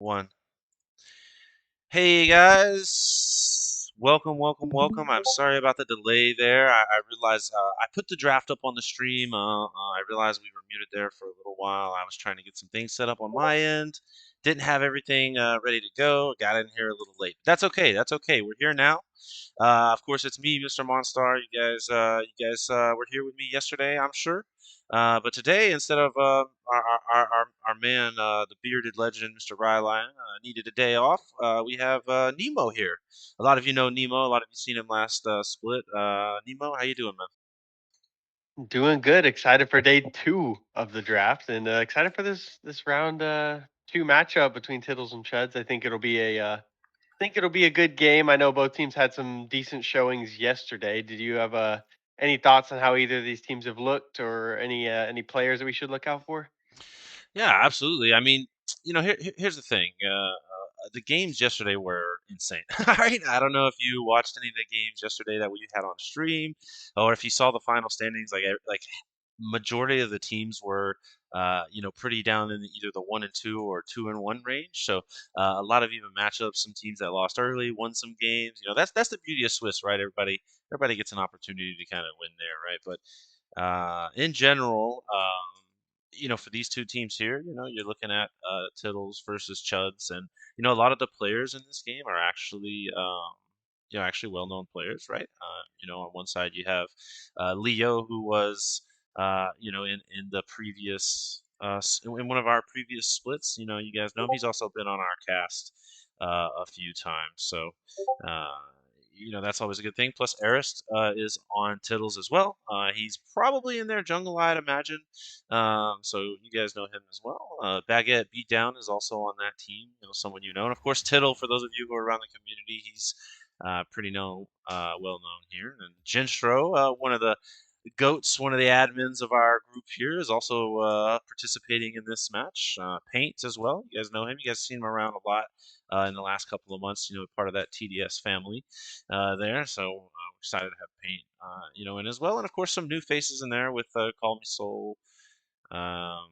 One. Hey guys, welcome. I'm sorry about the delay there. I realized I put the draft up on the stream. I realized we were muted there for a little while. I was trying to get some things set up on my end. Didn't have everything ready to go. Got in here a little late. That's okay. That's okay. We're here now. Of course, it's me, Mr. Monstar. You guys were here with me yesterday, I'm sure. But today, instead of our man, the bearded legend, Mr. Ryline, needed a day off, we have Nemo here. A lot of you know Nemo. A lot of you seen him last split. Nemo, how you doing, man? Doing good. Excited for day two of the draft, and excited for this round two matchup between Tittles and Chuds. I think it'll be a good game. I know both teams had some decent showings yesterday. Did you have any thoughts on how either of these teams have looked, or any players that we should look out for? Yeah, absolutely. I mean, here's the thing. The games yesterday were insane. Right? I don't know if you watched any of the games yesterday that we had on stream, or if you saw the final standings. Like majority of the teams were, pretty down in either the 1 and 2 or 2 and 1 range. So a lot of even matchups. Some teams that lost early won some games. That's the beauty of Swiss, right? Everybody gets an opportunity to kind of win there, right? But in general, for these two teams here, you're looking at Tittles versus Chuds, and a lot of the players in this game are actually well-known players, right? On one side you have Leo, who was, in the previous, in one of our previous splits. You guys know him. He's also been on our cast a few times, so uh, that's always a good thing. Plus, Arist is on Tittles as well. He's probably in their jungle, I'd imagine. So you guys know him as well. Baguette Beatdown is also on that team. Someone you know, and of course Tittle. For those of you who are around the community, he's pretty well known here. And Jinstro, one of the goats, one of the admins of our group here, is also participating in this match. Paint as well. You guys know him. You guys seen him around a lot in the last couple of months. Part of that TDS family there. So we're excited to have Paint, in as well, and of course some new faces in there with Call Me Soul. Um,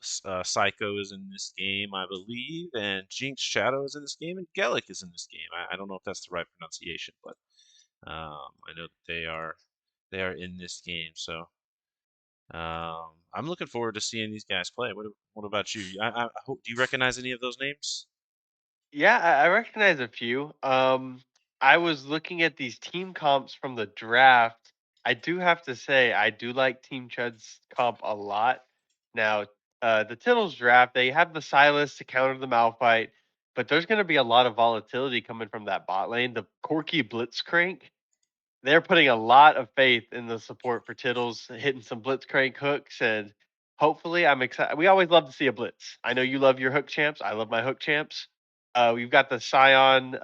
Psycho is in this game, I believe, and Jinx Shadow is in this game, and Gellick is in this game. I don't know if that's the right pronunciation, but I know that they are in this game. So I'm looking forward to seeing these guys play. What about you? I hope, do you recognize any of those names? Yeah, I recognize a few. I was looking at these team comps from the draft. I do have to say, I do like Team Chud's comp a lot. Now, the Tittles draft, they have the Silas to counter the Malphite, but there's going to be a lot of volatility coming from that bot lane. The Corky Blitzcrank, they're putting a lot of faith in the support for Tittles, hitting some Blitzcrank hooks, and hopefully, I'm excited. We always love to see a blitz. I know you love your hook champs. I love my hook champs. We've got the Scion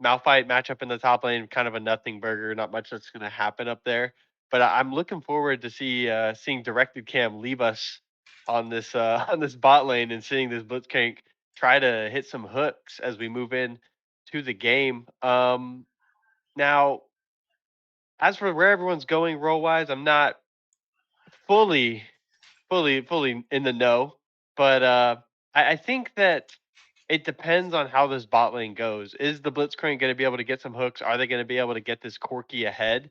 Malphite matchup in the top lane, kind of a nothing burger. Not much that's going to happen up there, but I'm looking forward to seeing directed cam leave us on this on this bot lane and seeing this Blitzcrank try to hit some hooks as we move in to the game. Now, as for where everyone's going role wise, I'm not fully, fully in the know, but I think that it depends on how this bot lane goes. Is the Blitzcrank going to be able to get some hooks? Are they going to be able to get this Corky ahead?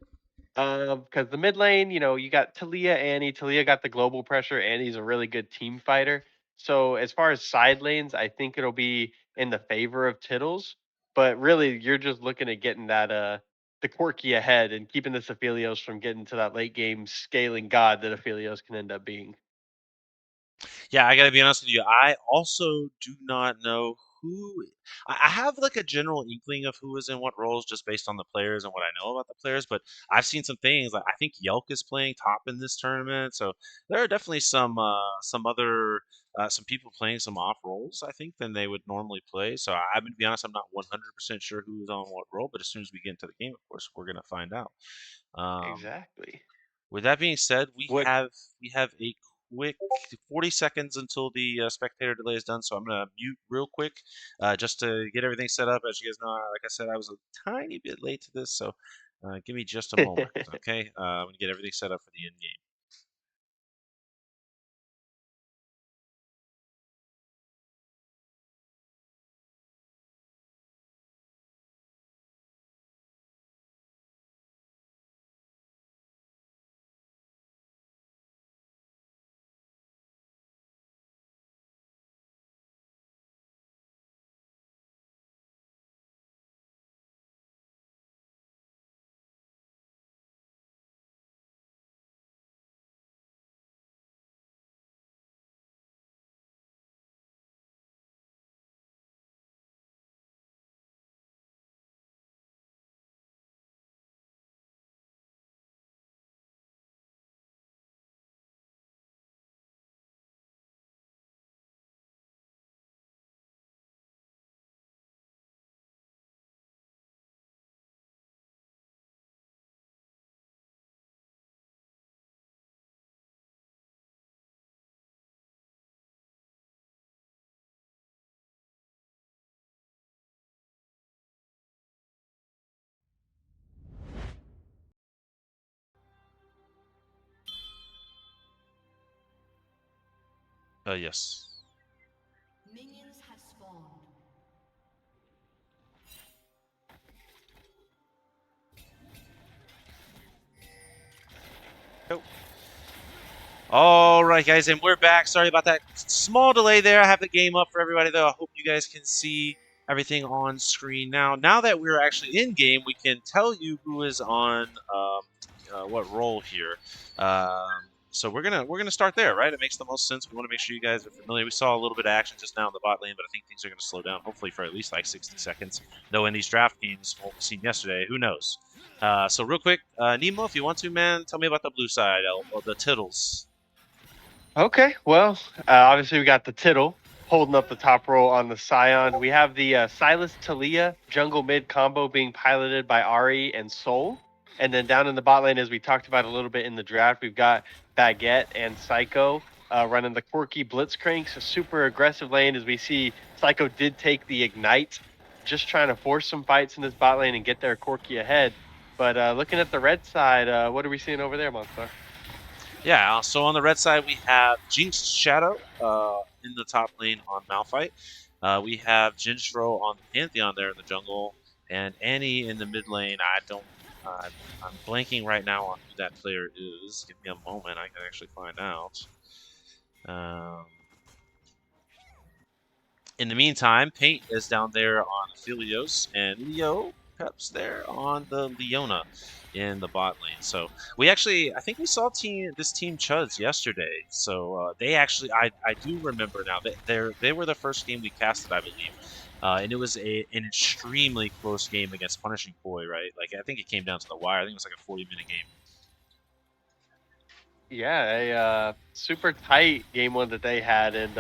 Because the mid lane, you got Talia, Annie. Talia got the global pressure. Annie's a really good team fighter. So as far as side lanes, I think it'll be in the favor of Tittles. But really, you're just looking at getting that the Quirky ahead and keeping this Aphelios from getting to that late game scaling god that Aphelios can end up being. Yeah, I gotta be honest with you. I also do not know who. I have like a general inkling of who is in what roles just based on the players and what I know about the players, but I've seen some things. Like I think Yelk is playing top in this tournament, so there are definitely some other some people playing some off roles, I think, than they would normally play. So I'm gonna be honest, I'm not 100% sure who's on what role, but as soon as we get into the game, of course, we're gonna find out. Um, Exactly. with that being said, we What have we have a quick 40 seconds until the spectator delay is done, so I'm gonna mute real quick just to get everything set up. As you guys know, like I said, I was a tiny bit late to this, so give me just a moment, okay? I'm gonna get everything set up for the end game. Yes. Minions have spawned. Go. All right, guys, and we're back. Sorry about that small delay there. I have the game up for everybody, though. I hope you guys can see everything on screen now. Now that we're actually in game, we can tell you who is on what role here. So we're gonna start there, right? It makes the most sense. We want to make sure you guys are familiar. We saw a little bit of action just now in the bot lane, but I think things are gonna slow down, hopefully for at least like 60 seconds. Though in these draft games, what we've seen yesterday, who knows? So real quick, Nemo, if you want to, man, tell me about the blue side, or the Tittles. Okay, well, obviously we got the Tittle holding up the top row on the Scion. We have the Silas Talia jungle mid combo being piloted by Ari and Soul. And then down in the bot lane, as we talked about a little bit in the draft, we've got Baguette and Psycho running the quirky Blitzcranks, a super aggressive lane as we see Psycho did take the Ignite, just trying to force some fights in this bot lane and get their quirky ahead. But looking at the red side, what are we seeing over there, Monstar? Yeah, so on the red side, we have Jinx Shadow in the top lane on Malphite. We have Jinstro on the Pantheon there in the jungle, and Annie in the mid lane. I'm blanking right now on who that player is. Give me a moment, I can actually find out. Um, in the meantime, Paint is down there on Aphelios, and Leo Pep's there on the Leona in the bot lane. So we actually, I think we saw this team Chuds yesterday. So they actually, I do remember now that they were the first game we casted, I believe, and it was an extremely close game against Punishing Boy, right? Like I think it came down to the wire. I think it was like a 40-minute game. Yeah, a super tight game one that they had, and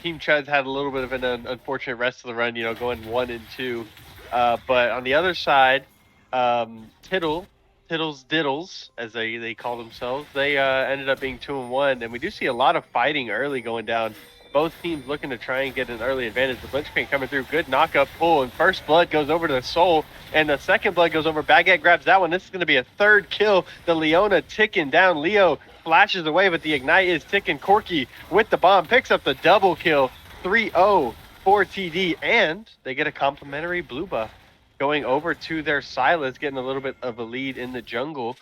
Team Chuds had a little bit of an unfortunate rest of the run, going 1 and 2. But on the other side, Tittles Diddles, as they call themselves, they ended up being 2 and 1, and we do see a lot of fighting early going down. Both teams looking to try and get an early advantage. The Blitzcrank coming through, good knockup pull, and first blood goes over to the Soul, and the second blood goes over. Baguette grabs that one. This is going to be a third kill. The Leona ticking down. Leo flashes away, but the Ignite is ticking. Corki with the bomb picks up the double kill. 3-0 for TD, and they get a complimentary blue buff going over to their Silas, getting a little bit of a lead in the jungle.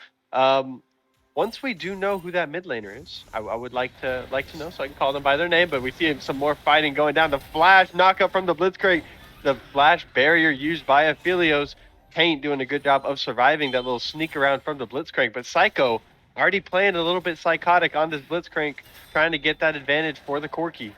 Once we do know who that mid laner is, I would like to know so I can call them by their name. But we see some more fighting going down. The flash knockup from the Blitzcrank, the flash barrier used by Aphelios. Paint doing a good job of surviving that little sneak around from the Blitzcrank. But Psycho already playing a little bit psychotic on this Blitzcrank, trying to get that advantage for the Corki.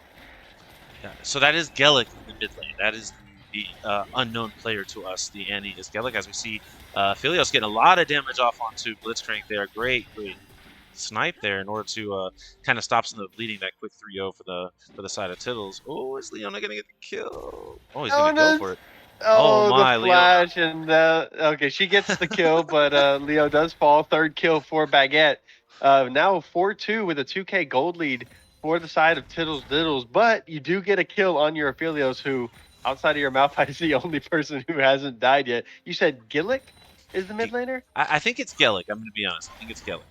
Yeah, so that is Gellick in the mid lane. That is the unknown player to us. The Annie is Gellick, as we see Philios getting a lot of damage off onto Blitzcrank there. Great snipe there in order to kind of stop some of the bleeding. That quick 3-0 for the side of Tittles. Oh, is Leona gonna get the kill? Oh, he's gonna go for it. Oh my, the flash Leona. and okay, she gets the kill, but Leo does fall. Third kill for Baguette. Now 4-2 with a 2K gold lead for the side of Tittles Diddles, but you do get a kill on your Aphelios, who outside of your Malphite is the only person who hasn't died yet. You said Gillick is the mid laner? I think it's Gellick. I'm gonna be honest. I think it's Gellick.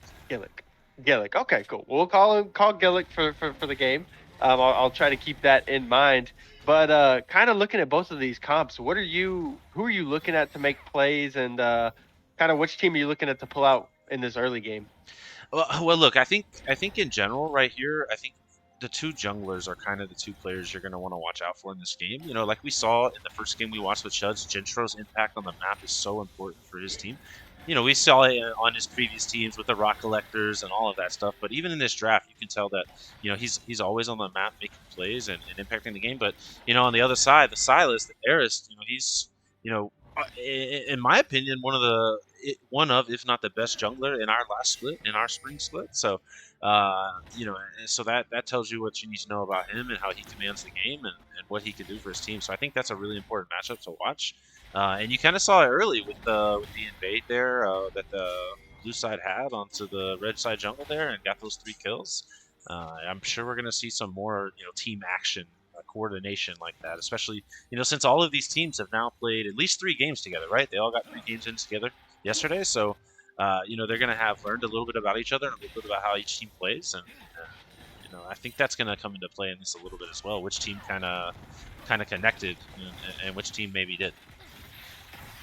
Gillick. Okay, cool. We'll call Gillick for the game. I'll try to keep that in mind. But kind of looking at both of these comps, who are you looking at to make plays, and kind of which team are you looking at to pull out in this early game? Well, look, I think in general, right here, I think the two junglers are kind of the two players you're going to want to watch out for in this game. You know, like we saw in the first game we watched with Chuds, Jinstro's impact on the map is so important for his team. You know, we saw it on his previous teams with the rock collectors and all of that stuff. But even in this draft, you can tell that, you know, he's always on the map making plays and impacting the game. But, you know, on the other side, the Silas, the Eris, you know, he's, you know, in my opinion, one of, if not the best jungler in our last split, in our spring split. So, you know, so that tells you what you need to know about him and how he commands the game and what he can do for his team. So I think that's a really important matchup to watch. And you kind of saw it early with the invade there that the blue side had onto the red side jungle there and got those 3 kills. I'm sure we're going to see some more, you know, team action coordination like that, especially, you know, since all of these teams have now played at least 3 games together, right? They all got 3 games in together yesterday, so you know, they're going to have learned a little bit about each other and a little bit about how each team plays, and I think that's going to come into play in this a little bit as well. Which team kind of connected, and which team maybe did.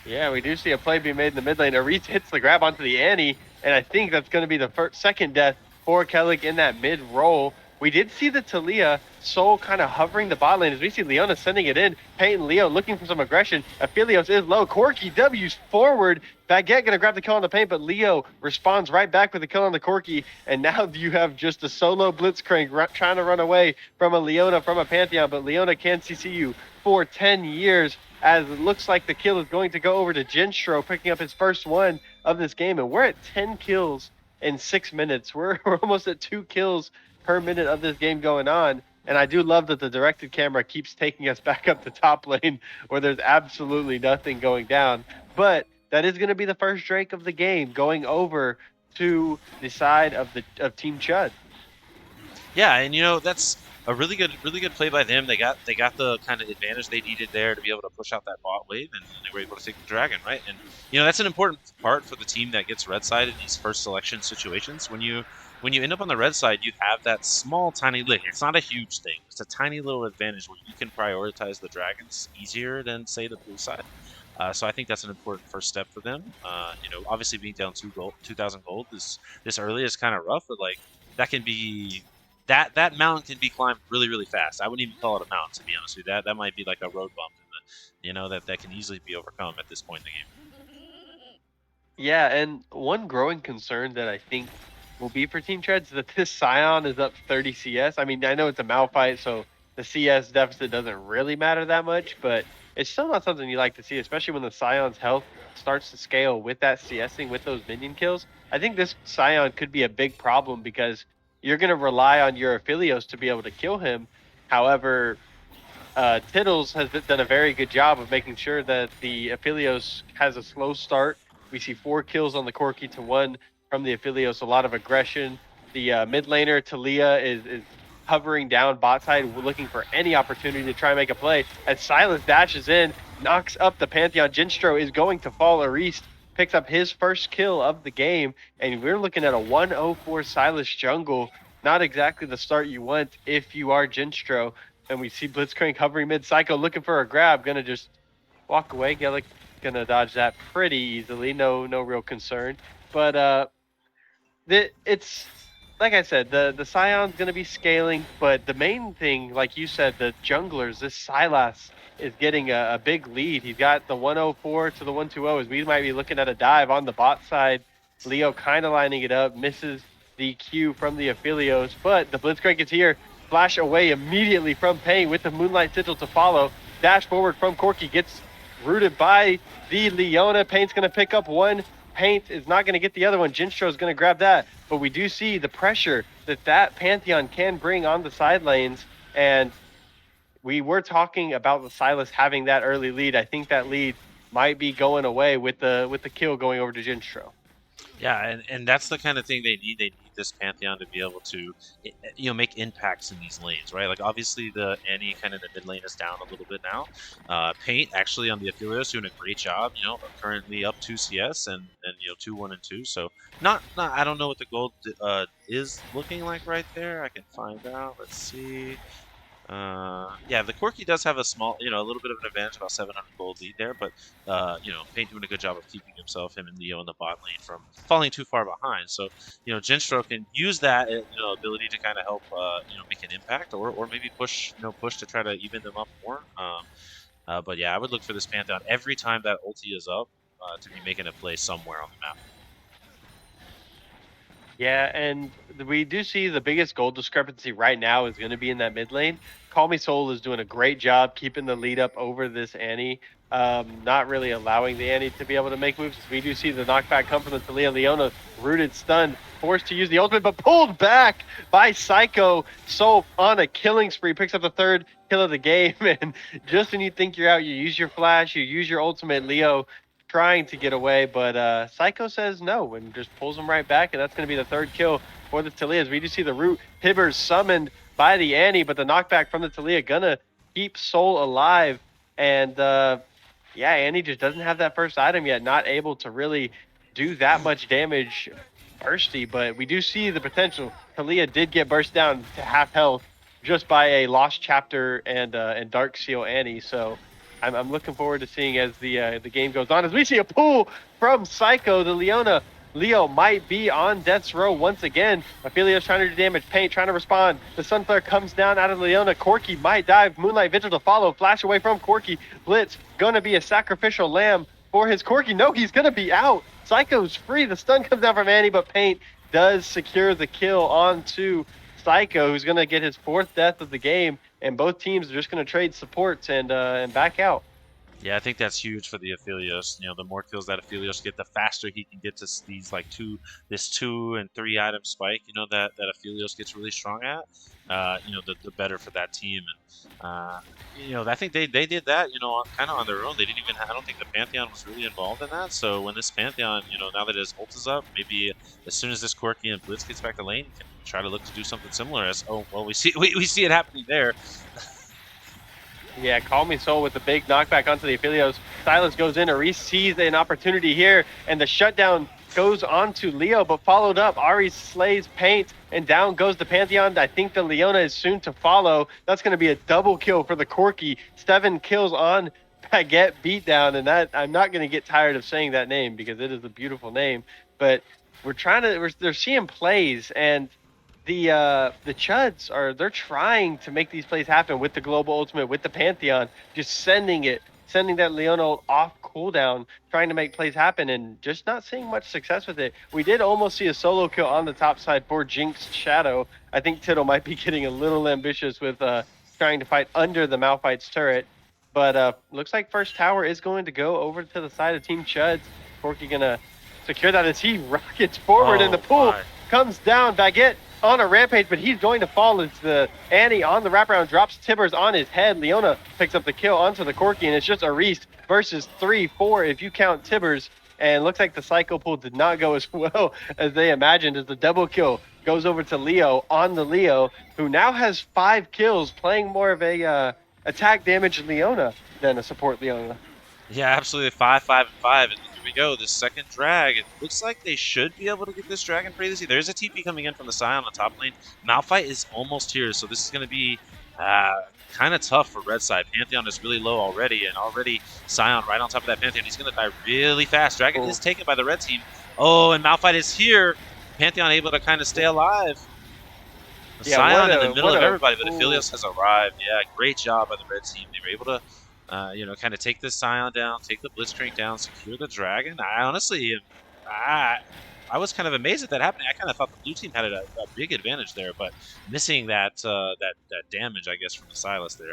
Yeah, we do see a play being made in the mid lane. Aris hits the grab onto the Annie, and I think that's going to be the second death for Kellic in that mid roll. We did see the Talia Soul kind of hovering the bot lane as we see Leona sending it in. Peyton Leo looking for some aggression. Aphelios is low. Corki W's forward. Baguette going to grab the kill on the paint, but Leo responds right back with the kill on the Corki. And now you have just a solo Blitzcrank trying to run away from a Leona, from a Pantheon, but Leona can CC you for 10 years. As it looks like the kill is going to go over to Jinstro, picking up his first one of this game. And we're at 10 kills in 6 minutes. We're almost at 2 kills per minute of this game going on. And I do love that the directed camera keeps taking us back up to top lane where there's absolutely nothing going down. But that is going to be the first Drake of the game going over to the side of Team Chud. Yeah, and that's a really good play by them. They got the kind of advantage they needed there to be able to push out that bot wave, and they were able to take the dragon, right? And that's an important part for the team that gets red side in these first selection situations. When you end up on the red side, you have that small tiny lick. It's not a huge thing. It's a tiny little advantage where you can prioritize the dragons easier than say the blue side. So I think that's an important first step for them. Obviously being down 2,000 gold this early is kind of rough, but like that can be. That mountain can be climbed really, really fast. I wouldn't even call it a mountain, to be honest with you. That might be like a road bump, that can easily be overcome at this point in the game. Yeah, and one growing concern that I think will be for Team Chud is that this Sion is up 30 CS. I mean, I know it's a Malphite, so the CS deficit doesn't really matter that much, but it's still not something you like to see, especially when the Sion's health starts to scale with that CSing, with those minion kills. I think this Sion could be a big problem because you're going to rely on your Aphelios to be able to kill him. However, Tiddles has done a very good job of making sure that the Aphelios has a slow start. We see 4 kills on the Corki to 1 from the Aphelios, a lot of aggression. The mid laner, Talia, is hovering down bot side, looking for any opportunity to try and make a play. As Silas dashes in, knocks up the Pantheon. Jinstro is going to fall. Arist picks up his first kill of the game, and we're looking at a 104 Silas jungle. Not exactly the start you want if you are Jinstro. And we see Blitzcrank hovering mid. Psycho looking for a grab, gonna just walk away. Gellick gonna dodge that pretty easily. No real concern. But it's like I said, the Scion's gonna be scaling, but the main thing, like you said, the junglers, this Silas is getting a big lead. He's got the 104 to the 120 as we might be looking at a dive on the bot side. Leo kind of lining it up, misses the Q from the Aphelios, but the Blitzcrank is here. Flash away immediately from Pain with the Moonlight Sigil to follow. Dash forward from Corki, gets rooted by the Leona. Paint's going to pick up one. Paint is not going to get the other one. Jinstro is going to grab that, but we do see the pressure that Pantheon can bring on the side lanes, and we were talking about the Silas having that early lead. I think that lead might be going away with the kill going over to Jinstro. Yeah, and that's the kind of thing they need. They need this Pantheon to be able to, make impacts in these lanes, right? Like obviously the Annie kind of the mid lane is down a little bit now. Paint actually on the Aphelios doing a great job. Currently up 2 CS and 2-1 and 2. So not I don't know what the gold is looking like right there. I can find out. Let's see. Yeah, the Corki does have a small, a little bit of an advantage, about 700 gold lead there, but, Paint doing a good job of keeping him and Leo in the bot lane from falling too far behind. So, Jinstro can use that, ability to kind of help, make an impact or maybe push to try to even them up more. But yeah, I would look for this Pantheon every time that ulti is up to be making a play somewhere on the map. Yeah, and we do see the biggest gold discrepancy right now is going to be in that mid lane. Call Me Soul is doing a great job keeping the lead up over this Annie, not really allowing the Annie to be able to make moves. We do see the knockback come from the Talia. Leona rooted, stunned, forced to use the ultimate, but pulled back by Psycho. Soul on a killing spree, picks up the 3rd kill of the game, and just when you think you're out, you use your flash, you use your ultimate. Leo trying to get away, but Psycho says no and just pulls him right back, and that's going to be the 3rd kill for the Talias. We do see the root Hibbers summoned by the Annie, but the knockback from the Talia gonna keep Soul alive, and yeah, Annie just doesn't have that first item yet, not able to really do that much damage bursty, but we do see the potential. Talia did get burst down to half health just by a Lost Chapter and Dark Seal Annie. So I'm looking forward to seeing as the game goes on. As we see a pull from Psycho, the Leona. Leo might be on death's row once again. Aphelios trying to do damage. Paint trying to respond. The Sunflare comes down out of Leona. Corki might dive. Moonlight Vigil to follow. Flash away from Corki. Blitz gonna be a sacrificial lamb for his Corki. No, he's gonna be out. Psycho's free. The stun comes down from Annie, but Paint does secure the kill onto Psycho, who's gonna get his 4th death of the game. And both teams are just gonna trade supports and back out. Yeah, I think that's huge for the Aphelios. The more kills that Aphelios get, the faster he can get to these this 2 and 3 item spike. That Aphelios gets really strong at. The better for that team. And I think they did that. Kind of on their own. They didn't even. I don't think the Pantheon was really involved in that. So when this Pantheon, now that his ult is up, maybe as soon as this Corki and Blitz gets back to lane, can try to look to do something similar. We see it happening there. Yeah, Call Me Soul with the big knockback onto the Aphelios. Silas goes in. Aris sees an opportunity here, and the shutdown goes onto Leo, but followed up. Ari slays Paint, and down goes the Pantheon. I think the Leona is soon to follow. That's going to be a double kill for the Corki. 7 kills on Baguette Beatdown, and that I'm not going to get tired of saying that name because it is a beautiful name. But they're seeing plays, and the Chuds they're trying to make these plays happen with the Global Ultimate, with the Pantheon, just sending that Leona off cooldown, trying to make plays happen, and just not seeing much success with it. We did almost see a solo kill on the top side for Jinx Shadow. I think Tittle might be getting a little ambitious with trying to fight under the Malphite's turret, but looks like first tower is going to go over to the side of Team Chuds. Corki gonna secure that as he rockets forward in the pool. Comes down, Baguette on a rampage, but he's going to fall as the Annie on the wraparound drops Tibbers on his head. Leona picks up the kill onto the Corki, and it's just Aris versus 3-4 if you count Tibbers. And looks like the Psycho pool did not go as well as they imagined, as the double kill goes over to Leo on the Leo, who now has 5 kills, playing more of a attack damage Leona than a support Leona. Yeah, absolutely. 5, 5, and 5. And here we go. This second drag. It looks like they should be able to get this dragon pretty easy. There's a TP coming in from the side on the top lane. Malphite is almost here, so this is going to be kind of tough for red side. Pantheon is really low already, and already Sion right on top of that Pantheon. He's going to die really fast. Dragon is taken by the red team. Oh, and Malphite is here. Pantheon able to kind of stay alive. Sion in the middle of everybody, but Aphelios has arrived. Yeah, great job by the red team. They were able to kind of take this Sion down, take the Blitzcrank down, secure the Dragon. I honestly, I was kind of amazed at that happening. I kind of thought the blue team had a big advantage there, but missing that damage, I guess, from the Silas there.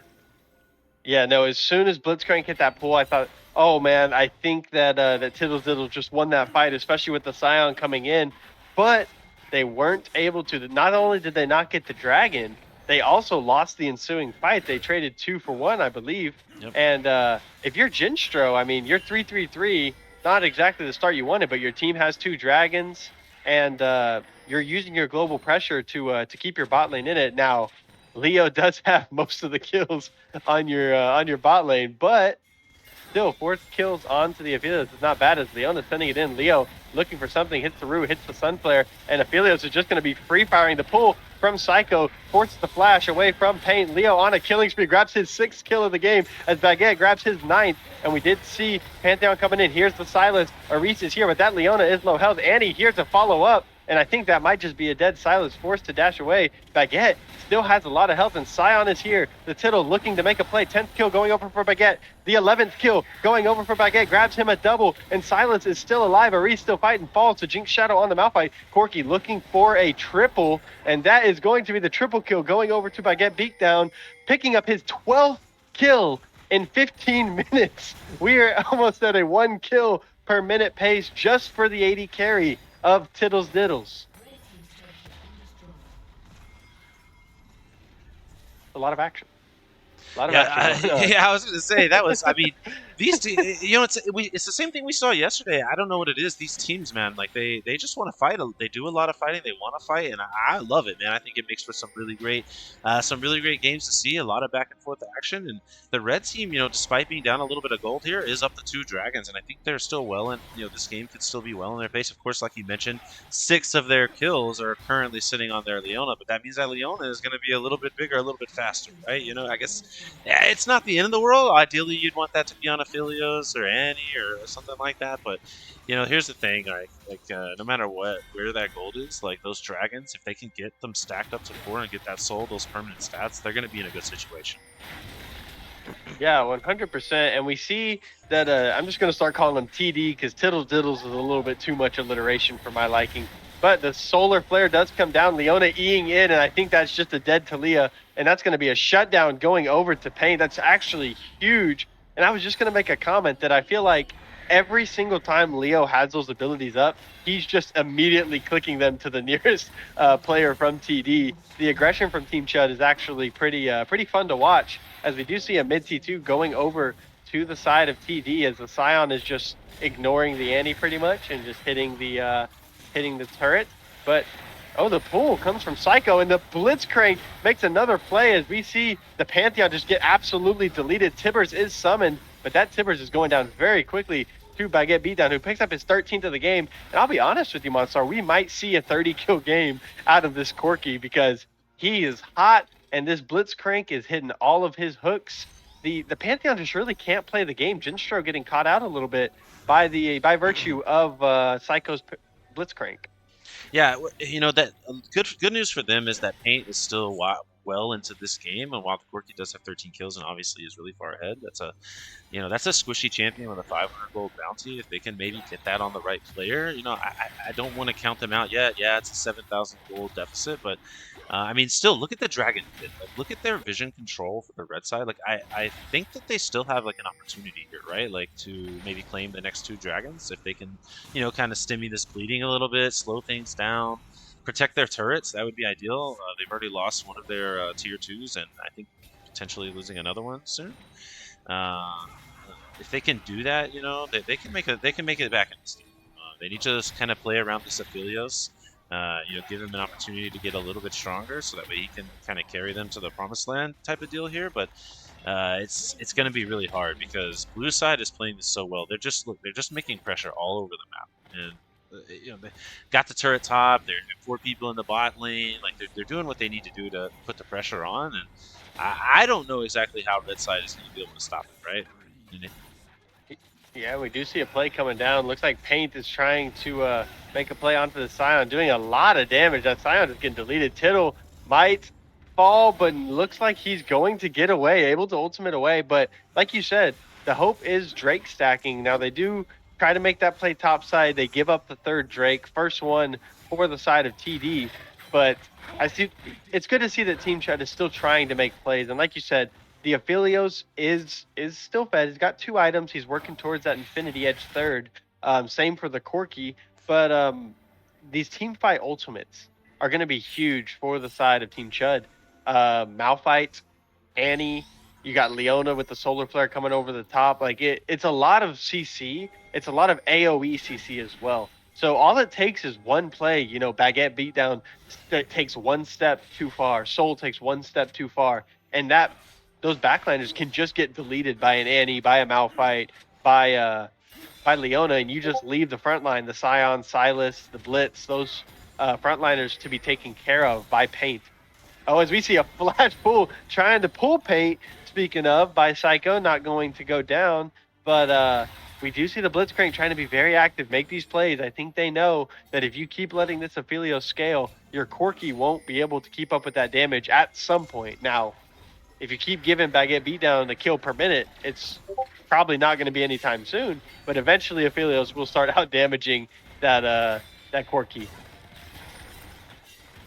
Yeah, no, as soon as Blitzcrank hit that pool, I thought, oh man, I think that Tiddles Diddle just won that fight, especially with the Sion coming in. But they weren't able to. Not only did they not get the Dragon, they also lost the ensuing fight. They traded 2 for 1, I believe. Yep. And if you're Jinstro, I mean, you're 3-3-3, not exactly the start you wanted, but your team has 2 dragons, and you're using your global pressure to keep your bot lane in it. Now, Leo does have most of the kills on your bot lane, but still, 4 kills onto the Aphelios is not bad, as Leona's sending it in. Leo looking for something, hits the Rue, hits the Sunflare, and Aphelios is just going to be free-firing the pull from Psycho, forces the flash away from Paint. Leo on a killing spree, grabs his 6th kill of the game as Baguette grabs his 9th, and we did see Pantheon coming in. Here's the Silas. Aris is here, but that Leona is low health. Annie here to follow up, and I think that might just be a dead Silas forced to dash away. Baguette still has a lot of health, and Sion is here. The Tittle looking to make a play. 10th kill going over for Baguette. The 11th kill going over for Baguette. Grabs him a double, and Silas is still alive. Aris still fighting, falls to Jinx Shadow on the Malphite. Corki looking for a triple, and that is going to be the triple kill going over to Baguette Beatdown, picking up his 12th kill in 15 minutes. We are almost at a 1 kill per minute pace just for the 80 carry of Tiddles Diddles. A lot of action. A lot of Yeah, action going on. yeah, I was going to say that was. I mean, these you know, it's the same thing we saw yesterday. I don't know what it is. These teams, man, like they just want to fight. They do a lot of fighting. They want to fight, and I love it, man. I think it makes for some really great games to see. A lot of back and forth action, and the red team, you know, despite being down a little bit of gold here, is up to 2 dragons, and I think they're still well in. You know, this game could still be well in their face. Of course, like you mentioned, 6 of their kills are currently sitting on their Leona, but that means that Leona is going to be a little bit bigger, a little bit faster, right? You know, I guess. Yeah, it's not the end of the world. Ideally, you'd want that to be on Aphelios or Annie or something like that. But, you know, here's the thing. No matter where that gold is, like those dragons, if they can get them stacked up to 4 and get that soul, those permanent stats, they're going to be in a good situation. Yeah, 100%. And we see that I'm just going to start calling them TD because Tiddles Diddles is a little bit too much alliteration for my liking. But the solar flare does come down. Leona eing in, and I think that's just a dead Talia. And that's going to be a shutdown going over to Pain. That's actually huge. And I was just going to make a comment that I feel like every single time Leo has those abilities up, he's just immediately clicking them to the nearest player from TD. The aggression from Team Chud is actually pretty fun to watch, as we do see a mid T2 going over to the side of TD as the Scion is just ignoring the Annie pretty much and just hitting the turret. But the pull comes from Psycho, and the Blitzcrank makes another play as we see the Pantheon just get absolutely deleted. Tibbers is summoned, but that Tibbers is going down very quickly to Baguette Beatdown, who picks up his 13th of the game. And I'll be honest with you, Monstar, we might see a 30-kill game out of this Corki because he is hot, and this Blitzcrank is hitting all of his hooks. The Pantheon just really can't play the game. Jinstro getting caught out a little bit by virtue of Psycho's Blitzcrank. Yeah, you know that good news for them is that Paint is still well into this game, and while the Corki does have 13 kills and obviously is really far ahead, that's a squishy champion with a 500 gold bounty. If they can maybe get that on the right player, you know, I don't want to count them out yet. Yeah, it's a 7,000 gold deficit, but I mean, still look at the Dragon Pit. Like, look at their vision control for the red side. Like, I think that they still have like an opportunity here, right? Like to maybe claim the next 2 dragons if they can, you know, kind of stimmy this bleeding a little bit, slow things down, protect their turrets. That would be ideal. They've already lost one of their tier 2s, and I think potentially losing another one soon. If they can do that, you know, they can make it back in this game. They need to just kind of play around this Aphelios. You know, give him an opportunity to get a little bit stronger, so that way he can kind of carry them to the promised land type of deal here. But it's going to be really hard because blue side is playing this so well. They're just making pressure all over the map, and you know, they got the turret top. They're 4 people in the bot lane. Like they're doing what they need to do to put the pressure on, and I don't know exactly how red side is going to be able to stop it, right? Yeah, we do see a play coming down. Looks like Paint is trying to make a play onto the Scion, doing a lot of damage. That Scion is getting deleted. Tittle might fall, but looks like he's going to get away, able to ultimate away. But like you said, the hope is Drake stacking. Now they do try to make that play top side. They give up the 3rd Drake, first one for the side of TD. But I see it's good to see that Team Chud is still trying to make plays. And like you said, the Aphelios is still fed. He's got 2 items. He's working towards that Infinity Edge 3rd. Same for the Corki. But these team fight ultimates are going to be huge for the side of Team Chud. Malphite, Annie, you got Leona with the Solar Flare coming over the top. Like it's a lot of CC. It's a lot of AoE CC as well. So all it takes is one play. You know, Baguette Beatdown takes 1 step too far. Soul takes 1 step too far. And those backliners can just get deleted by an Annie, by a Malphite, by Leona, and you just leave the front line, the Scion, Silas, the Blitz, those frontliners to be taken care of by Paint. Oh, as we see a flash pull trying to pull Paint, speaking of, by Psycho, not going to go down, but we do see the Blitzcrank trying to be very active, make these plays. I think they know that if you keep letting this Aphelios scale, your Corki won't be able to keep up with that damage at some point. Now, if you keep giving Baguette Beatdown the kill per minute, it's probably not going to be anytime soon, but eventually Aphelios will start out damaging that Corki.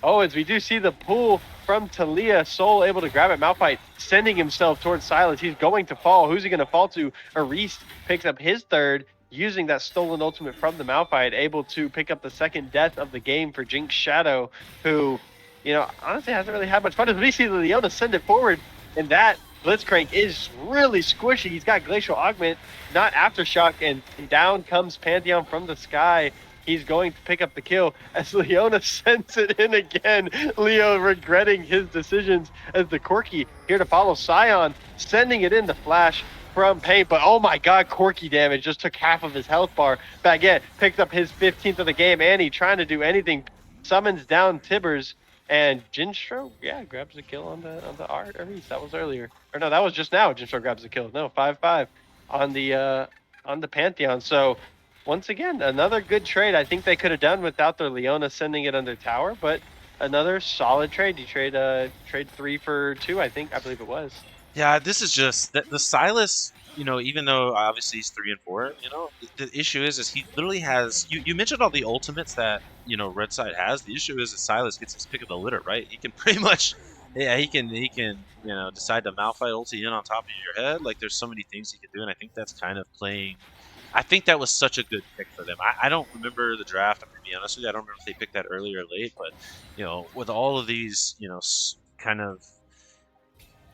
Oh, as we do see the pull from Talia, Soul able to grab it. Malphite sending himself towards Silas. He's going to fall. Who's he going to fall to? Aris picks up his 3rd, using that stolen ultimate from the Malphite, able to pick up the 2nd death of the game for Jinx Shadow, who, you know, honestly hasn't really had much fun. As we see Leona send it forward, and that Blitzcrank is really squishy. He's got Glacial Augment, not Aftershock, and down comes Pantheon from the sky. He's going to pick up the kill as Leona sends it in again. Leo regretting his decisions as the Corki here to follow Scion, sending it in the flash from Paint. But oh my god, Corki damage just took half of his health bar. Baguette picks up his 15th of the game. Annie trying to do anything, summons down Tibbers. And Jinstro, yeah, grabs a kill on the Ares. That was earlier. Or no, that was just now. Jinstro grabs a kill. No, 5-5 on the Pantheon. So once again, another good trade. I think they could have done without their Leona sending it under tower, but another solid trade. You trade 3 for 2, I believe it was. Yeah, this is just the Silas. Even though obviously he's 3 and 4, the issue is he literally has. You mentioned all the ultimates that Red Side has. The issue is that Silas gets his pick of the litter, right? He can pretty much, yeah, he can decide to Malphite ulti in on top of your head. Like there's so many things he can do, and I think that's kind of playing. I think that was such a good pick for them. I don't remember the draft. I'm gonna be honest with you. I don't remember if they picked that early or late, but with all of these, kind of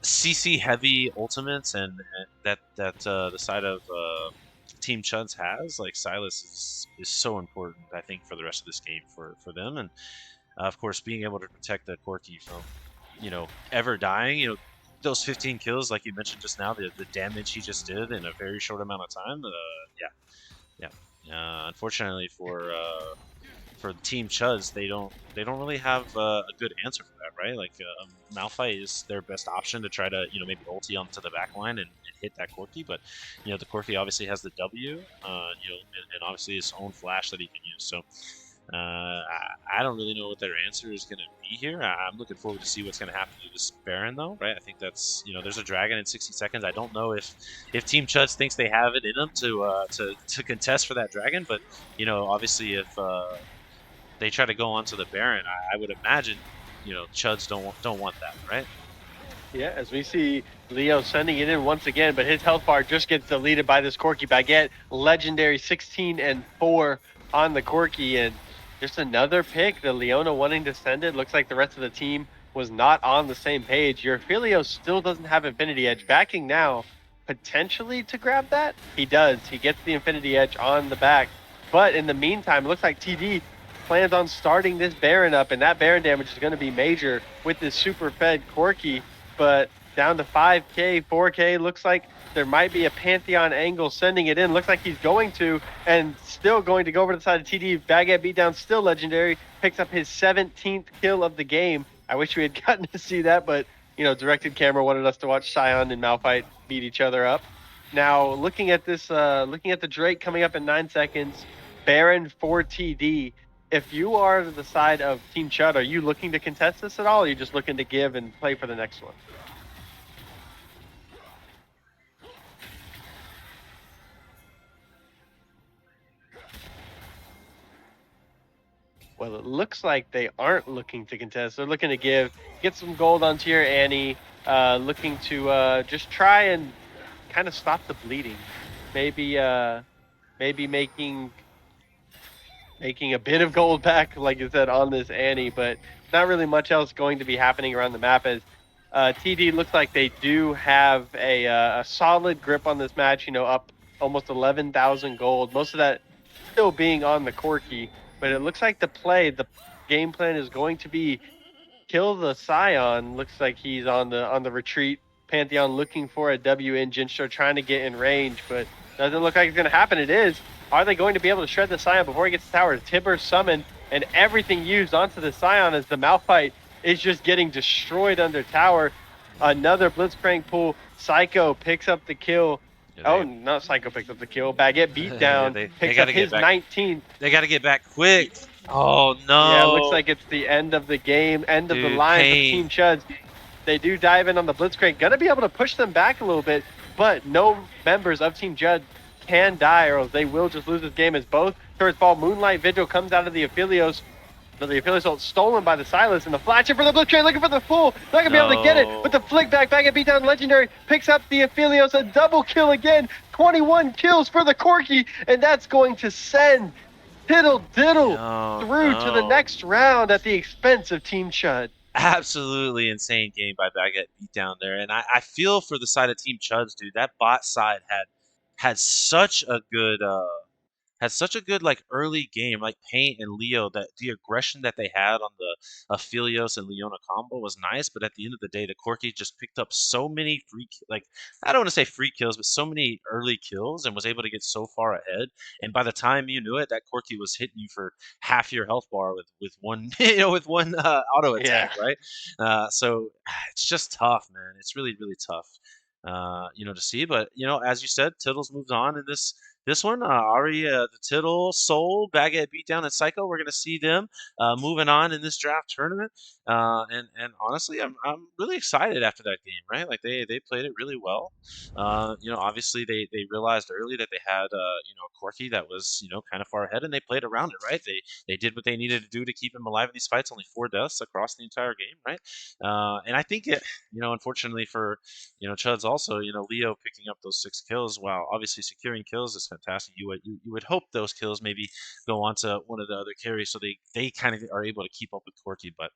CC heavy ultimates and that the side of Team Chuds has, like Silas is so important, I think, for the rest of this game for them, and of course being able to protect the Corki from ever dying. Those 15 kills, like you mentioned just now, the damage he just did in a very short amount of time. Unfortunately for Team Chuds, they don't really have a good answer for that, right? Like Malphite is their best option to try to maybe ulti onto the back line and hit that Corki, but the Corki obviously has the W, and obviously his own flash that he can use. So I don't really know what their answer is going to be here. I'm looking forward to see what's going to happen to this Baron, though, right? I think that's there's a dragon in 60 seconds. I don't know if Team Chuds thinks they have it in them to contest for that dragon, but obviously if they try to go onto the Baron, I would imagine Chuds don't want that, right? Yeah, as we see Leo sending it in once again, but his health bar just gets deleted by this Corki. Baguette, legendary 16 and 4 on the Corki, and just another pick. The Leona wanting to send it. Looks like the rest of the team was not on the same page. Your Aphelios still doesn't have Infinity Edge. Backing now, potentially to grab that? He does. He gets the Infinity Edge on the back. But in the meantime, it looks like TD plans on starting this Baron up, and that Baron damage is going to be major with this super fed Corki. But down to 5k, 4k, looks like there might be a Pantheon angle sending it in. Looks like he's going to, and still going to go over to the side of TD. Baguette beatdown, still legendary. Picks up his 17th kill of the game. I wish we had gotten to see that, but directed camera wanted us to watch Scion and Malphite beat each other up. Now, looking at this, looking at the Drake coming up in 9 seconds, Baron for TD. If you are the side of Team Chud, are you looking to contest this at all, or are you just looking to give and play for the next one? Well, it looks like they aren't looking to contest. They're looking to get some gold onto your Annie, looking to just try and kind of stop the bleeding. Maybe making a bit of gold back, like you said, on this Annie, but not really much else going to be happening around the map, as TD looks like they do have a solid grip on this match, up almost 11,000 gold. Most of that still being on the Corki, but it looks like the game plan is going to be kill the Scion. Looks like he's on the retreat. Pantheon looking for a W in. Jinstro trying to get in range, but doesn't look like it's going to happen. It is. Are they going to be able to shred the Scion before he gets to tower? Tibber summon and everything used onto the Scion as the Malphite is just getting destroyed under tower. Another Blitzcrank pull. Psycho picks up the kill. Not Psycho picks up the kill. Baguette beat down. Picks up his 19th. They got to get back quick. Oh, no. Yeah, it looks like it's the end of the game, end of the line for Team Chuds. They do dive in on the Blitzcrank. Gonna be able to push them back a little bit, but no members of Team Chud can die, or else they will just lose this game, as both turrets fall. Moonlight Vigil comes out of the Aphelios. But the Aphelios ult stolen by the Silas, and the flash in for the Blitzcrank, looking for the full. Not gonna be able to get it, but the flick back and beat down legendary. Picks up the Aphelios, a double kill again. 21 kills for the Corki, and that's going to send Diddle through to the next round at the expense of Team Chud. Absolutely insane game by Baguette beat down there, and I feel for the side of Team Chuds, dude. That bot side had such a good had such a good like early game, like Paint and Leo. That the aggression that they had on the Aphelios and Leona combo was nice, but at the end of the day, the Corki just picked up so many like I don't want to say free kills, but so many early kills and was able to get so far ahead. And by the time you knew it, that Corki was hitting you for half your health bar with one with one auto attack, Yeah. right? So it's just tough, man. It's really tough. To see, but as you said, Tittles moves on in this one. Ari, the Tittle, Soul, Baguette Beatdown, and Psycho. We're gonna see them moving on in this draft tournament. And honestly, I'm really excited after that game. Right, like they played it really well. Obviously they realized early that they had a Corki that was kind of far ahead, and they played around it. Right, they did what they needed to do to keep him alive in these fights. Only 4 deaths across the entire game. Right, and I think it. Unfortunately for Chuds also, Leo picking up those 6 kills. Wow, obviously securing kills is fantastic. You would hope those kills maybe go on to one of the other carries, so they kind of are able to keep up with Corky. But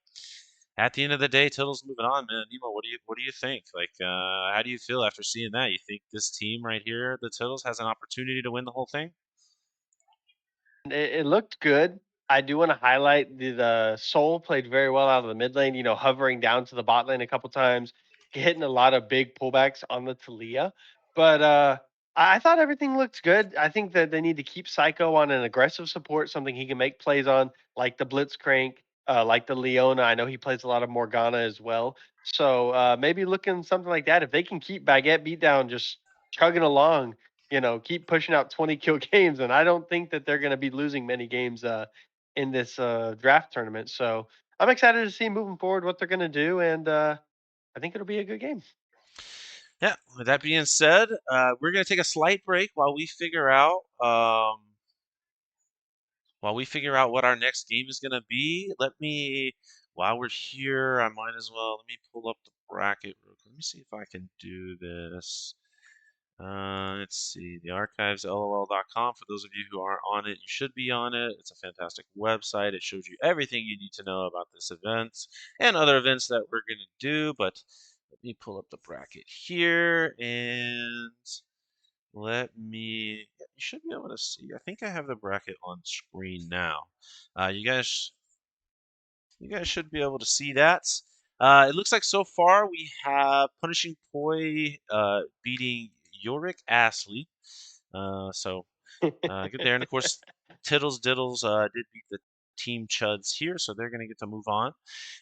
at the end of the day, Tittle's moving on, man. Nemo, what do you think? Like, how do you feel after seeing that? You think this team right here, the Tittles, has an opportunity to win the whole thing? It looked good. I do want to highlight the Soul played very well out of the mid lane, hovering down to the bot lane a couple times, hitting a lot of big pullbacks on the Talia. But I thought everything looked good. I think that they need to keep Psycho on an aggressive support, something he can make plays on, like the Blitzcrank, like the Leona. I know he plays a lot of Morgana as well. So maybe looking something like that. If they can keep Baguette beat down just chugging along, keep pushing out 20 kill games. And I don't think that they're going to be losing many games in this draft tournament. So I'm excited to see moving forward what they're going to do. And I think it'll be a good game. Yeah. With that being said, we're gonna take a slight break while we figure out what our next game is gonna be. While we're here, I might as well let me pull up the bracket real quick. Let me see if I can do this. Let's see, the archives, lol.com. For those of you who aren't on it, you should be on it. It's a fantastic website. It shows you everything you need to know about this event and other events that we're going to do. But let me pull up the bracket here and yeah, you should be able to see. I think I have the bracket on screen now. Uh, you guys, you guys should be able to see that. It looks like so far we have Punishing Poi beating Yorick Astley. So good there. And of course, Tiddles Diddles did beat the Team Chuds here, so they're going to get to move on.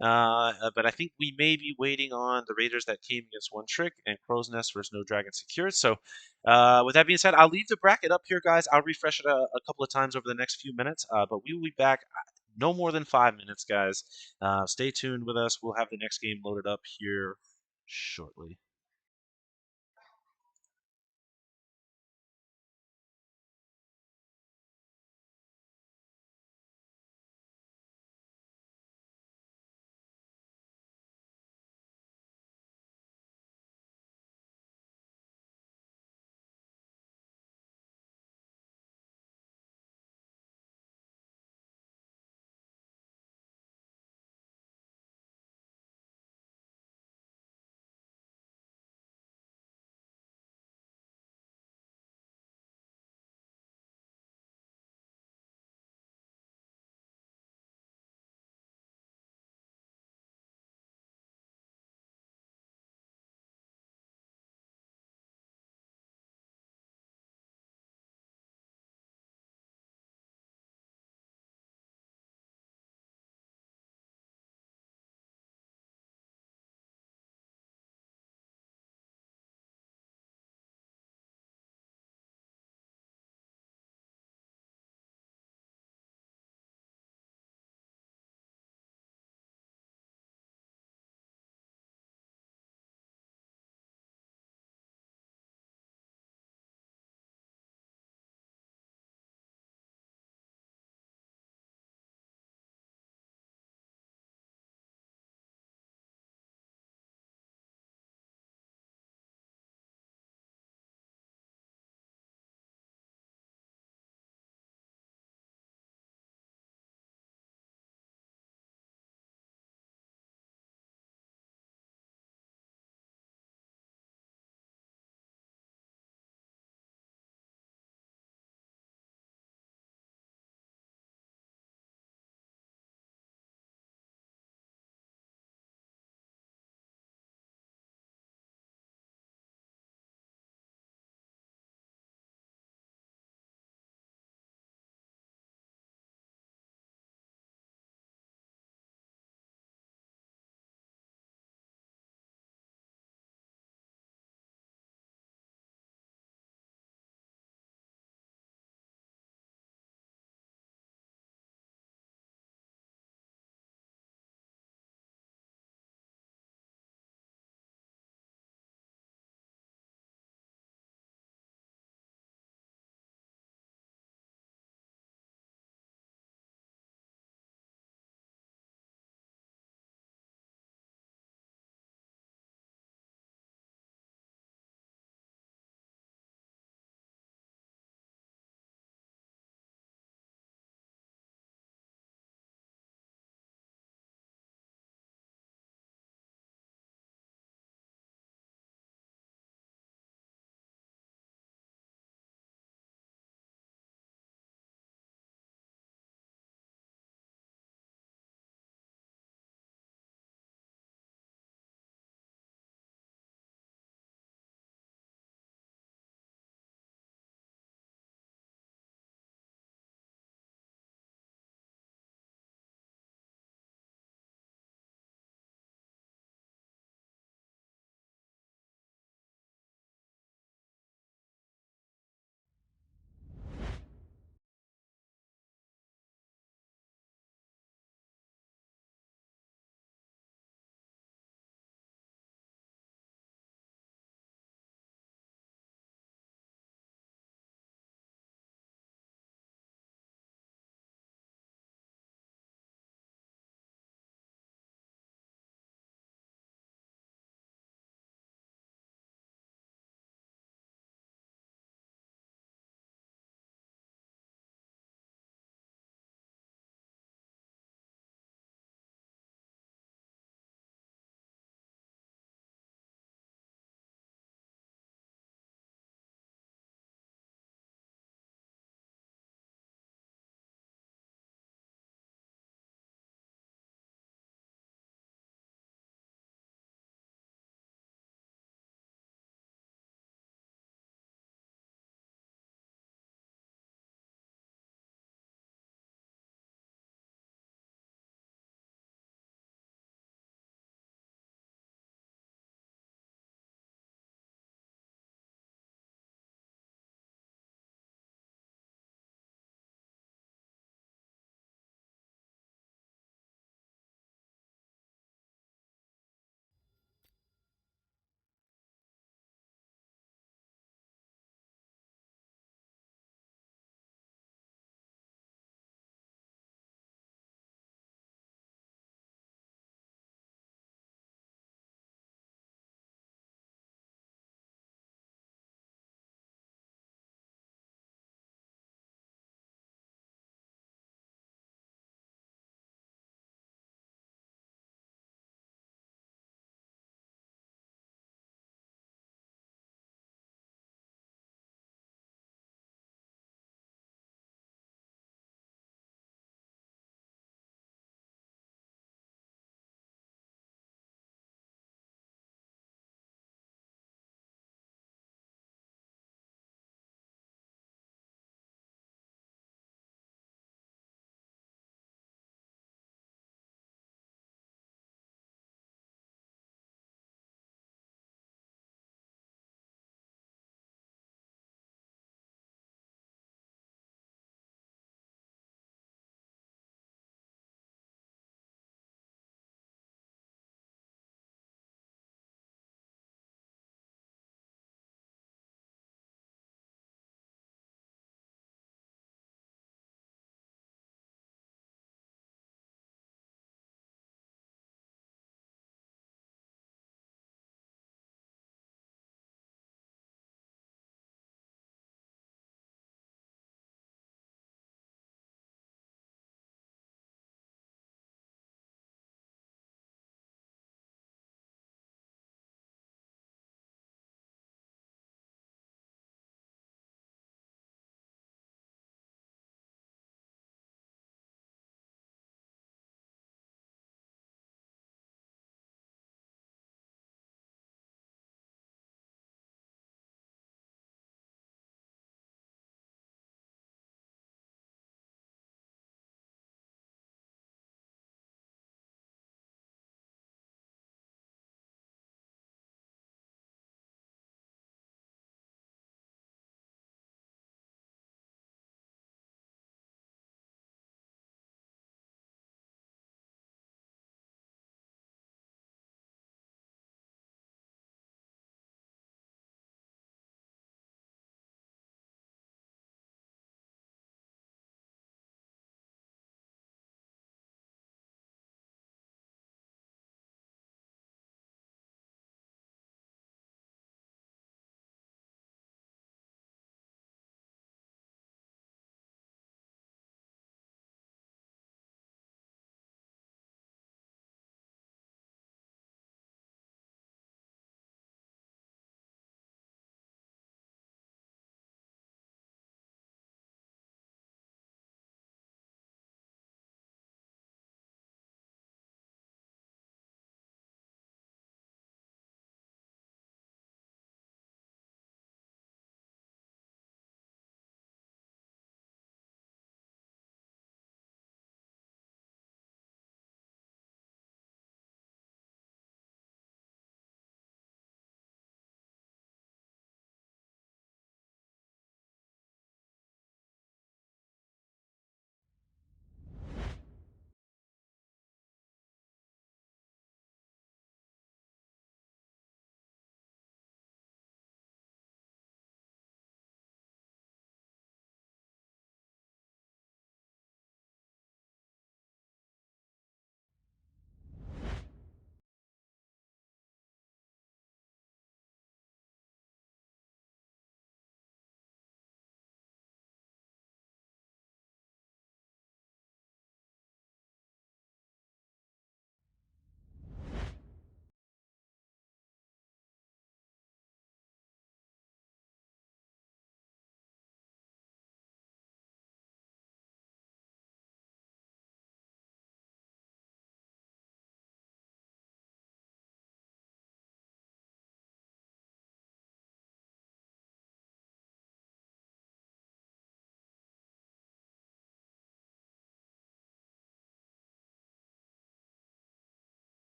But I think we may be waiting on the Raiders that came against One Trick and Crow's Nest versus No Dragon Secured. So with that being said, I'll leave the bracket up here, guys. I'll refresh it a couple of times over the next few minutes, but we will be back no more than 5 minutes, guys. Stay tuned with us. We'll have the next game loaded up here shortly.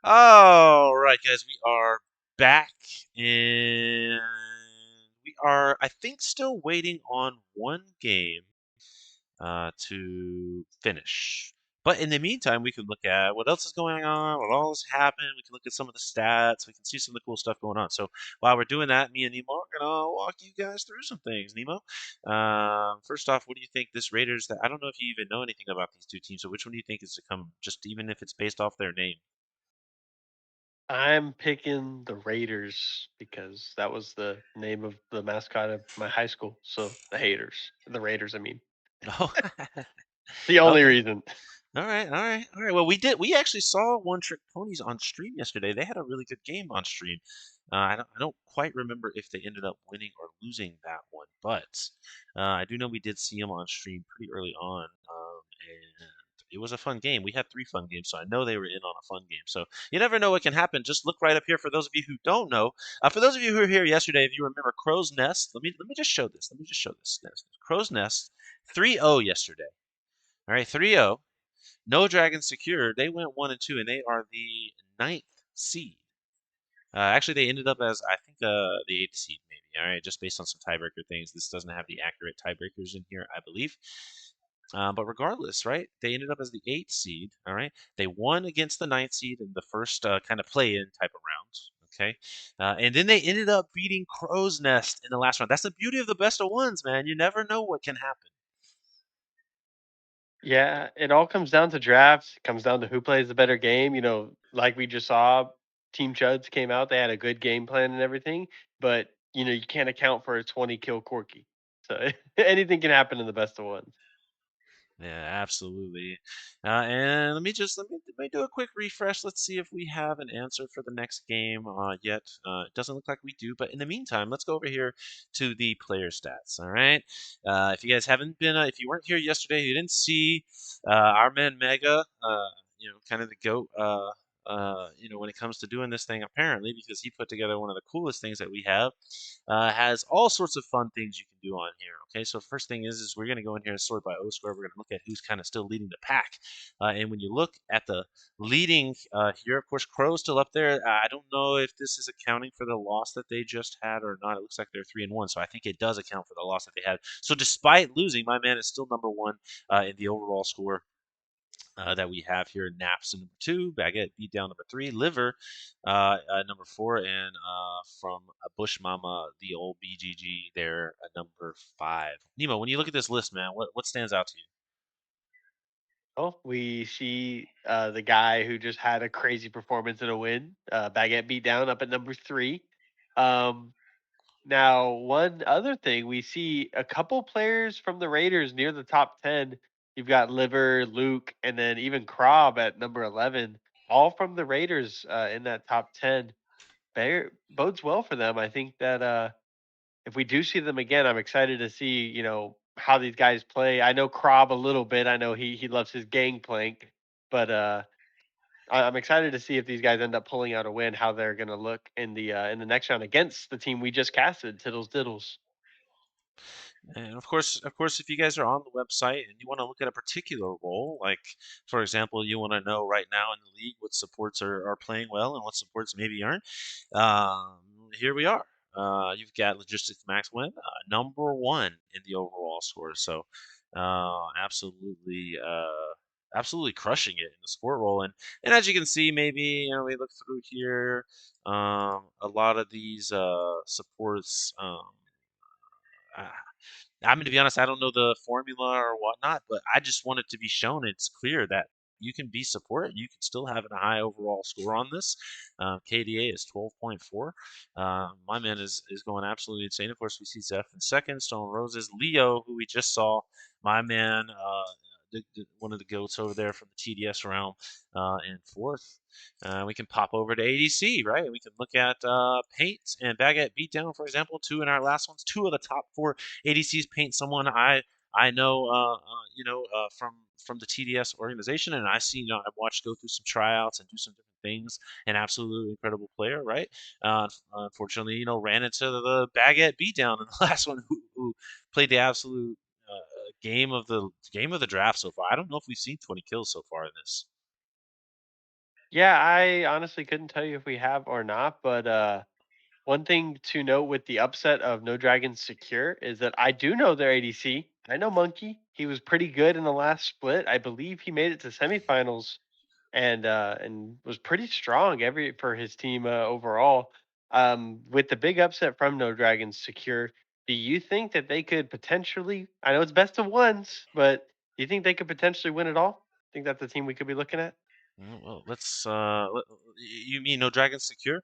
All right, guys, we are back, and we are, I think, still waiting on one game to finish. But in the meantime, we can look at what else is going on, what all has happened. We can look at some of the stats. We can see some of the cool stuff going on. So while we're doing that, me and Nemo are gonna walk you guys through some things. Nemo, first off, what do you think this Raiders? That I don't know if you even know anything about these two teams. So which one do you think is to come? Just even if it's based off their name. I'm picking the Raiders because that was the name of the mascot of my high school. So the Raiders. I mean, No. the only Okay. reason. All right, all right, all right. Well, we actually saw One Trick Ponies on stream yesterday. They had a really good game on stream. I don't quite remember if they ended up winning or losing that one, but I do know we did see them on stream pretty early on, and it was a fun game. We had three fun games, so I know they were in on a fun game. So you never know what can happen. Just look right up here for those of you who don't know. For those of you who were here yesterday, if you remember Crow's Nest, let me just show this. Let me just show this. Crow's Nest, 3-0 yesterday. All right, 3-0. No Dragons secured. They went 1-2, and they are the ninth seed. Actually, they ended up as I think the eighth seed, maybe. All right, just based on some tiebreaker things. This doesn't have the accurate tiebreakers in here, I believe. But regardless, right? They ended up as the eighth seed. All right, they won against the ninth seed in the first kind of play-in type of rounds. Okay, and then they ended up beating Crow's Nest in the last round. That's the beauty of the best of ones, man. You never know what can happen. Yeah, it all comes down to drafts. It comes down to who plays the better game. Like we just saw, Team Chuds came out. They had a good game plan and everything, but you can't account for a 20 kill Corky. So anything can happen in the best of ones. Yeah, absolutely. And let me do a quick refresh. Let's see if we have an answer for the next game yet. It doesn't look like we do, but in the meantime, let's go over here to the player stats. All right. If you guys haven't been, if you weren't here yesterday, you didn't see our man Mega. Kind of the goat. When it comes to doing this thing, apparently, because he put together one of the coolest things that we have, has all sorts of fun things you can do on here. Okay, so first thing is we're going to go in here and sort by O score. We're going to look at who's kind of still leading the pack. And when you look at the leading here, of course, Crow's still up there. I don't know if this is accounting for the loss that they just had or not. It looks like they're 3-1, so I think it does account for the loss that they had. So despite losing, my man is still number one in the overall score. That we have here. Naps number 2, Baguette beat down number 3, Liver number 4, and from Bush Mama, the old BGG there, number 5. Nemo, when you look at this list, man, what stands out to you? Oh, we see the guy who just had a crazy performance in a win. Baguette beat down up at number 3. Um, Now, one other thing, we see a couple players from the Raiders near the top 10. You've got Liver, Luke, and then even Krob at number 11, all from the Raiders in that top 10. Bodes well for them. I think that if we do see them again, I'm excited to see, how these guys play. I know Krob a little bit. I know he loves his gangplank, but I'm excited to see if these guys end up pulling out a win, how they're going to look in the next round against the team we just casted, Tiddles Diddles. And of course, if you guys are on the website and you want to look at a particular role, like for example, you want to know right now in the league what supports are playing well and what supports maybe aren't, um, here we are. You've got Logistics Max Win, number one in the overall score. So, absolutely crushing it in the sport role. And as you can see, maybe we look through here, a lot of these supports. Uh, I mean, to be honest, I don't know the formula or whatnot, but I just want it to be shown. It's clear that you can be support. You can still have a high overall score on this. KDA is 12.4. My man is going absolutely insane. Of course, we see Zeph in second, Stone Roses, Leo, who we just saw. My man, one of the goats over there from the TDS realm, in fourth. We can pop over to ADC, right? We can look at Paint and Baguette Beatdown, for example, two in our last ones. Two of the top four ADCs Paint someone I know, from the TDS organization, and I've watched go through some tryouts and do some different things. An absolutely incredible player, right? Unfortunately, ran into the Baguette Beatdown in the last one, who played the absolute game of the draft so far. I don't know if we've seen 20 kills so far in this. Yeah, I honestly couldn't tell you if we have or not, but one thing to note with the upset of No Dragons Secure is that I do know their ADC. I know Monkey. He was pretty good in the last split. I believe he made it to semifinals and was pretty strong every for his team overall. With the big upset from No Dragons Secure, do you think that they could potentially? I know it's best of ones, but do you think they could potentially win it all? Think that's the team we could be looking at? Well, let's. You mean No Dragon Secure?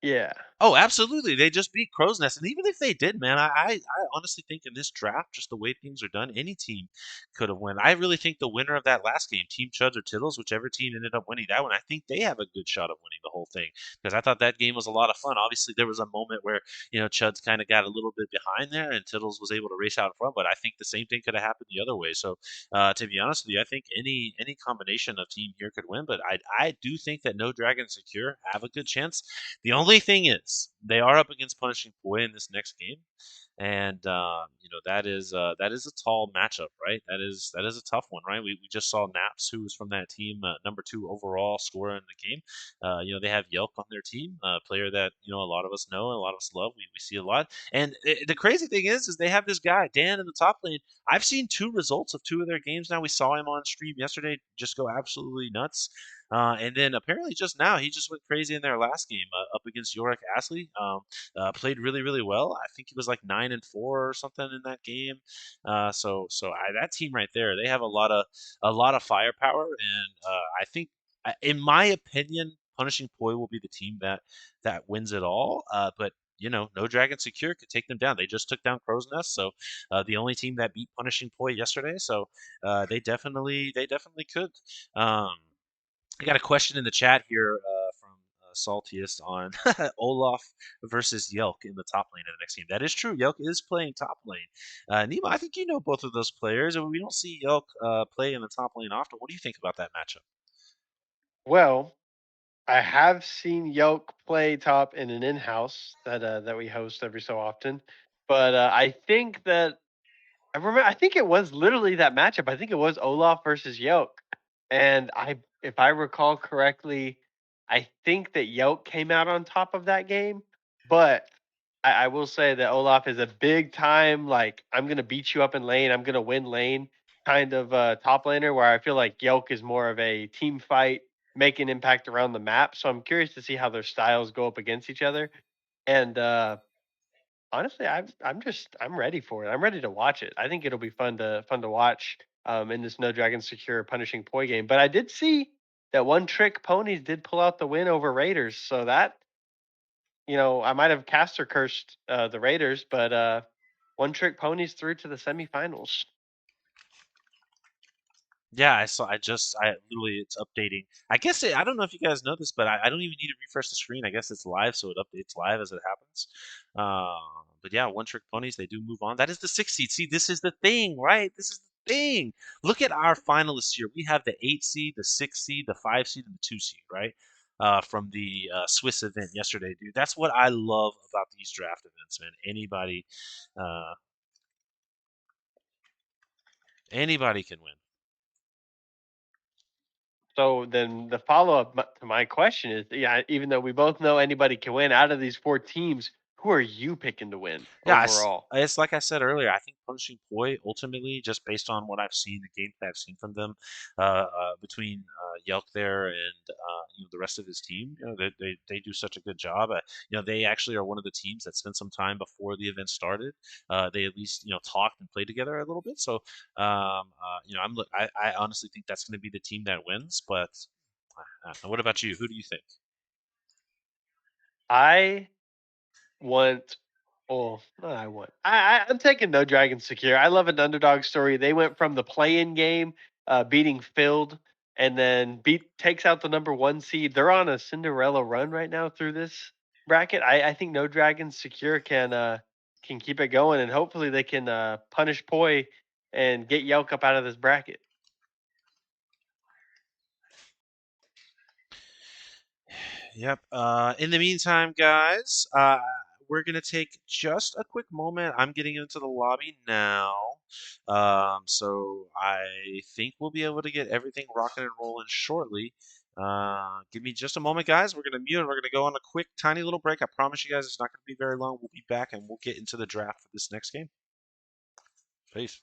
Yeah. Oh, absolutely. They just beat Crow's Nest. And even if they did, man, I honestly think in this draft, just the way things are done, any team could have won. I really think the winner of that last game, Team Chuds or Tiddles, whichever team ended up winning that one, I think they have a good shot of winning the whole thing. Because I thought that game was a lot of fun. Obviously, there was a moment where, Chuds kind of got a little bit behind there and Tiddles was able to race out in front. But I think the same thing could have happened the other way. So to be honest with you, I think any combination of team here could win. But I do think that No Dragon Secure have a good chance. The only thing is, they are up against Punishing Poi in this next game, and that is a tall matchup, right? That is a tough one, right? We just saw Naps, who was from that team, number 2 overall scorer in the game. They have Yelk on their team, a player that a lot of us know and a lot of us love. We see a lot, and the crazy thing is they have this guy Dan in the top lane. I've seen 2 results of 2 of their games now. We saw him on stream yesterday, just go absolutely nuts. And then apparently just now he just went crazy in their last game up against Yorick Astley. Played really really well. I think he was like 9-4 or something in that game. That team right there, they have a lot of firepower, and I think, in my opinion, Punishing Poi will be the team that wins it all. But No Dragon Secure could take them down. They just took down Crow's Nest, so the only team that beat Punishing Poi yesterday. So they definitely could. Um, I got a question in the chat here from Saltiest on Olaf versus Yelk in the top lane of the next game. That is true. Yelk is playing top lane. Nima, I think you know both of those players, and we don't see Yelk play in the top lane often. What do you think about that matchup? Well, I have seen Yoke play top in an in-house that we host every so often, but I think that I remember. I think it was literally that matchup. I think it was Olaf versus Yoke, and if I recall correctly, I think that Yoke came out on top of that game. But I will say that Olaf is a big time, like, I'm gonna beat you up in lane, I'm gonna win lane kind of top laner. Where I feel like Yoke is more of a team fight, make an impact around the map. So I'm curious to see how their styles go up against each other. And honestly, I'm ready for it. I'm ready to watch it. I think it'll be fun to watch in this No Dragon Secure Punishing Poi game. But I did see that One Trick Ponies did pull out the win over Raiders, so that I might have caster cursed the Raiders, but One Trick Ponies through to the semifinals. Yeah, I saw. I literally, it's updating. I guess I don't know if you guys know this, but I don't even need to refresh the screen. I guess it's live, so it updates live as it happens. Uh, but yeah, One Trick Ponies, they do move on. That is the 6th seed. See, this is the thing, right? This is the thing. Look at our finalists here. We have the 8th seed, the 6th seed, the 5th seed, and the 2 seed, right? From the Swiss event yesterday, dude. That's what I love about these draft events, man. Uh, anybody can win. So then the follow up to my question is, yeah, even though we both know anybody can win, out of these 4 teams, who are you picking to win Yeah, overall? it's like I said earlier. I think Punishing Poi, ultimately, just based on what I've seen, the gameplay I've seen from them, between Yelk there and the rest of his team, they do such a good job. They actually are one of the teams that spent some time before the event started. They at least talked and played together a little bit. So I honestly think that's going to be the team that wins. But what about you? Who do you think? I want. Oh, not I want. I'm taking No Dragon Secure. I love an underdog story. They went from the play-in game, beating Filled, and then takes out the number 1 seed. They're on a Cinderella run right now through this bracket. I think No Dragon Secure can keep it going, and hopefully they can punish Poi and get Yelk up out of this bracket. Yep. In the meantime, guys, we're gonna take just a quick moment. I'm getting into the lobby now, so I think we'll be able to get everything rocking and rolling shortly. Give me just a moment, guys. We're going to mute and we're going to go on a quick, tiny little break. I promise you guys it's not going to be very long. We'll be back and we'll get into the draft for this next game. Peace.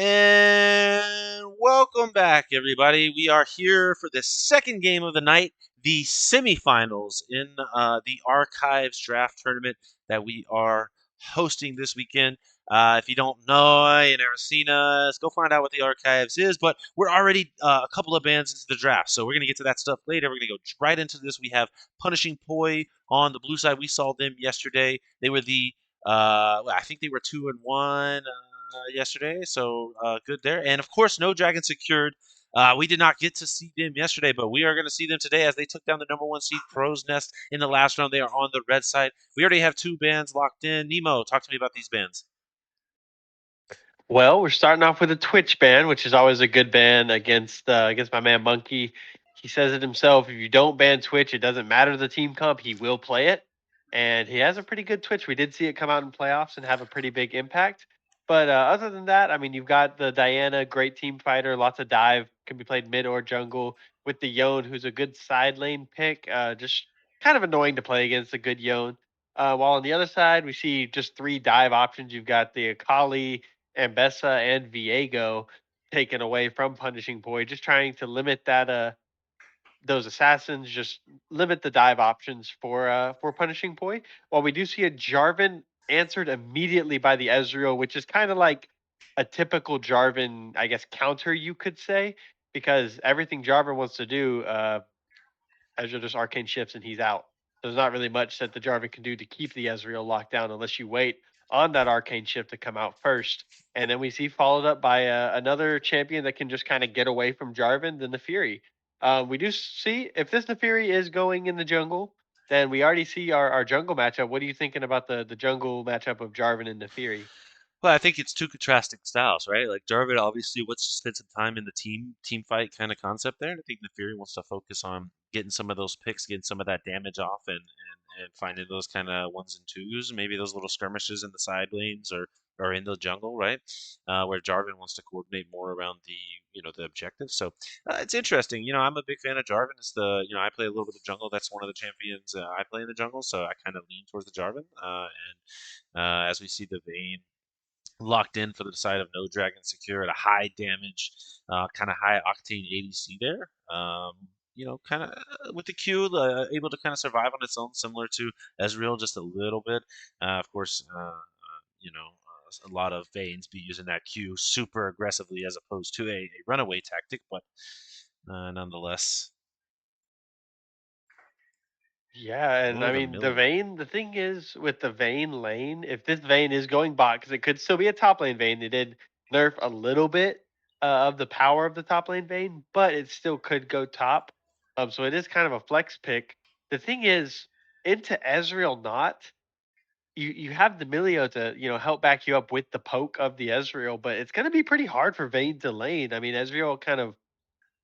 And welcome back, everybody. We are here for the second game of the night, the semifinals in the Archives Draft Tournament that we are hosting this weekend. If you don't know, you never seen us, go find out what the Archives is. But we're already a couple of bands into the draft, so we're going to get to that stuff later. We're going to go right into this. We have Punishing Poi on the blue side. We saw them yesterday. They were I think they were 2-1 yesterday, so good there. And of course, no Dragon secured. We did not get to see them yesterday, but we are going to see them today as they took down the number one seed Crow's Nest in the last round. They are on the red side. We already have two bands locked in. Nemo, talk to me about these bands. Well, we're starting off with a Twitch ban, which is always a good ban against my man Monkey. He says it himself. If you don't ban Twitch, it doesn't matter the team comp. He will play it, and he has a pretty good Twitch. We did see it come out in playoffs and have a pretty big impact. But other than that, I mean, you've got the Diana, great team fighter, lots of dive, can be played mid or jungle. With the Yone, who's a good side lane pick, just kind of annoying to play against a good Yone. While on the other side, we see just three dive options. You've got the Akali, Ambessa, and Viego taken away from Punishing Poi, just trying to limit those assassins, just limit the dive options for Punishing Poi. While we do see a Jarvan answered immediately by the Ezreal, which is kind of like a typical Jarvan, I guess, counter, you could say, because everything Jarvan wants to do, Ezreal just arcane shifts and he's out. There's not really much that the Jarvan can do to keep the Ezreal locked down unless you wait on that arcane shift to come out first. And then we see followed up by another champion that can just kind of get away from Jarvan, the Naafiri. We do see if this Naafiri is going in the jungle, then we already see our jungle matchup. What are you thinking about the jungle matchup of Jarvan and Naafiri? Well, I think it's two contrasting styles, right? Like Jarvan obviously wants to spend some time in the team fight kind of concept there, and I think the Fury wants to focus on getting some of those picks, getting some of that damage off, and finding those kind of ones and twos, maybe those little skirmishes in the side lanes or in the jungle, right? Where Jarvan wants to coordinate more around the objective. So it's interesting. I'm a big fan of Jarvan. It's I play a little bit of jungle. That's one of the champions I play in the jungle, so I kind of lean towards the Jarvan. And as we see the Vayne locked in for the side of no dragon secure at a high damage, kind of high octane ADC there. Kind of with the Q, able to kind of survive on its own, similar to Ezreal, just a little bit. Of course, a lot of Vaynes be using that Q super aggressively as opposed to a runaway tactic, but nonetheless. Yeah, and Oh, I the mean the Millie. Vayne. The thing is with the Vayne lane, if this Vayne is going bot, because it could still be a top lane Vayne, they did nerf a little bit of the power of the top lane Vayne, but it still could go top. So it is kind of a flex pick. The thing is, into Ezreal not, you have the Milio to help back you up with the poke of the Ezreal, but it's going to be pretty hard for Vayne to lane. I mean Ezreal kind of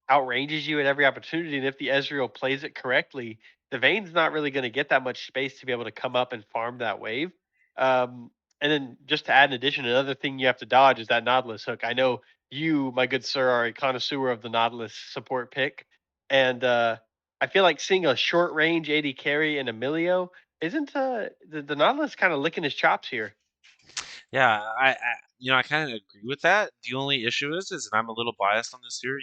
outranges you at every opportunity. And if the Ezreal plays it correctly, the Vayne's not really going to get that much space to be able to come up and farm that wave. And then just to add an addition, another thing you have to dodge is that Nautilus hook. I know you, my good sir, are a connoisseur of the Nautilus support pick. And I feel like seeing a short range AD carry in Emilio isn't the Nautilus kind of licking his chops here. Yeah, I kind of agree with that. The only issue is that I'm a little biased on this here.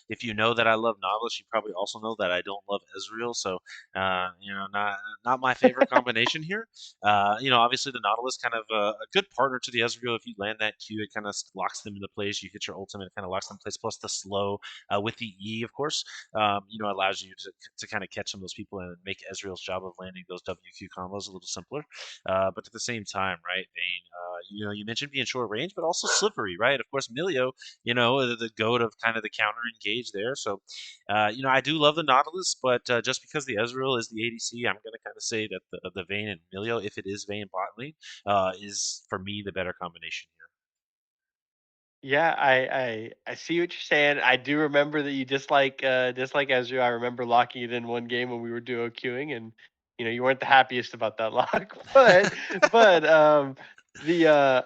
If you know that I love Nautilus, you probably also know that I don't love Ezreal. So, not my favorite combination here. Obviously the Nautilus kind of a good partner to the Ezreal. If you land that Q, it kind of locks them into place. You hit your ultimate, it kind of locks them in place. Plus the slow with the E, of course, allows you to kind of catch some of those people and make Ezreal's job of landing those WQ combos a little simpler. But at the same time, right, Vayne, you mentioned being short range, but also slippery, right? Of course, Milio, the goat of kind of the counter engage there. So, I do love the Nautilus, but just because the Ezreal is the ADC, I'm going to kind of say that the Vayne and Milio, if it is Vayne bot lane, is for me the better combination here. Yeah, I see what you're saying. I do remember that you dislike Ezreal. I remember locking it in one game when we were duo queuing, and you weren't the happiest about that lock. But the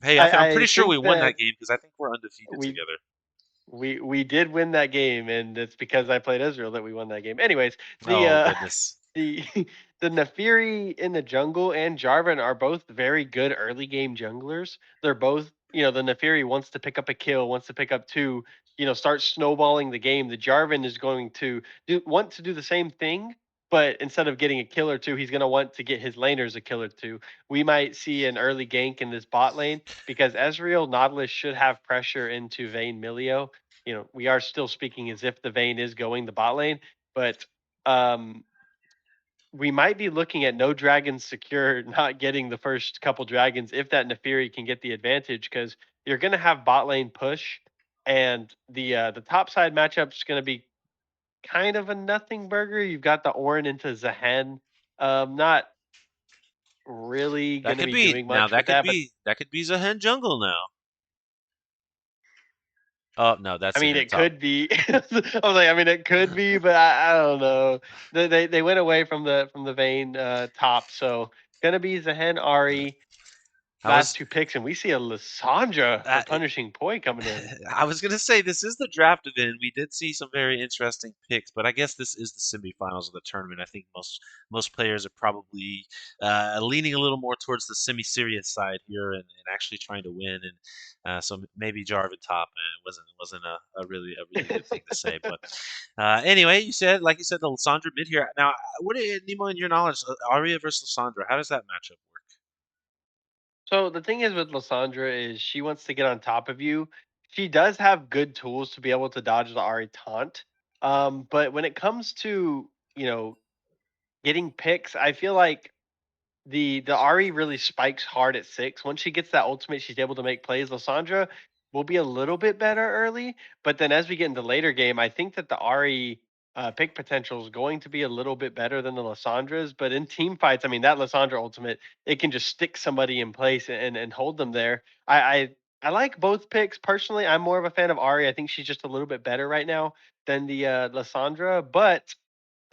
Hey, I'm I pretty sure we think won that that game because I think we're undefeated we together. we did win that game, and it's because I played Ezreal that we won that game. Anyways, the Oh goodness. the the Naafiri in the jungle and Jarvan are both very good early game junglers. They're both the Neferi wants to pick up a kill, wants to pick up two, start snowballing the game. The Jarvan is going to want to do the same thing, but instead of getting a kill or two, he's going to want to get his laners a kill or two. We might see an early gank in this bot lane because Ezreal Nautilus should have pressure into Vayne Milio. We are still speaking as if the Vayne is going the bot lane, but um we might be looking at no dragons secure not getting the first couple dragons if that Neferi can get the advantage because you're going to have bot lane push and the top side matchup is going to be kind of a nothing burger. You've got the Orin into Zahen, not really That going to could be be doing now. much with that, but That could be Zahen jungle now. Oh no, I that's mean Zahen it top. could be. I was like, I mean it could be, but I don't know. They went away from the Vayne top, so gonna be Zahen Ari. I Last was. two picks, and we see a Lissandra for Uh, punishing Poi coming in. I was gonna say this is the draft event. We did see some very interesting picks, but I guess this is the semifinals of the tournament. I think most players are probably leaning a little more towards the semi-serious side here and actually trying to win. And so maybe Jarvan top wasn't a really good thing to say. But anyway, like you said, the Lissandra mid here. Now, what Nemo, in your knowledge, Arya versus Lissandra? How does that matchup work? So the thing is with Lissandra is she wants to get on top of you. She does have good tools to be able to dodge the Ari taunt. But when it comes to getting picks, I feel like the Ari really spikes hard at 6. Once she gets that ultimate, she's able to make plays. Lissandra will be a little bit better early, but then as we get into later game, I think that the Ari pick potential is going to be a little bit better than the Lissandra's. But in team fights, I mean that Lissandra ultimate, it can just stick somebody in place and hold them there. I like both picks personally. I'm more of a fan of Ari. I think she's just a little bit better right now than the Lissandra, but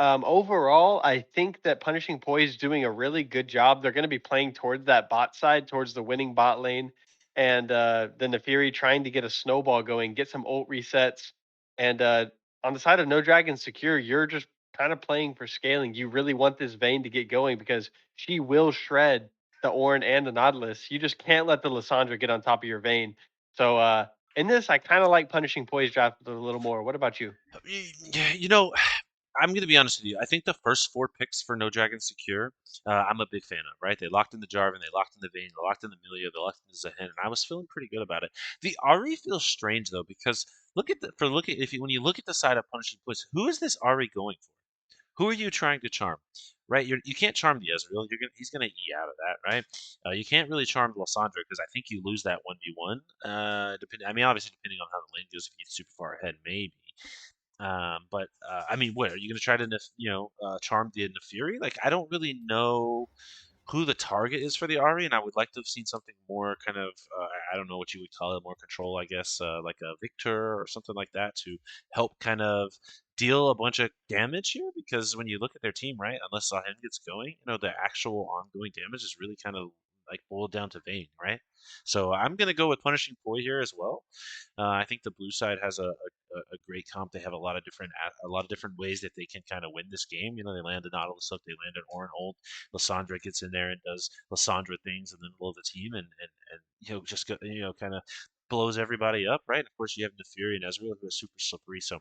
overall, I think that Punishing Poi is doing a really good job. They're going to be playing towards that bot side, towards the winning bot lane, and the Neferi trying to get a snowball going, get some ult resets. And on the side of No Dragon Secure, you're just kind of playing for scaling. You really want this Vayne to get going because she will shred the Orin and the Nautilus. You just can't let the Lissandra get on top of your Vayne. So in this, I kind of like Punishing Poi's draft a little more. What about you? You know, I'm going to be honest with you. I think the first four picks for No Dragon Secure, I'm a big fan of. Right? They locked in the Jarvan, they locked in the Vayne, they locked in the Milio, they locked in the Zahen, and I was feeling pretty good about it. The Ari feels strange though because when you look at the side of Punishing Points, who is this Ari going for? Who are you trying to charm? Right? You can't charm the Ezreal. He's gonna E out of that, right? You can't really charm Lissandra because I think you lose that 1v1. I mean, obviously depending on how the lane goes, if you get super far ahead, maybe. But I mean, what are you going to try to charm the Neferi? Like, I don't really know who the target is for the Ari, and I would like to have seen something more kind of I don't know what you would call it, more control, I guess, like a Victor or something like that to help kind of deal a bunch of damage here. Because when you look at their team, right, unless Zahen gets going, the actual ongoing damage is really kind of like boiled down to Vayne, right? So I'm gonna go with Punishing Poi here as well. I think the blue side has a great comp. They have a lot of different ways that they can kind of win this game. They land a Nautilus hook, they land an Orin ult. Lissandra gets in there and does Lissandra things in the middle of the team, and just go, kind of blows everybody up, right? Of course, you have Neferi and Ezreal who are super slippery. So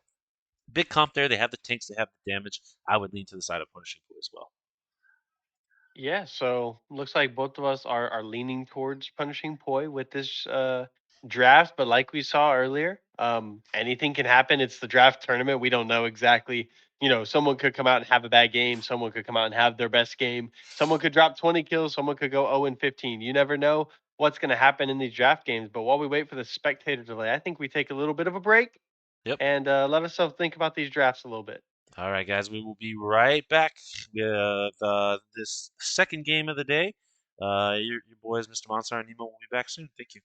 big comp there. They have the tanks, they have the damage. I would lean to the side of Punishing Pool as well. Yeah, so looks like both of us are leaning towards punishing Poi with this draft, but like we saw earlier, anything can happen. It's the draft tournament. We don't know exactly, someone could come out and have a bad game, someone could come out and have their best game, someone could drop 20 kills, someone could go 0 and 15. You never know what's going to happen in these draft games, but while we wait for the spectator delay, I think we take a little bit of a break Yep. and let ourselves think about these drafts a little bit. All right, guys, we will be right back with this second game of the day. Your boys, Mr. Monsar and Nemo, will be back soon. Thank you.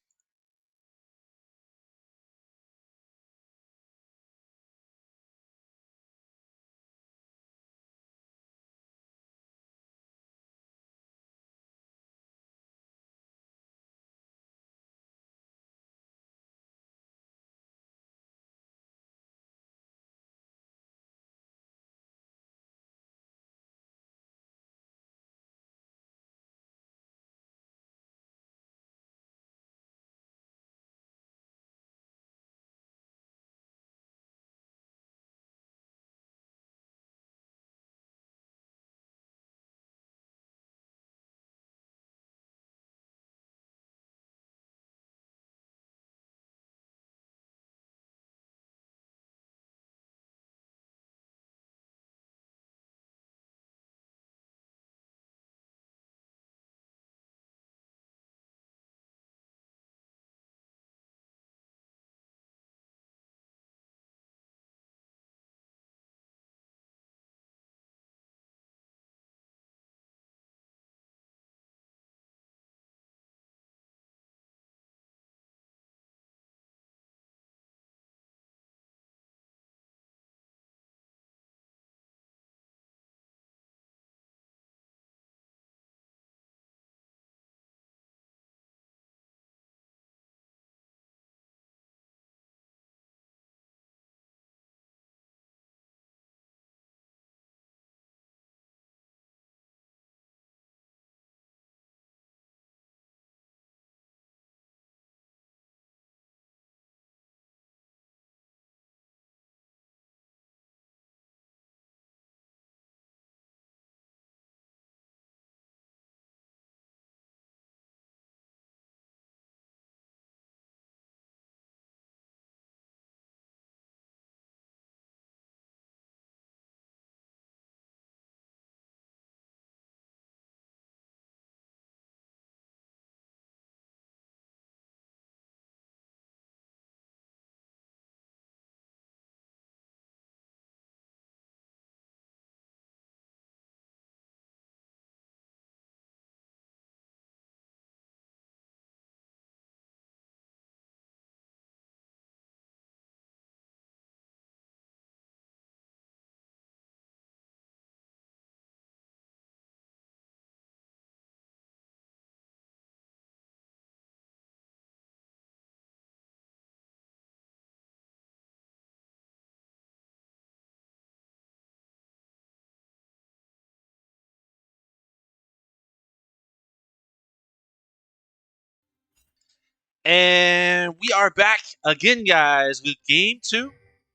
And we are back again, guys, with game 2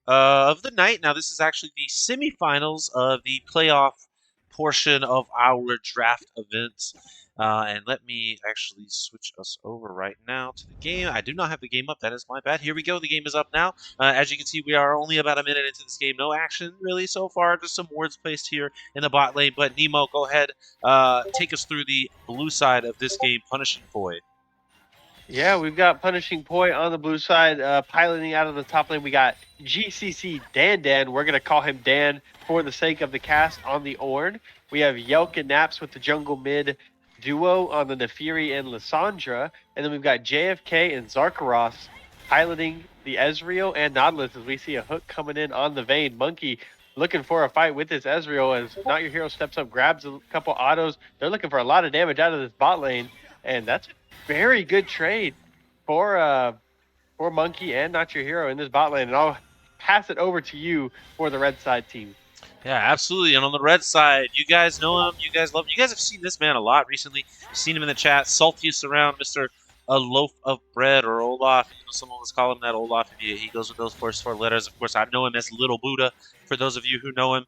of the night. Now, this is actually the semifinals of the playoff portion of our draft event. And let me actually switch us over right now to the game. I do not have the game up. That is my bad. Here we go. The game is up now. As you can see, we are only about a minute into this game. No action really so far. Just some words placed here in the bot lane. But Nemo, go ahead. Take us through the blue side of this game, Punishing Void. Yeah, we've got Punishing Poi on the blue side, piloting out of the top lane. We got GCC Dan. We're going to call him Dan for the sake of the cast on the Ornn. We have Yelk and Naps with the jungle mid duo on the Nefiri and Lissandra. And then we've got JFK and Zarkaros piloting the Ezreal and Nautilus as we see a hook coming in on the Vayne. Monkey looking for a fight with this Ezreal as Not Your Hero steps up, grabs a couple autos. They're looking for a lot of damage out of this bot lane. And that's very good trade for Monkey and Not Your Hero in this bot lane, and I'll pass it over to you for the red side team. Yeah, absolutely. And on the red side, you guys know him. You guys love him. You guys have seen this man a lot recently. You've seen him in the chat. Saltiest around, Mr. A Loaf of Bread or Olaf. You know, someone was calling him that Olaf. He goes with those first 4 letters. Of course, I know him as Little Buddha. For those of you who know him,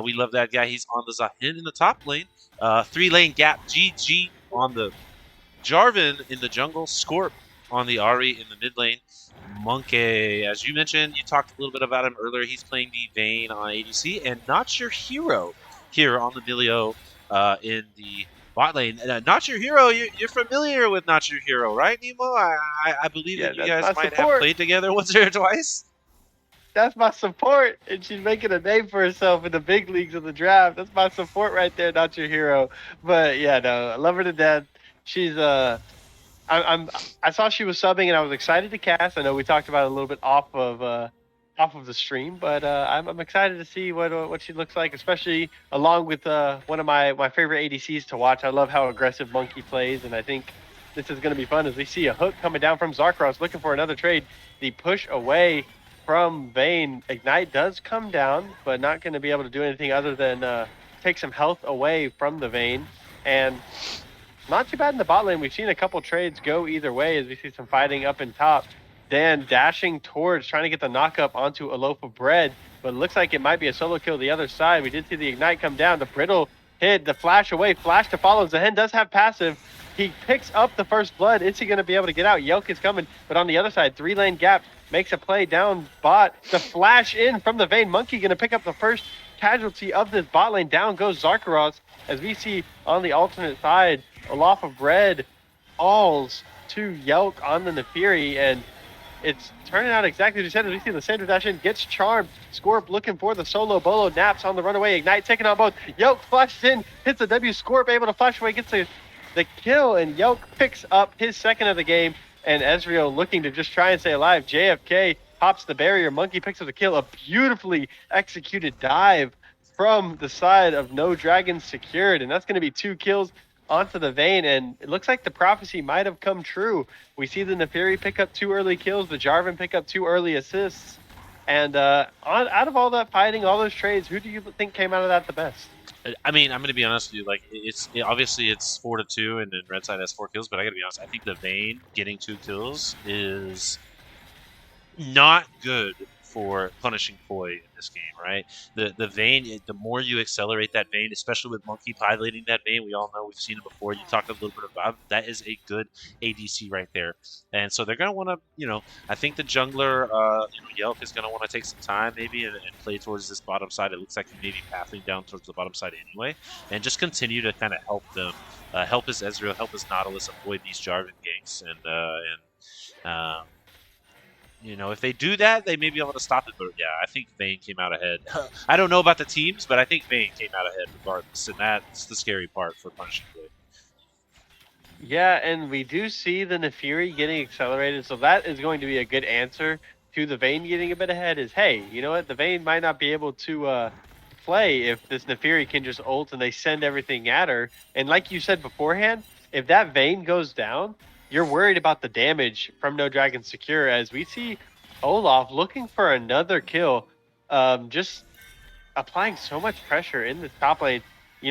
we love that guy. He's on the Zahin in the top lane. 3-lane gap GG on the Jarvan in the jungle, Scorp on the Ahri in the mid lane. Monkey, as you mentioned, you talked a little bit about him earlier. He's playing the Vayne on ADC, and Not Your Hero here on the Milio in the bot lane. Not Your Hero, you're familiar with Not Your Hero, right, Nemo? I believe that you guys might have played together once or twice. That's my support, and she's making a name for herself in the big leagues of the draft. That's my support right there, Not Your Hero. But yeah, no, I love her to death. She's I saw she was subbing and I was excited to cast. I know we talked about it a little bit off of the stream, but I'm excited to see what she looks like, especially along with one of my favorite ADCs to watch. I love how aggressive Monkey plays, and I think this is going to be fun as we see a hook coming down from Zarkaros looking for another trade. The push away from Vayne. Ignite does come down, but not going to be able to do anything other than take some health away from the Vayne. And not too bad in the bot lane. We've seen a couple trades go either way as we see some fighting up in top. Dan dashing towards trying to get the knockup onto a loaf of bread, but it looks like it might be a solo kill the other side. We did see the Ignite come down. The Brittle hit, the flash away, flash to follow. Zahin does have passive. He picks up the first blood. Is he going to be able to get out? Yelk is coming, but on the other side, 3-lane gap makes a play down bot. The flash in from the Vayne. Monkey going to pick up the first casualty of this bot lane. Down goes Zarkaros as we see on the alternate side, a loaf of bread falls to Yelk on the Nefiri, and it's turning out exactly as you said. As we see the Sandra dash in, gets charmed. Scorp looking for the solo bolo. Naps on the runaway. Ignite taking on both. Yelk flashes in, hits the W. Scorp able to flash away, gets the kill, and Yelk picks up his second of the game. And Ezreal looking to just try and stay alive. JFK pops the barrier. Monkey picks up the kill. A beautifully executed dive from the side of No Dragon secured, and that's going to be 2 kills onto the Vayne, and it looks like the prophecy might have come true. We see the Nefiri pick up 2 early kills, the Jarvan pick up 2 early assists, and out of all that fighting, all those trades, who do you think came out of that the best? I mean, I'm going to be honest with you. Like, obviously it's 4-2, and then Red Side has 4 kills. But I got to be honest. I think the Vayne getting 2 kills is not good for punishing Poi in this game, right? The Vayne, the more you accelerate that Vayne, especially with Monkey piloting that Vayne, we all know, we've seen it before. You talked a little bit about that is a good ADC right there, and so they're gonna want to, I think the jungler, Yelk is gonna want to take some time maybe and play towards this bottom side. It looks like he may be pathing down towards the bottom side anyway, and just continue to kind of help them, help his Ezreal, help his Nautilus avoid these Jarvan ganks, and if they do that, they may be able to stop it. But yeah, I think Vayne came out ahead. I don't know about the teams, but I think Vayne came out ahead regardless, and that's the scary part for punishing Poi. Yeah, and we do see the Nefiri getting accelerated, so that is going to be a good answer to the Vayne getting a bit ahead. Is, hey, you know what? The Vayne might not be able to play if this Nefiri can just ult and they send everything at her. And like you said beforehand, if that Vayne goes down, you're worried about the damage from No Dragon Secure, as we see Olaf looking for another kill, just applying so much pressure in the top lane.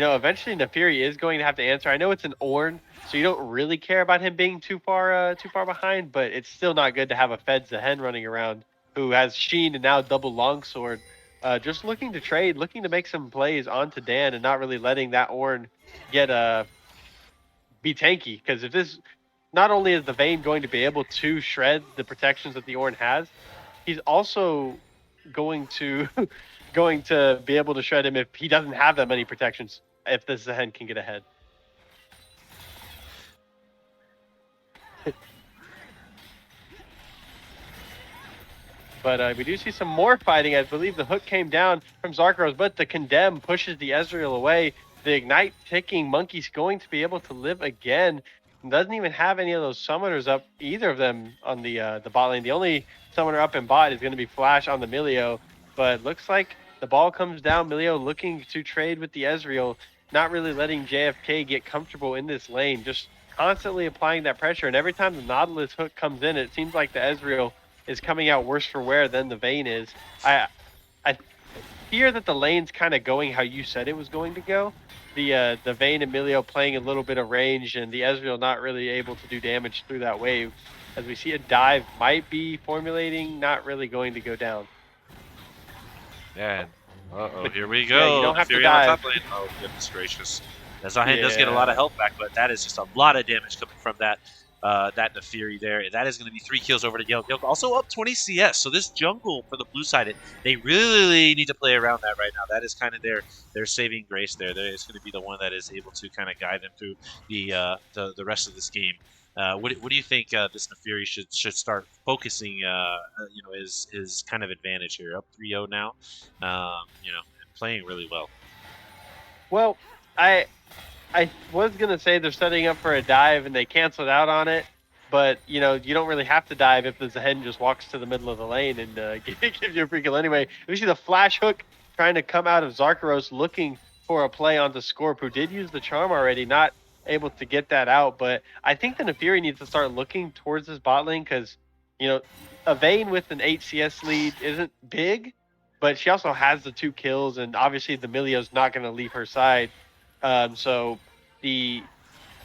eventually Nefiri is going to have to answer. I know it's an Ornn, so you don't really care about him being too far behind, but it's still not good to have a Fed Zehen running around who has Sheen and now double longsword. Just looking to trade, looking to make some plays onto Dan and not really letting that Ornn get be tanky. Because if this, not only is the Vayne going to be able to shred the protections that the Ornn has, he's also going to going to be able to shred him if he doesn't have that many protections. If the Zehen can get ahead. But we do see some more fighting. I believe the hook came down from Zarkaros, but the Condemn pushes the Ezreal away. The Ignite ticking, Monkey's going to be able to live again. Doesn't even have any of those summoners up, either of them on the bot lane. The only summoner up in bot is going to be Flash on the Milio. But looks like the ball comes down. Milio looking to trade with the Ezreal, not really letting JFK get comfortable in this lane, just constantly applying that pressure. And every time the Nautilus hook comes in, it seems like the Ezreal is coming out worse for wear than the Vayne is. I fear that the lane's kind of going how you said it was going to go. The Vayne and Milio playing a little bit of range, and the Ezreal not really able to do damage through that wave. As we see a dive might be formulating, not really going to go down. Yeah. Uh-oh, here we Yeah, go. you don't have to Fury on dive. top lane. Oh, goodness gracious. Zahen does get a lot of health back, but that is just a lot of damage coming from that Nefiri there. That is going to be 3 kills over to Yelk. Yelk also up 20 CS. So this jungle for the blue side, they really need to play around that right now. That is kind of their saving grace there. It's going to be the one that is able to kind of guide them through the rest of this game. What do you think this Nefiri should start focusing? His kind of advantage here, up 3-0 now. Playing really well. Well, I was gonna say they're setting up for a dive and they canceled out on it, but you don't really have to dive if the Zehen just walks to the middle of the lane and gives you a free kill anyway. We see the flash hook trying to come out of Zarkaros, looking for a play onto Scorp, who did use the charm already, not able to get that out. But I think the Nefiri needs to start looking towards this bot lane because a Vayne with an 8 CS lead isn't big, but she also has the 2 kills, and obviously the Milio's not going to leave her side. So the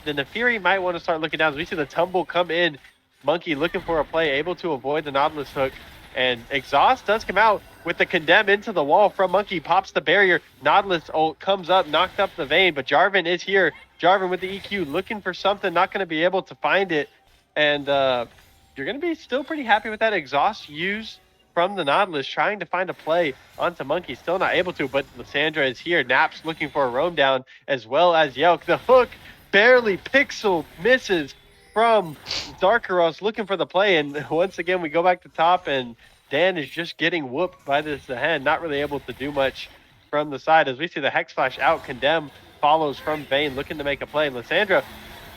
Nefiri might want to start looking down. As we see the tumble come in, Monkey looking for a play, able to avoid the Nautilus hook, and Exhaust does come out with the Condemn into the wall from Monkey, pops the barrier. Nautilus ult comes up, knocked up the Vayne, but Jarvan is here. Jarvan with the EQ looking for something, not going to be able to find it, and you're going to be still pretty happy with that Exhaust use from the Nautilus, trying to find a play onto Monkey, still not able to, but Lissandra is here. Naps looking for a roam down, as well as Yelk. The hook barely pixel misses from Zarkaros, looking for the play, and once again we go back to top, and Dan is just getting whooped by this Zehen, not really able to do much from the side. As we see the Hex Flash out, Condemn follows from Vayne, looking to make a play. Lissandra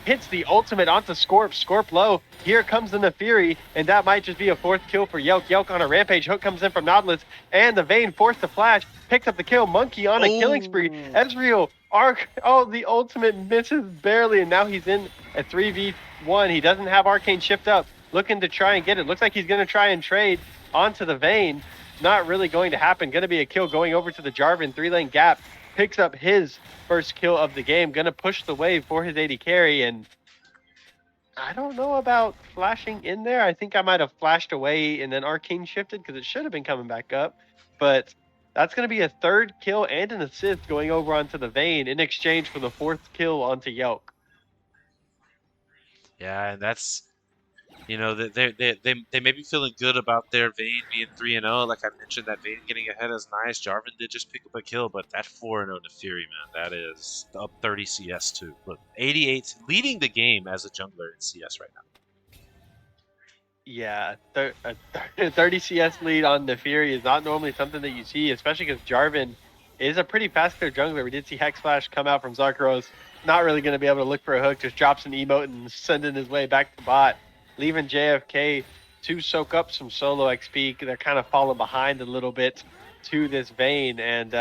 hits the ultimate onto Scorp. Scorp low. Here comes the Nefiri, and that might just be a 4th kill for Yelk. Yelk on a rampage. Hook comes in from Nautilus, and the Vayne forced to flash. Picks up the kill. Monkey on a killing spree. Ezreal, Arc. Oh, the ultimate misses barely, and now he's in a 3v1. He doesn't have Arcane Shift up. Looking to try and get it. Looks like he's going to try and trade onto the Vayne. Not really going to happen. Going to be a kill going over to the Jarvan 3-lane gap. Picks up his first kill of the game, gonna push the wave for his AD carry, and I don't know about flashing in there. I think I might have flashed away and then Arcane shifted because it should have been coming back up, but that's gonna be a 3rd kill and an assist going over onto the Vayne in exchange for the 4th kill onto Yelk. Yeah, and that's they may be feeling good about their Vayne being 3-0. Like I mentioned, that Vayne getting ahead is nice. Jarvan did just pick up a kill, but that 4-0 Nefiri, man, that is up 30 CS too. Look, 88, leading the game as a jungler in CS right now. Yeah, a 30 CS lead on Nefiri is not normally something that you see, especially because Jarvan is a pretty fast clear jungler. We did see Hex Flash come out from Zarkaros. Not really going to be able to look for a hook, just drops an emote and sending his way back to bot, leaving JFK to soak up some solo XP. They're kind of falling behind a little bit to this Vayne, and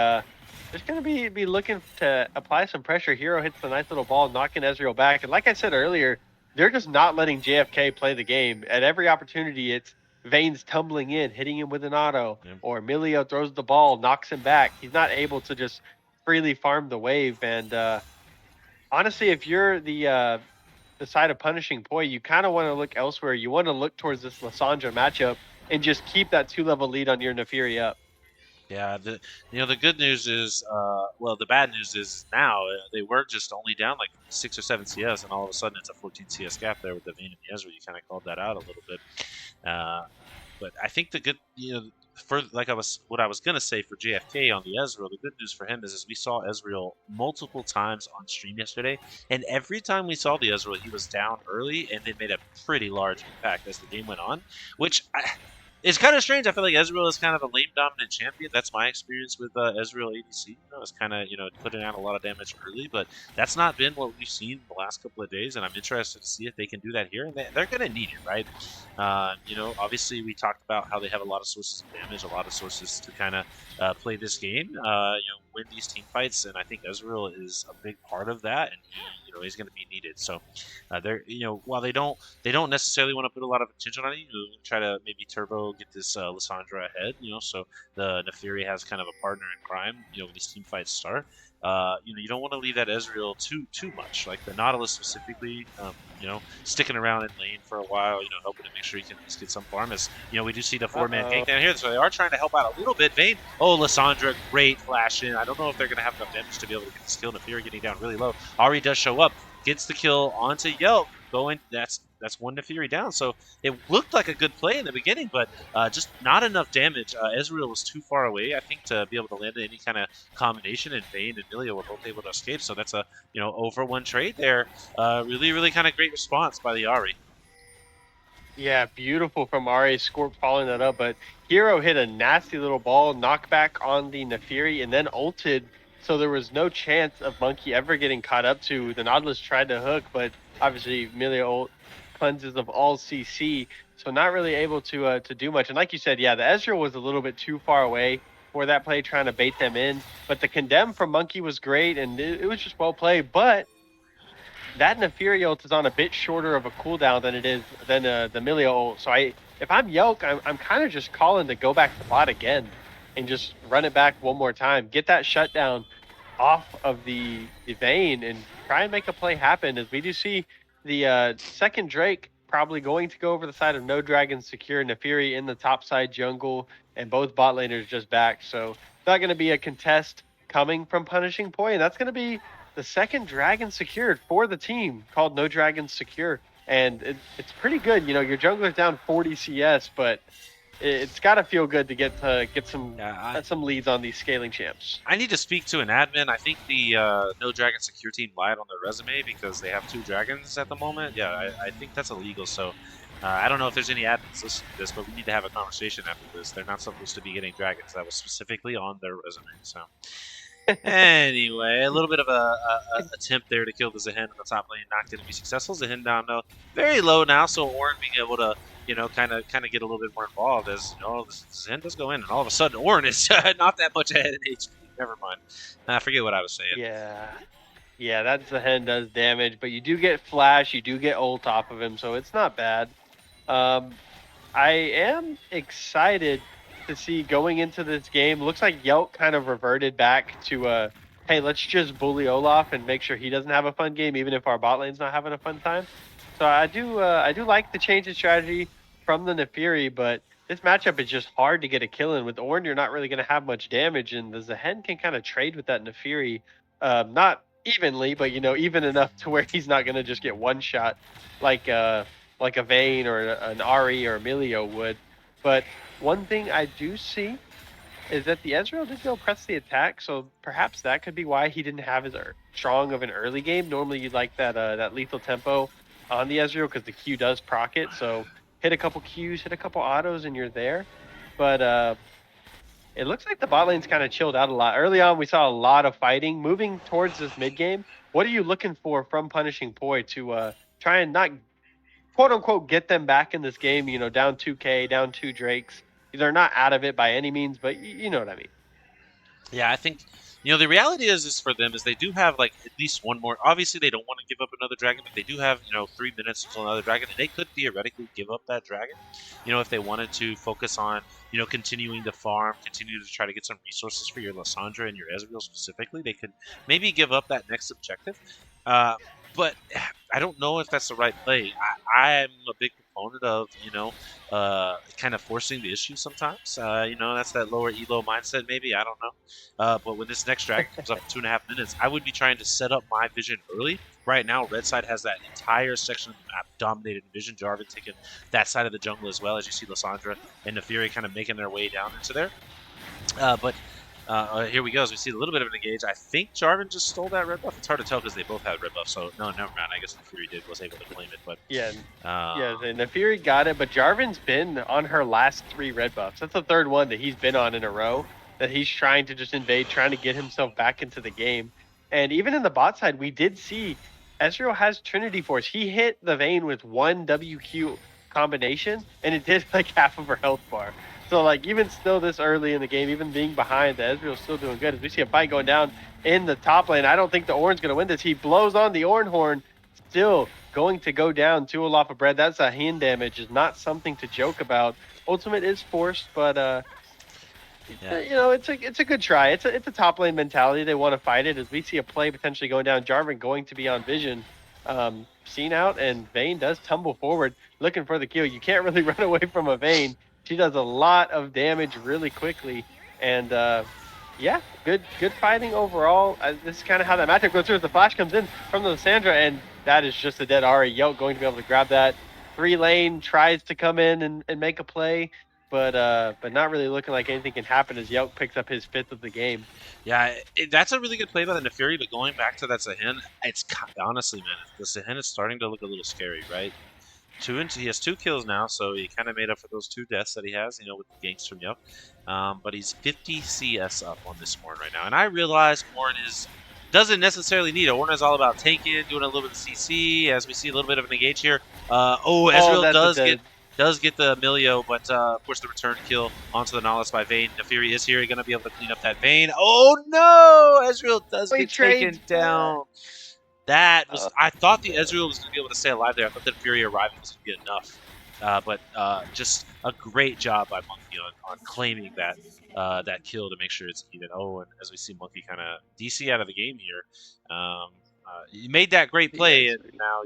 just going to be looking to apply some pressure. Hero hits the nice little ball, knocking Ezreal back. And like I said earlier, they're just not letting JFK play the game. At every opportunity, it's Vayne's tumbling in, hitting him with an auto, or Milio throws the ball, knocks him back. He's not able to just freely farm the wave. And honestly, if you're the side of punishing Poi, you kind of want to look elsewhere. You want to look towards this Lissandra matchup and just keep that 2-level lead on your Nefiri up. Yeah, the good news is, well, the bad news is now they were just only down like 6 or 7 CS, and all of a sudden it's a 14 CS gap there with the Vayne and the Ezreal. You kind of called that out a little bit, but I think the good, for like what I was gonna say for JFK on the Ezreal, the good news for him is we saw Ezreal multiple times on stream yesterday, and every time we saw the Ezreal, he was down early and then made a pretty large impact as the game went on, which it's kind of strange. I feel like Ezreal is kind of a lane dominant champion. That's my experience with Ezreal ADC. It's kind of putting out a lot of damage early, but that's not been what we've seen the last couple of days. And I'm interested to see if they can do that here. And they're going to need it, right? Obviously we talked about how they have a lot of sources of damage, a lot of sources to kind of play this game. Win these team fights, and I think Ezreal is a big part of that. And he's going to be needed. So they're while they don't necessarily want to put a lot of attention on it, try to maybe turbo get this Lissandra ahead. So the Nefiri has kind of a partner in crime. When these team fights start. You don't want to leave that Ezreal too much. Like the Nautilus specifically, sticking around in lane for a while, helping to make sure you can at least get some farm. As we do see the 4-man gank down here, so they are trying to help out a little bit. Vayne, Lissandra, great flash in. I don't know if they're going to have enough damage to be able to get this kill. Nefiri getting down really low. Ahri does show up, gets the kill onto Yelp. Going, that's one Nefiri down. So it looked like a good play in the beginning, but just not enough damage. Ezreal was too far away, I think, to be able to land any kind of combination, and Vayne and Millia were both able to escape. So that's a over one trade there. Really, really kind of great response by the Ahri. Yeah, beautiful from Ahri. Scorp following that up, but Hero hit a nasty little ball knockback on the Nefiri and then ulted. So there was no chance of Monkey ever getting caught up to. The Nautilus tried to hook, but obviously Millia ult cleanses of all CC, so not really able to do much. And like you said, yeah, the Ezreal was a little bit too far away for that play, trying to bait them in. But the condemn from Monkey was great, and it was just well played. But that Nefiri ult is on a bit shorter of a cooldown than the Millia ult. So if I'm Yelk, I'm kind of just calling to go back to bot again and just run it back one more time. Get that shutdown off of the Vayne and try and make a play happen, as we do see the second Drake probably going to go over the side of No Dragon secure, Nefiri in the top side jungle, and both bot laners just back. So it's not going to be a contest coming from Punishing Poi, and that's going to be the second dragon secured for the team, called No Dragon Secure. And it's pretty good. Your jungler's down 40 CS, but it's got to feel good to get some leads on these scaling champs. I need to speak to an admin. I think the No Dragon Secure team lied on their resume because they have 2 dragons at the moment. Yeah, I think that's illegal. So I don't know if there's any admins listening to this, but we need to have a conversation after this. They're not supposed to be getting dragons. That was specifically on their resume. So anyway, a little bit of a attempt there to kill the Zehen in the top lane, not going to be successful. Zehen down very low now, so Ornn being able to kind of get a little bit more involved as Zhen does go in, and all of a sudden Ornn is not that much ahead in HP. Never mind. I forget what I was saying. Yeah, that Zhen does damage, but you do get flash, you do get ult off of him, so it's not bad. I am excited to see going into this game. Looks like Yelp kind of reverted back to hey, let's just bully Olaf and make sure he doesn't have a fun game, even if our bot lane's not having a fun time. So I do like the change in strategy from the Nefiri, but this matchup is just hard to get a kill in. With Ornn, you're not really going to have much damage, and the Zehen can kind of trade with that Nefiri, not evenly, but even enough to where he's not going to just get one shot like a Vayne or an Ahri or Emilio would. But one thing I do see is that the Ezreal did go press the attack, so perhaps that could be why he didn't have as strong of an early game. Normally you'd like that lethal tempo on the Ezreal because the Q does proc it, so hit a couple Qs, hit a couple autos, and you're there. But it looks like the bot lane's kind of chilled out a lot. Early on, we saw a lot of fighting. Moving towards this mid game, what are you looking for from Punishing Poi to try and not, quote-unquote, get them back in this game, down 2K, down 2 Drakes? They're not out of it by any means, but you know what I mean. Yeah, I think the reality is for them is they do have like at least one more. Obviously, they don't want to give up another dragon, but they do have 3 minutes until another dragon, and they could theoretically give up that dragon. If they wanted to focus on continuing to farm, continue to try to get some resources for your Lysandra and your Ezreal specifically, they could maybe give up that next objective. Uh, but I don't know if that's the right play. I'm a big proponent of kind of forcing the issue sometimes. That's that lower elo mindset, maybe. I don't know. But when this next dragon comes up in 2.5 minutes, I would be trying to set up my vision early. Right now, red side has that entire section of the map dominated in vision. Jarvan taking that side of the jungle as well, as you see Lysandra and Naafiri kind of making their way down into there. But here we go. As we see a little bit of an engage. I think Jarvan just stole that red buff. It's hard to tell because they both had red buff. So no, never mind. I guess Naafiri was able to claim it. But Yeah, the Fury got it, but Jarvan's been on her last 3 red buffs. That's the third one that he's been on in a row that he's trying to just invade, trying to get himself back into the game. And even in the bot side, we did see Ezreal has Trinity Force. He hit the Vayne with 1 WQ combination, and it did like half of her health bar. So like even still this early in the game, even being behind, the Ezreal's still doing good. As we see a fight going down in the top lane, I don't think the Ornn's going to win this. He blows on the Ornn horn, still going to go down to Olaf of Bread. That's a hand damage, is not something to joke about. Ultimate is forced, but it's a good try. It's a top lane mentality. They want to fight it. As we see a play potentially going down, Jarvan going to be on vision, seen out, and Vayne does tumble forward looking for the kill. You can't really run away from a Vayne. She does a lot of damage really quickly, and yeah, good fighting overall. This is kind of how that matchup goes through. As the flash comes in from the Lysandra, and that is just a dead Ahri. Yelk going to be able to grab that. 3 lane tries to come in and make a play, but not really looking like anything can happen as Yelk picks up his 5th of the game. Yeah, that's a really good play by the Naafiri, but going back to that Sehen, it's honestly, man, the Sehen is starting to look a little scary, right? He has 2 kills now, so he kind of made up for those 2 deaths that he has, with the ganks from Yelp. But he's 50 CS up on this Ornn right now, and I realize Ornn doesn't necessarily need it. Ornn is all about tanking, doing a little bit of CC, as we see a little bit of an engage here. Ezreal does get the Emilio, but of course the return kill onto the Nautilus by Vayne. Naafiri is here, going to be able to clean up that Vayne. Oh no! Ezreal does get taken down. That was. I thought the Ezreal was going to be able to stay alive there. I thought that Fury arriving was going to be enough. But just a great job by Monkey on claiming that kill to make sure it's even. Oh, and as we see Monkey kind of DC out of the game here, he made that great play, and now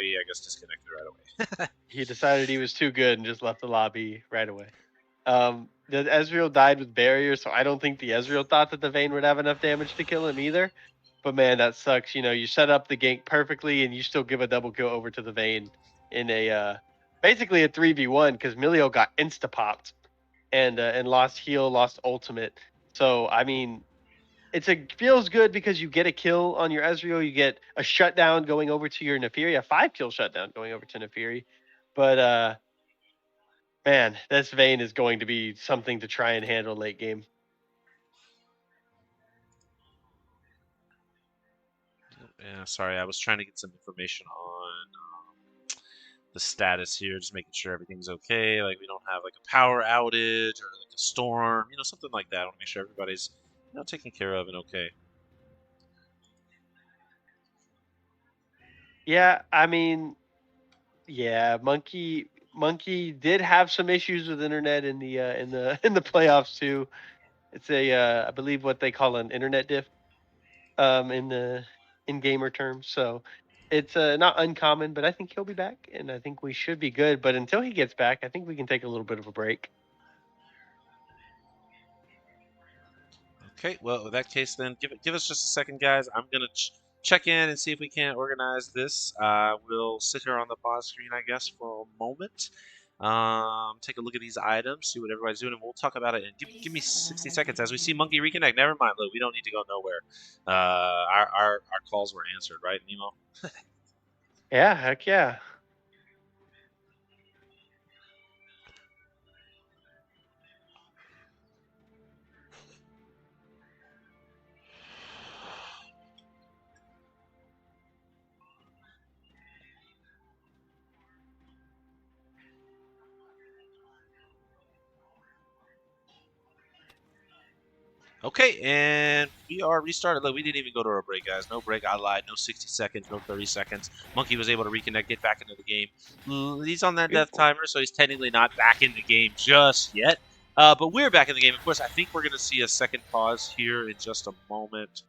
he I guess disconnected right away. He decided he was too good and just left the lobby right away. The Ezreal died with barrier, so I don't think the Ezreal thought that the Vayne would have enough damage to kill him either. But man, that sucks. You set up the gank perfectly, and you still give a double kill over to the Vayne in a basically a 3v1 because Milio got insta popped and lost heal, lost ultimate. So I mean, feels good because you get a kill on your Ezreal, you get a shutdown going over to your Naafiri, a 5-kill shutdown going over to Naafiri. But man, this Vayne is going to be something to try and handle late game. Yeah, sorry, I was trying to get some information on the status here, just making sure everything's okay. Like we don't have like a power outage or like a storm, something like that. I want to make sure everybody's taken care of and okay. Yeah, I mean, yeah, Monkey did have some issues with internet in the in the playoffs too. It's I believe what they call an internet diff in gamer terms. So it's not uncommon, but I think he'll be back, and I think we should be good. But until he gets back, I think we can take a little bit of a break. Okay, well, in that case, then give us just a second, guys. I'm gonna check in and see if we can't organize this. We'll sit here on the pause screen, I guess, for a moment. Take a look at these items, see what everybody's doing, and we'll talk about it. And give me 60 seconds as we see Monkey reconnect. Never mind, look, we don't need to go nowhere. Our calls were answered, right, Nemo? Yeah, heck yeah. Okay, and we are restarted. Look, we didn't even go to a break, guys. No break. I lied. No 60 seconds. No 30 seconds. Monkey was able to reconnect, get back into the game. He's on that death Beautiful. timer, so he's technically not back in the game just yet. But we're back in the game. Of course, I think we're going to see a second pause here in just a moment.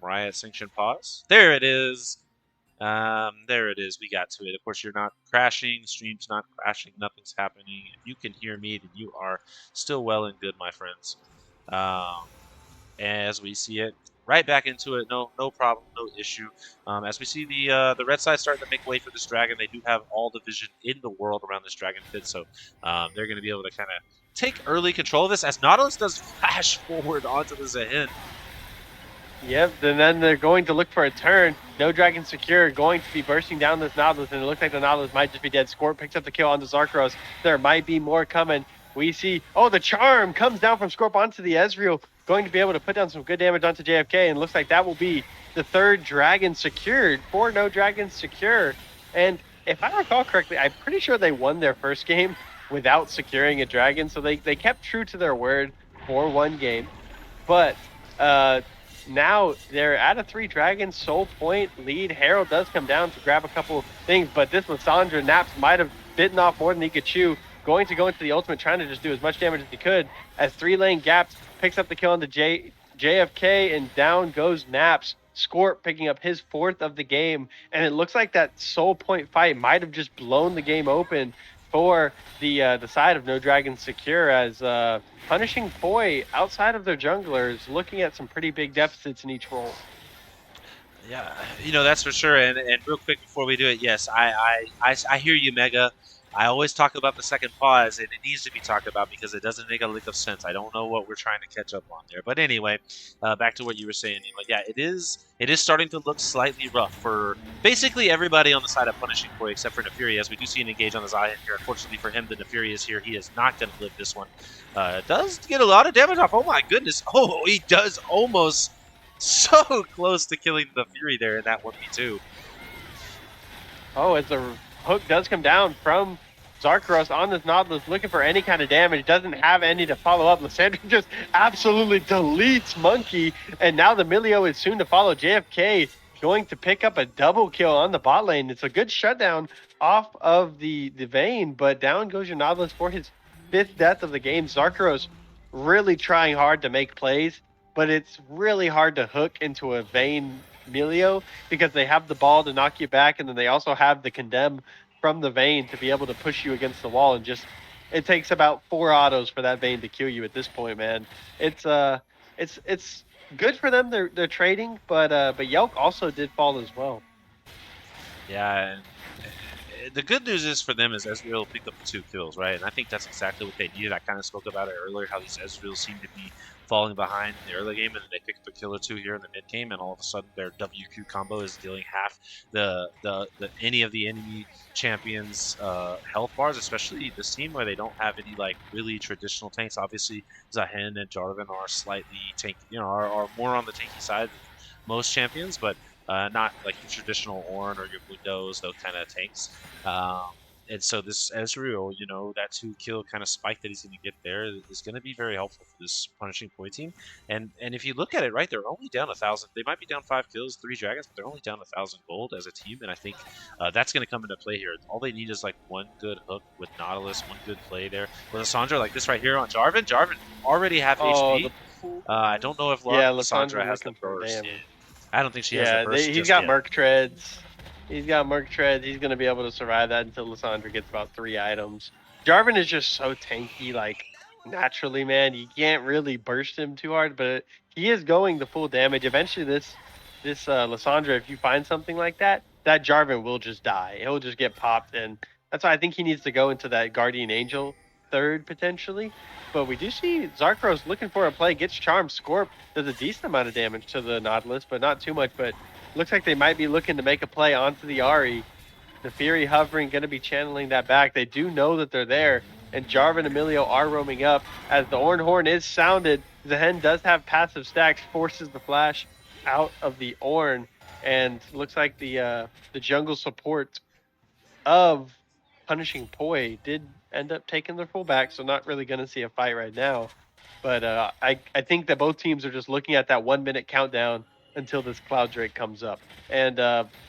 Riot sanction pause. There it is. There it is. We got to it. Of course, you're not crashing. The stream's not crashing. Nothing's happening. If you can hear me, then you are still well and good, my friends. As we see it, right back into it. No problem. No issue. As we see the red side starting to make way for this dragon, they do have all the vision in the world around this dragon pit, so they're going to be able to kind of take early control of this as Nautilus does flash forward onto the Zahin. Yep, and then they're going to look for a turn. No Dragon Secure going to be bursting down this Nautilus, and it looks like the Nautilus might just be dead. Scorp picks up the kill onto Zarkaros. There might be more coming. We see, oh, the Charm comes down from Scorp onto the Ezreal, going to be able to put down some good damage onto JFK, and looks like that will be the third Dragon secured for No Dragon Secure. And if I recall correctly, I'm pretty sure they won their first game without securing a Dragon, so they kept true to their word for one game. But now they're at a 3 dragon soul point lead. Herald does come down to grab a couple things, but this Lissandra Naps might have bitten off more than he could chew. Going to go into the ultimate, trying to just do as much damage as he could as 3-lane Gaps picks up the kill on the JFK, and down goes Naps. Scorp picking up his 4th of the game, and it looks like that soul point fight might have just blown the game open for the side of No Dragon Secure, as Punishing Poi, outside of their junglers, looking at some pretty big deficits in each role. Yeah, that's for sure. And real quick before we do it, yes, I hear you, Mega. I always talk about the second pause, and it needs to be talked about because it doesn't make a lick of sense. I don't know what we're trying to catch up on there. But anyway, back to what you were saying, Nima. Yeah, it is starting to look slightly rough for basically everybody on the side of Punishing Poi except for Nefuri, as we do see an engage on the Zahin here. Unfortunately for him, the Nefuri is here. He is not going to live this one. Does get a lot of damage off. Oh my goodness. Oh, he does almost so close to killing the Fury there in that 1v2. Oh, as the hook does come down from Zarkaros on this Nautilus, looking for any kind of damage, doesn't have any to follow up. Lissandra just absolutely deletes Monkey, and now the Milio is soon to follow. JFK going to pick up a double kill on the bot lane. It's a good shutdown off of the Vayne, but down goes your Nautilus for his 5th death of the game. Zarkaros really trying hard to make plays, but it's really hard to hook into a Vayne Milio because they have the ball to knock you back, and then they also have the condemn from the Vayne to be able to push you against the wall, and just it takes about 4 autos for that Vayne to kill you at this point, man. It's good for them. They're trading, but Yelk also did fall as well. Yeah, and the good news is for them is Ezreal picked up the 2 kills, right? And I think that's exactly what they needed. I kind of spoke about it earlier, how these Ezreals seem to be falling behind in the early game, and then they pick up a kill or 2 here in the mid game, and all of a sudden their WQ combo is dealing half the any of the enemy champions health bars, especially this team where they don't have any like really traditional tanks. Obviously Zahin and Jarvan are slightly tanky, are more on the tanky side than most champions, but not like your traditional Ornn or your Windows, those kind of tanks. And so this Ezreal, that 2 kill kind of spike that he's going to get there is going to be very helpful for this Punishing Poi team. And if you look at it, right, they're only down 1,000. They might be down 5 kills, 3 dragons, but they're only down 1,000 gold as a team. And I think that's going to come into play here. All they need is like one good hook with Nautilus, one good play there. With Lissandra like this right here on Jarvan. Jarvan already half HP. I don't know if Lissandra has the burst. I don't think she has the burst. He's got Merc Treads. He's got Merc Treads. He's going to be able to survive that until Lissandra gets about 3 items. Jarvan is just so tanky, like, naturally, man. You can't really burst him too hard, but he is going the full damage. Eventually, this Lissandra, if you find something like that Jarvan will just die. He'll just get popped, and that's why I think he needs to go into that Guardian Angel 3rd, potentially. But we do see Zarkaros looking for a play, gets Charm. Scorp does a decent amount of damage to the Nautilus, but not too much. But looks like they might be looking to make a play onto the Ahri. The Fury hovering, going to be channeling that back. They do know that they're there, and Jarvan and Emilio are roaming up. As the Ornn Horn is sounded, Zahin does have passive stacks, forces the flash out of the Ornn, and looks like the jungle support of Punishing Poi did end up taking their full back, so not really going to see a fight right now. But I think that both teams are just looking at that 1 minute countdown until this Cloud Drake comes up. And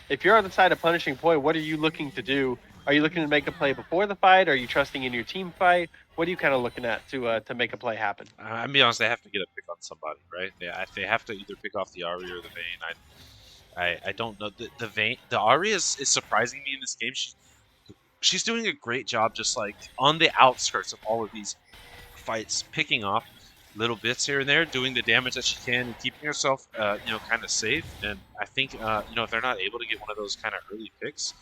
if you're on the side of Punishing Point, what are you looking to do? Are you looking to make a play before the fight? Are you trusting in your team fight? What are you kind of looking at to make a play happen? I'm be honest, they have to get a pick on somebody, right? They have to either pick off the Ari or the Vayne. I don't know. The Vayne, the Ari is surprising me in this game. She's doing a great job, just like on the outskirts of all of these fights, picking off little bits here and there, doing the damage that she can, and keeping herself, kind of safe. And I think, if they're not able to get one of those kind of early picks,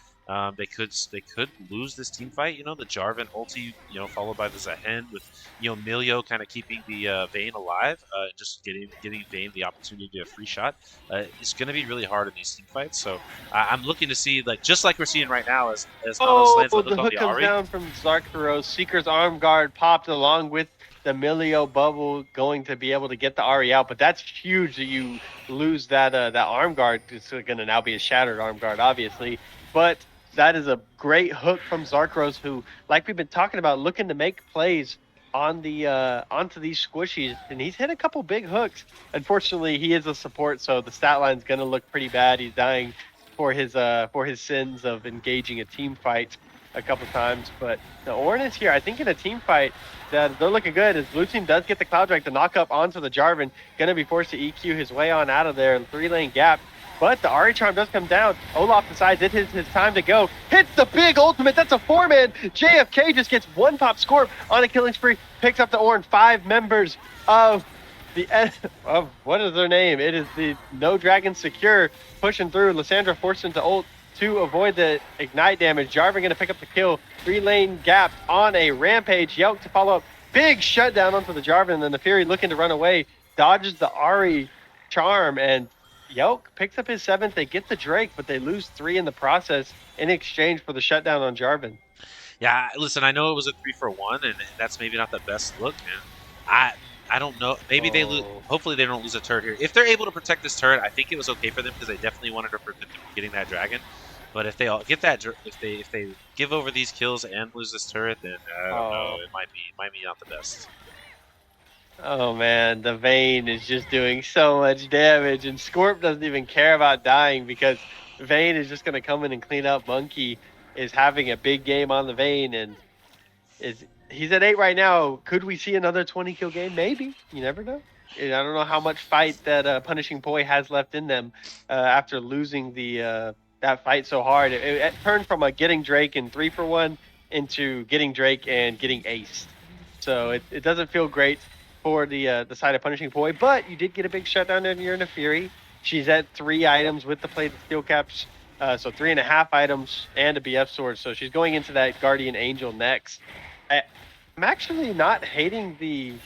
they could lose this team fight. The Jarvan ulti, followed by the Zahen with Milio kind of keeping the Vayne alive, just getting Vayne the opportunity to a free shot. It's going to be really hard in these team fights. So I'm looking to see, like, just like we're seeing right now, as Nautilus lands the hook The on hook the comes Ari. down from Zarkaros. Seeker's arm guard popped along with the Milio bubble, going to be able to get the Ari out. But that's huge that you lose that arm guard. It's going to now be a shattered arm guard, obviously. But that is a great hook from Zarkaros, who, like we've been talking about, looking to make plays on the onto these squishies, and he's hit a couple big hooks. Unfortunately, he is a support, so the stat line's going to look pretty bad. He's dying for his sins of engaging a team fight a couple times. But the Ornn is here. I think in a team fight that they're looking good. As blue team does get the Cloud Drake, the knock up onto the Jarvan, gonna be forced to EQ his way on out of there. 3-lane gap. But the Ari Charm does come down. Olaf decides it is his time to go. Hits the big ultimate. That's a 4-man. JFK just gets one pop scorp on a killing spree. Picks up the Ornn. 5 members of what is their name? It is the No Dragon Secure pushing through. Lissandra forced into ult to avoid the ignite damage. Jarvan going to pick up the kill. 3-lane gap on a rampage. Yelk to follow up. Big shutdown onto the Jarvan, and then the Fury looking to run away. Dodges the Ari charm, and Yelk picks up his 7th. They get the Drake, but they lose 3 in the process in exchange for the shutdown on Jarvan. Yeah, listen, I know it was a 3-for-1, and that's maybe not the best look. And I don't know. Maybe they lose. Hopefully, they don't lose a turret here. If they're able to protect this turret, I think it was okay for them because they definitely wanted to prevent them from getting that dragon. But if they all get that, if they give over these kills and lose this turret, then I don't know. It might be not the best. Oh man, the Vayne is just doing so much damage, and Scorp doesn't even care about dying because Vayne is just going to come in and clean up. Monkey is having a big game on the Vayne, and he's at 8 right now. Could we see another 20 kill game? Maybe. You never know. I don't know how much fight that Punishing Poi has left in them after losing that fight so hard. It turned from a getting Drake in 3-for-1 into getting Drake and getting aced. So it doesn't feel great for the side of Punishing Poi, but you did get a big shutdown in your Fury. She's at 3 items with the plated steel caps, so 3.5 items and a BF sword. So she's going into that Guardian Angel next. I'm actually not hating the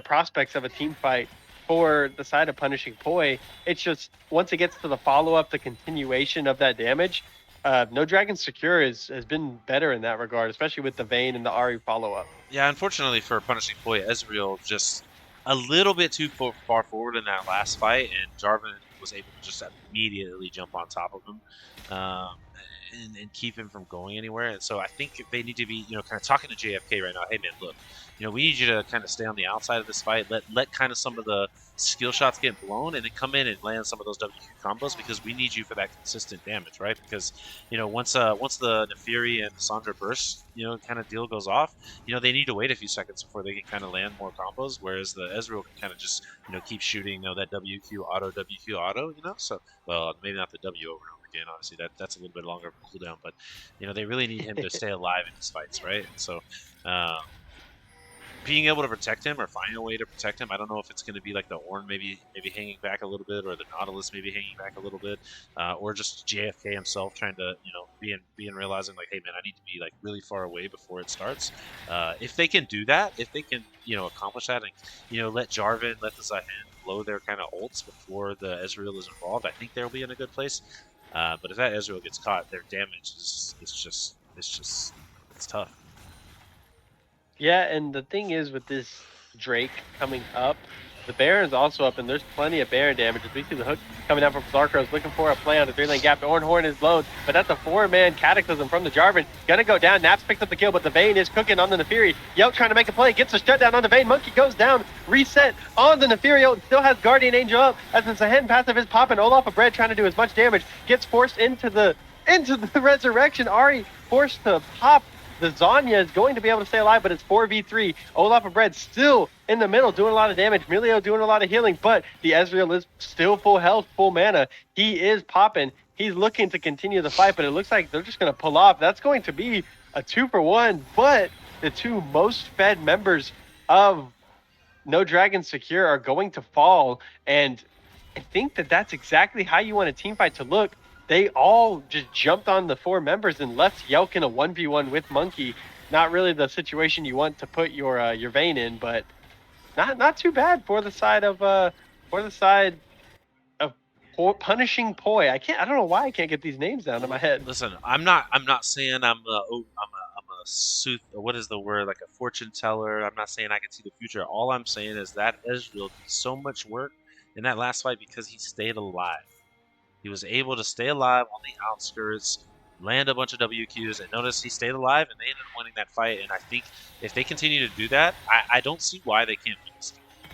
prospects of a team fight for the side of Punishing Poi. It's just once it gets to the follow-up, the continuation of that damage, No Dragon Secure has been better in that regard, especially with the Vayne and the Ari follow-up. Yeah, unfortunately for Punishing Poi, Ezreal just a little bit too far forward in that last fight, and Jarvan was able to just immediately jump on top of him and keep him from going anywhere. And so I think they need to be, kind of talking to JFK right now. Hey man, look, we need you to kind of stay on the outside of this fight. Let kind of some of the skill shots get blown, and then come in and land some of those WQ combos because we need you for that consistent damage, right? Because once the Nefiri and Sandra burst, kind of deal goes off, they need to wait a few seconds before they can kind of land more combos. Whereas the Ezreal can kind of just keep shooting, that WQ auto, So well, maybe not the W over and over again. Obviously, that's a little bit longer of a cooldown, but they really need him to stay alive in these fights, right? And so. Being able to protect him or finding a way to protect him, I don't know if it's going to be like the Ornn maybe hanging back a little bit, or the Nautilus maybe hanging back a little bit, or just JFK himself trying to being realizing like, hey man, I need to be like really far away before it starts. If they can do that, if they can accomplish that, and let Jarvan, let the Zahen blow their kind of ults before the Ezreal is involved, I think they'll be in a good place. But if that Ezreal gets caught, their damage is it's tough. Yeah, and the thing is with this Drake coming up, The Baron's also up, and there's plenty of Baron damage. As we see the hook coming down from Zarkros, looking for a play on the 3-lane gap. Ornhorn is blown, but that's a 4-man Cataclysm from the Jarvan. Gonna go down. Naps picks up the kill, but the Vayne is cooking on the Nefiri. Yelk trying to make a play, gets a shutdown on the Vayne. Monkey goes down, reset on the Nefiri. Yelk still has Guardian Angel up, as the Sehen passive is popping. Olaf of Bread trying to do as much damage, gets forced into the resurrection. Ahri forced to pop. The Zanya is going to be able to stay alive, but it's 4v3. Olaf of Bread still in the middle, doing a lot of damage. Milio doing a lot of healing, but the Ezreal is still full health, full mana. He is popping. He's looking to continue the fight, but it looks like they're just going to pull off. That's going to be a 2-for-1, but the two most fed members of No Dragon Secure are going to fall, and I think that that's exactly how you want a team fight to look. They all just jumped on the 4 members and left Yelk in a 1v1 with Monkey. Not really the situation you want to put your Vayne in, but not too bad for the side of punishing Poi. I don't know why I can't get these names down in my head. Listen, I'm not saying I'm a sooth. What is the word? Like a fortune teller. I'm not saying I can see the future. All I'm saying is that Ezreal did so much work in that last fight because he stayed alive. He was able to stay alive on the outskirts, land a bunch of WQs, and notice he stayed alive, and they ended up winning that fight. And I think if they continue to do that, I don't see why they can't win this game.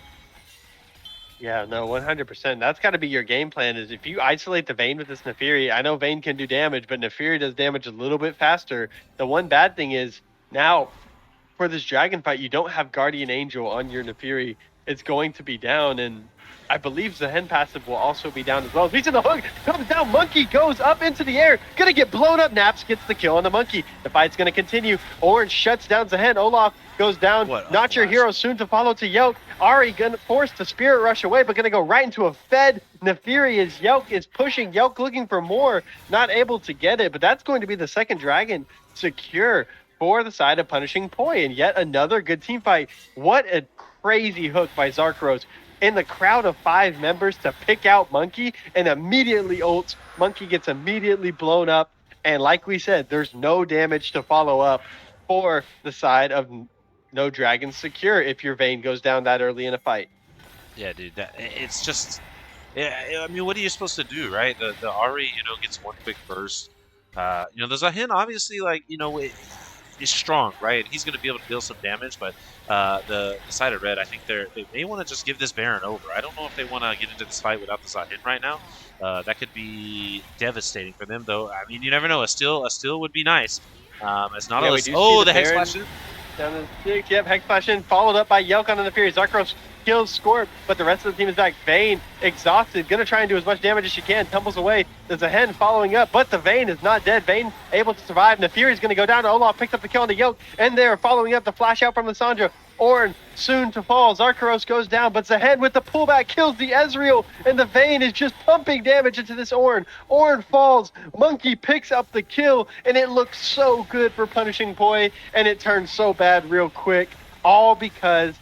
Yeah, no, 100%. That's got to be your game plan, is if you isolate the Vayne with this Nefiri, I know Vayne can do damage, but Nefiri does damage a little bit faster. The one bad thing is, now, for this Dragon fight, you don't have Guardian Angel on your Nefiri. It's going to be down, and I believe Sehen passive will also be down as well. Reaching the hook, comes down, Monkey goes up into the air, gonna get blown up. Naps gets the kill on the Monkey. The fight's gonna continue. Orange shuts down Sehen. Olaf goes down. Not your hero, soon to follow to Yelk. Ahri gonna force the Spirit Rush away, but gonna go right into a fed Nefiri as Yelk is pushing. Yelk looking for more, not able to get it, but that's going to be the second Dragon secure for the side of punishing Poi, and yet another good team fight. What a crazy hook by Zarkros in the crowd of 5 members to pick out Monkey, and immediately ults. Monkey gets immediately blown up, and like we said, there's no damage to follow up for the side of No Dragon Secure if your Vayne goes down that early in a fight. Yeah, dude, it's just, yeah. I mean, what are you supposed to do, right? The Ahri, gets one quick burst. The Zahin obviously, is strong, right? He's going to be able to deal some damage, but the side of Red, I think they may want to just give this Baron over. I don't know if they want to get into this fight without the Zahin right now. That could be devastating for them, though. I mean, you never know. A steal would be nice. As not the Hex Flash in. Down to 6, yep, Hex Flash in, followed up by Yelk on the Fury. Zarkros kills Scorp, but the rest of the team is back. Vayne, exhausted, gonna try and do as much damage as she can, tumbles away. There's a Hen following up, but the Vayne is not dead. Vayne able to survive, and the Fury's gonna go down. Olaf picks up the kill on the Yelk, and they're following up the flash out from Lissandra. Ornn soon to fall. Zarkaros goes down, but Zahen with the pullback kills the Ezreal, and the Vayne is just pumping damage into this Ornn. Ornn falls. Monkey picks up the kill, and it looks so good for punishing Poi, and it turns so bad real quick. All because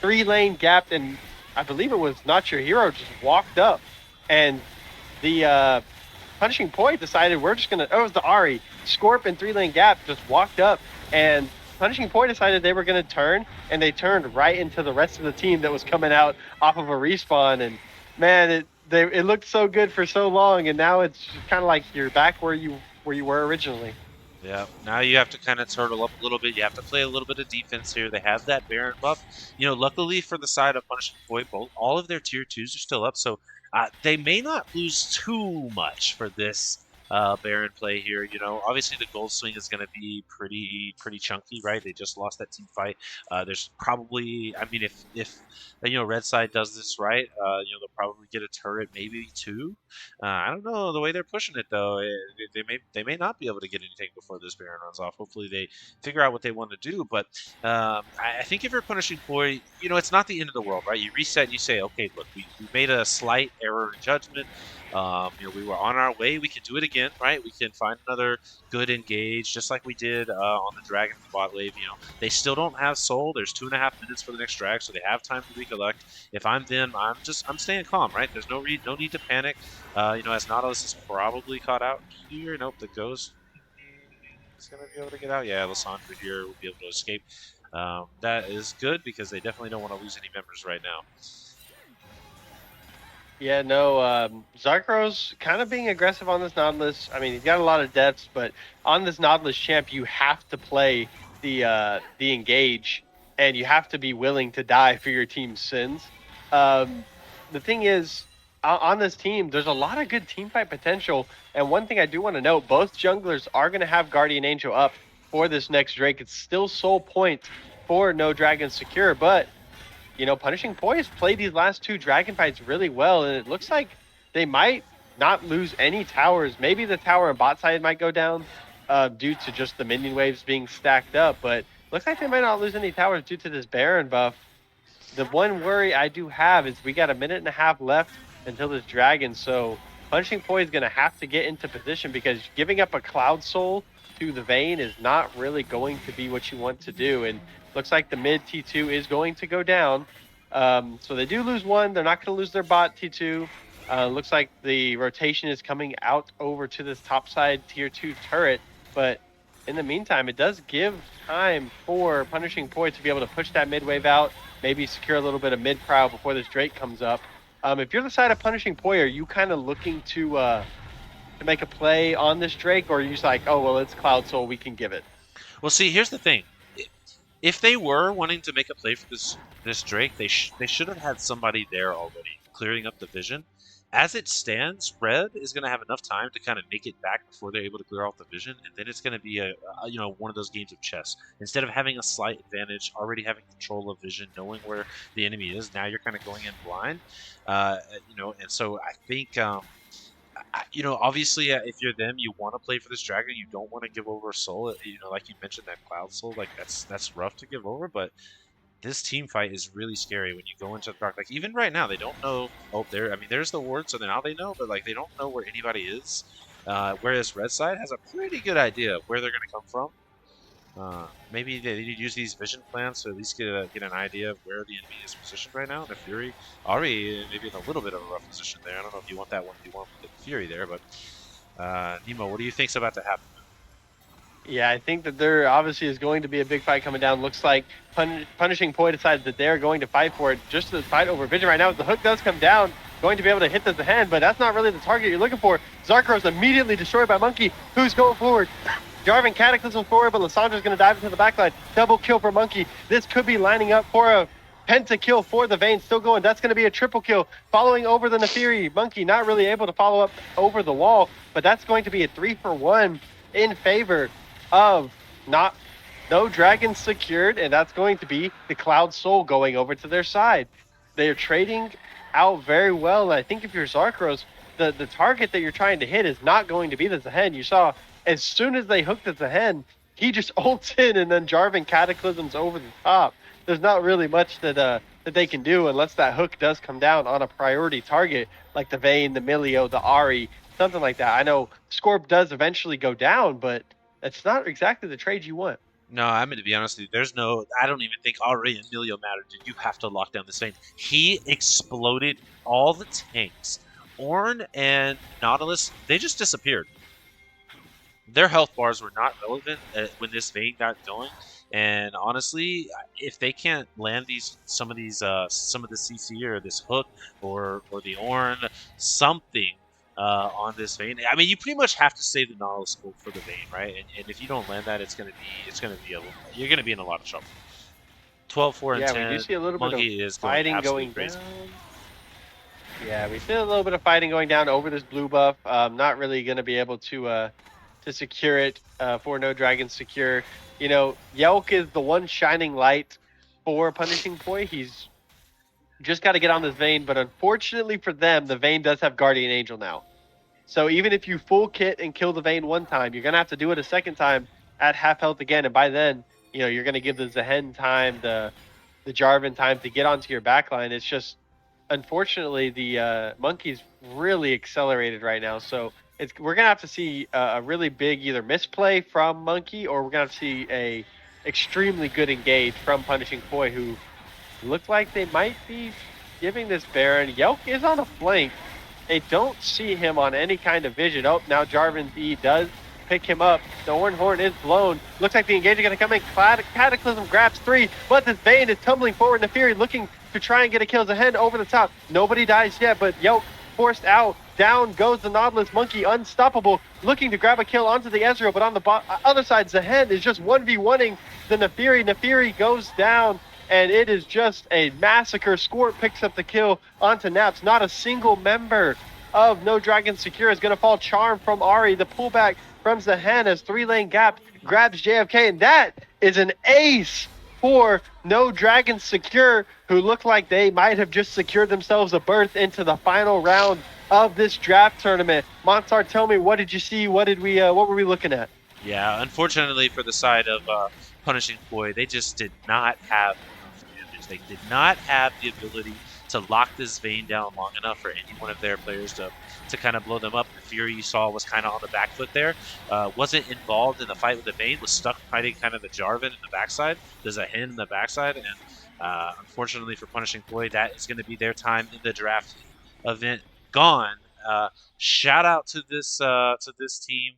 3-lane gapped, and I believe it was Not Your Hero just walked up, and the punishing Poi decided we're just gonna. Oh, it was the Ahri. Scorp and 3-lane gap just walked up, and Punishing Poi decided they were going to turn, and they turned right into the rest of the team that was coming out off of a respawn. And man, it looked so good for so long, and now it's kind of like you're back where you were originally. Yeah, now you have to kind of turtle up a little bit. You have to play a little bit of defense here. They have that Baron buff. Luckily for the side of Punishing Poi, all of their tier 2s are still up, so they may not lose too much for this Baron play here. Obviously the gold swing is going to be pretty chunky, right? They just lost that team fight. There's probably, I mean, if Red side does this right, they'll probably get a turret, maybe 2. I don't know the way they're pushing it though. They may not be able to get anything before this Baron runs off. Hopefully they figure out what they want to do. But I think if you're punishing Poi, it's not the end of the world, right? You reset and you say, okay, look, we made a slight error in judgment. We were on our way. We can do it again, right? We can find another good engage, just like we did on the Dragon bot wave. They still don't have soul. There's 2.5 minutes for the next drag, so they have time to recollect. If I'm them, I'm staying calm, right? There's no need to panic. As Nautilus is probably caught out here. Nope, the Ghost is gonna be able to get out. Yeah, Lissandra here will be able to escape. That is good because they definitely don't want to lose any members right now. Yeah, no, Zarkro's kind of being aggressive on this Nautilus. I mean, he's got a lot of depths, but on this Nautilus champ, you have to play the engage, and you have to be willing to die for your team's sins. Um, the thing is, on this team, there's a lot of good team fight potential. And one thing I do want to note, both junglers are going to have Guardian Angel up for this next Drake. It's still soul point for No Dragon Secure, but Punishing Poise played these last two dragon fights really well, and it looks like they might not lose any towers. Maybe the tower and bot side might go down due to just the minion waves being stacked up, but looks like they might not lose any towers due to this Baron buff. The one worry I do have is we got a minute and a half left until this dragon, so Punishing Poise is going to have to get into position because giving up a Cloud Soul to the Vayne is not really going to be what you want to do, and looks like the mid T2 is going to go down. So they do lose one. They're not going to lose their bot T2. Looks like the rotation is coming out over to this top side tier 2 turret, but in the meantime, it does give time for Punishing Poise to be able to push that mid wave out, maybe secure a little bit of mid crowd before this Drake comes up. If you're the side of Punishing Poise, are you kind of looking to make a play on this Drake, or are you just like, oh, well, it's Cloud Soul, we can give it? Well, see, here's the thing. If they were wanting to make a play for this Drake, they should have had somebody there already, clearing up the vision. As it stands, Red is going to have enough time to kind of make it back before they're able to clear off the vision, and then it's going to be a one of those games of chess. Instead of having a slight advantage, already having control of vision, knowing where the enemy is, now you're kind of going in blind. And so I think. Obviously, if you're them, you want to play for this dragon. You don't want to give over a soul. Like you mentioned, that cloud soul, like that's rough to give over. But this team fight is really scary when you go into the dark. Like even right now, they don't know. Oh, there. I mean, there's the ward, so now they know, but like they don't know where anybody is. Whereas Red Side has a pretty good idea of where they're going to come from. Maybe they need to use these vision plans to at least get an idea of where the enemy is positioned right now. The Fury already maybe in a little bit of a rough position there. I don't know if you want that one. You want the Fury there, but Nemo, what do you think's about to happen? Yeah, I think that there obviously is going to be a big fight coming down. Looks like Punishing Poise decides that they're going to fight for it. Just to fight over vision right now. The hook does come down, going to be able to hit the hand, but that's not really the target you're looking for. Zarkro's immediately destroyed by Monkey, who's going forward. Jarvan Cataclysm forward, but Lissandra's going to dive into the backline. Double kill for Monkey. This could be lining up for a pentakill for the Vayne. Still going. That's going to be a triple kill. Following over the Naafiri. Monkey not really able to follow up over the wall, but that's going to be a 3-for-1 in favor of no dragons secured, and that's going to be the Cloud Soul going over to their side. They are trading out very well, and I think if you're Zarkros, the target that you're trying to hit is not going to be the Zehen. You saw as soon as they hooked the Zehen, he just ults in, and then Jarvan Cataclysms over the top. There's not really much that they can do unless that hook does come down on a priority target like the Vayne, the Milio, the Ahri, something like that. I know Scorp does eventually go down, but that's not exactly the trade you want. No, I mean, to be honest with you, I don't even think Ahri and Emilio mattered. You have to lock down this Vayne. He exploded all the tanks. Ornn and Nautilus, they just disappeared. Their health bars were not relevant when this Vayne got going. And honestly, if they can't land some of the CC or this hook or the Ornn, something on this Vayne, I mean, you pretty much have to save the Nautilus for the Vayne, right? And if you don't land that, you're gonna be in a lot of trouble. 12-4 and 10. Yeah, we do see a little Monkey bit of is fighting going crazy. down. Yeah, we see a little bit of fighting going down over this blue buff. Not really going to be able to secure it for No Dragon Secure. Yelk is the one shining light for Punishing Poise. He's just got to get on this Vayne, but unfortunately for them, the Vayne does have Guardian Angel now. So even if you full kit and kill the Vayne one time, you're going to have to do it a second time at half health again, and by then, you're going to give the Zehen time, the Jarvan time to get onto your backline. It's just, unfortunately, the Monkey's really accelerated right now, so we're gonna have to see a really big either misplay from Monkey, or we're gonna have to see a extremely good engage from Punishing Poise, who look like they might be giving this Baron. Yelk is on a flank. They don't see him on any kind of vision. Oh, now Jarvan E does pick him up. The Ornn Horn is blown. Looks like the engage is going to come in. Cataclysm grabs 3, but this Vayne is tumbling forward. Naafiri looking to try and get a kill. Zehen over the top. Nobody dies yet, but Yelk forced out. Down goes the Nautilus Monkey, unstoppable, looking to grab a kill onto the Ezreal, but on the other side, Zehen is just 1v1ing the Naafiri. Naafiri goes down, and it is just a massacre. Squirt picks up the kill onto Naps. Not a single member of No Dragon Secure is going to fall. Charm from Ahri. The pullback from Zehen as 3-lane gap grabs JFK, and that is an ace for No Dragon Secure, who look like they might have just secured themselves a berth into the final round of this draft tournament. Montar, tell me, what did you see? What were we looking at? Yeah, unfortunately for the side of Punishing Poi, they just did not have enough damage. They did not have the ability to lock this Vayne down long enough for any one of their players to kind of blow them up. The Fury you saw was kind of on the back foot there. Wasn't involved in the fight with the Vayne, was stuck fighting kind of the Jarvan in the backside. There's a Hin in the backside, and unfortunately for Punishing Poi, that is going to be their time in the draft event gone. Shout out to this team.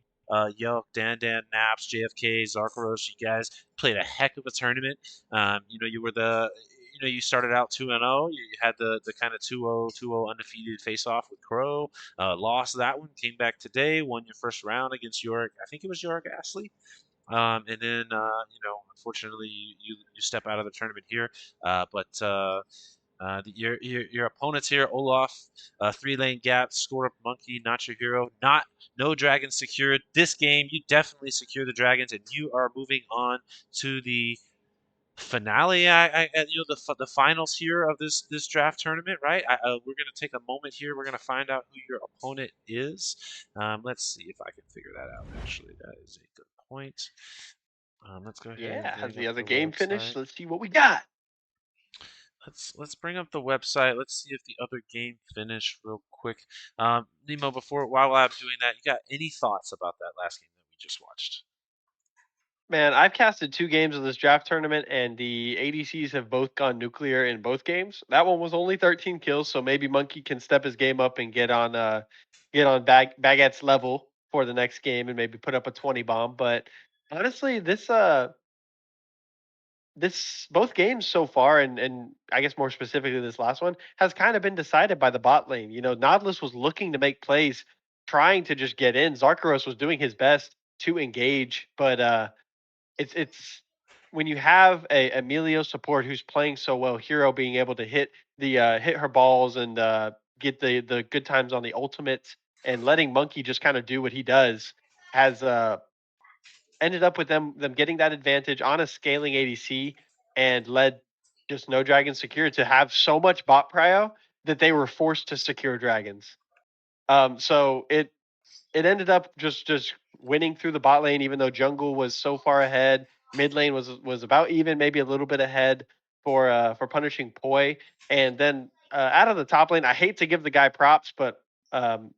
Yelk, Dan, Naps, JFK, Zarkaros, you guys played a heck of a tournament. You were you started out 2-0. You had the kind of 2-0 undefeated face-off with Crow. Lost that one, came back today, won your first round against Yorick. I think it was Yorick Astley. And then, unfortunately, you step out of the tournament here. Your opponents here, Olaf, 3-lane gap, score up Monkey, not your hero. No dragons secured. This game, you definitely secure the dragons, and you are moving on to the finale. The finals here of this draft tournament, right? We're gonna take a moment here. We're gonna find out who your opponent is. Let's see if I can figure that out. Actually, that is a good point. Let's go ahead and Yeah, has bring the up other the game finished? website. Let's see what we got. Let's bring up the website. Let's see if the other game finished real quick. Nemo, while I'm doing that, you got any thoughts about that last game that we just watched? Man, I've casted 2 games of this draft tournament, and the ADCs have both gone nuclear in both games. That one was only 13 kills, so maybe Monkey can step his game up and get on Baguette's level for the next game and maybe put up a 20 bomb. But honestly, this both games so far, and I guess more specifically this last one, has kind of been decided by the bot lane. You know, Nautilus was looking to make plays, trying to just get in. Zarkaros was doing his best to engage, but it's when you have a Emilio support who's playing so well, Hero being able to hit her balls and get the good times on the ultimates, and letting Monkey just kind of do what he does, has ended up with them getting that advantage on a scaling ADC, and led just No Dragon Secure to have so much bot prio that they were forced to secure dragons. So it ended up just winning through the bot lane, even though jungle was so far ahead. Mid lane was about even, maybe a little bit ahead for Punishing Poi, and then out of the top lane, I hate to give the guy props, but um,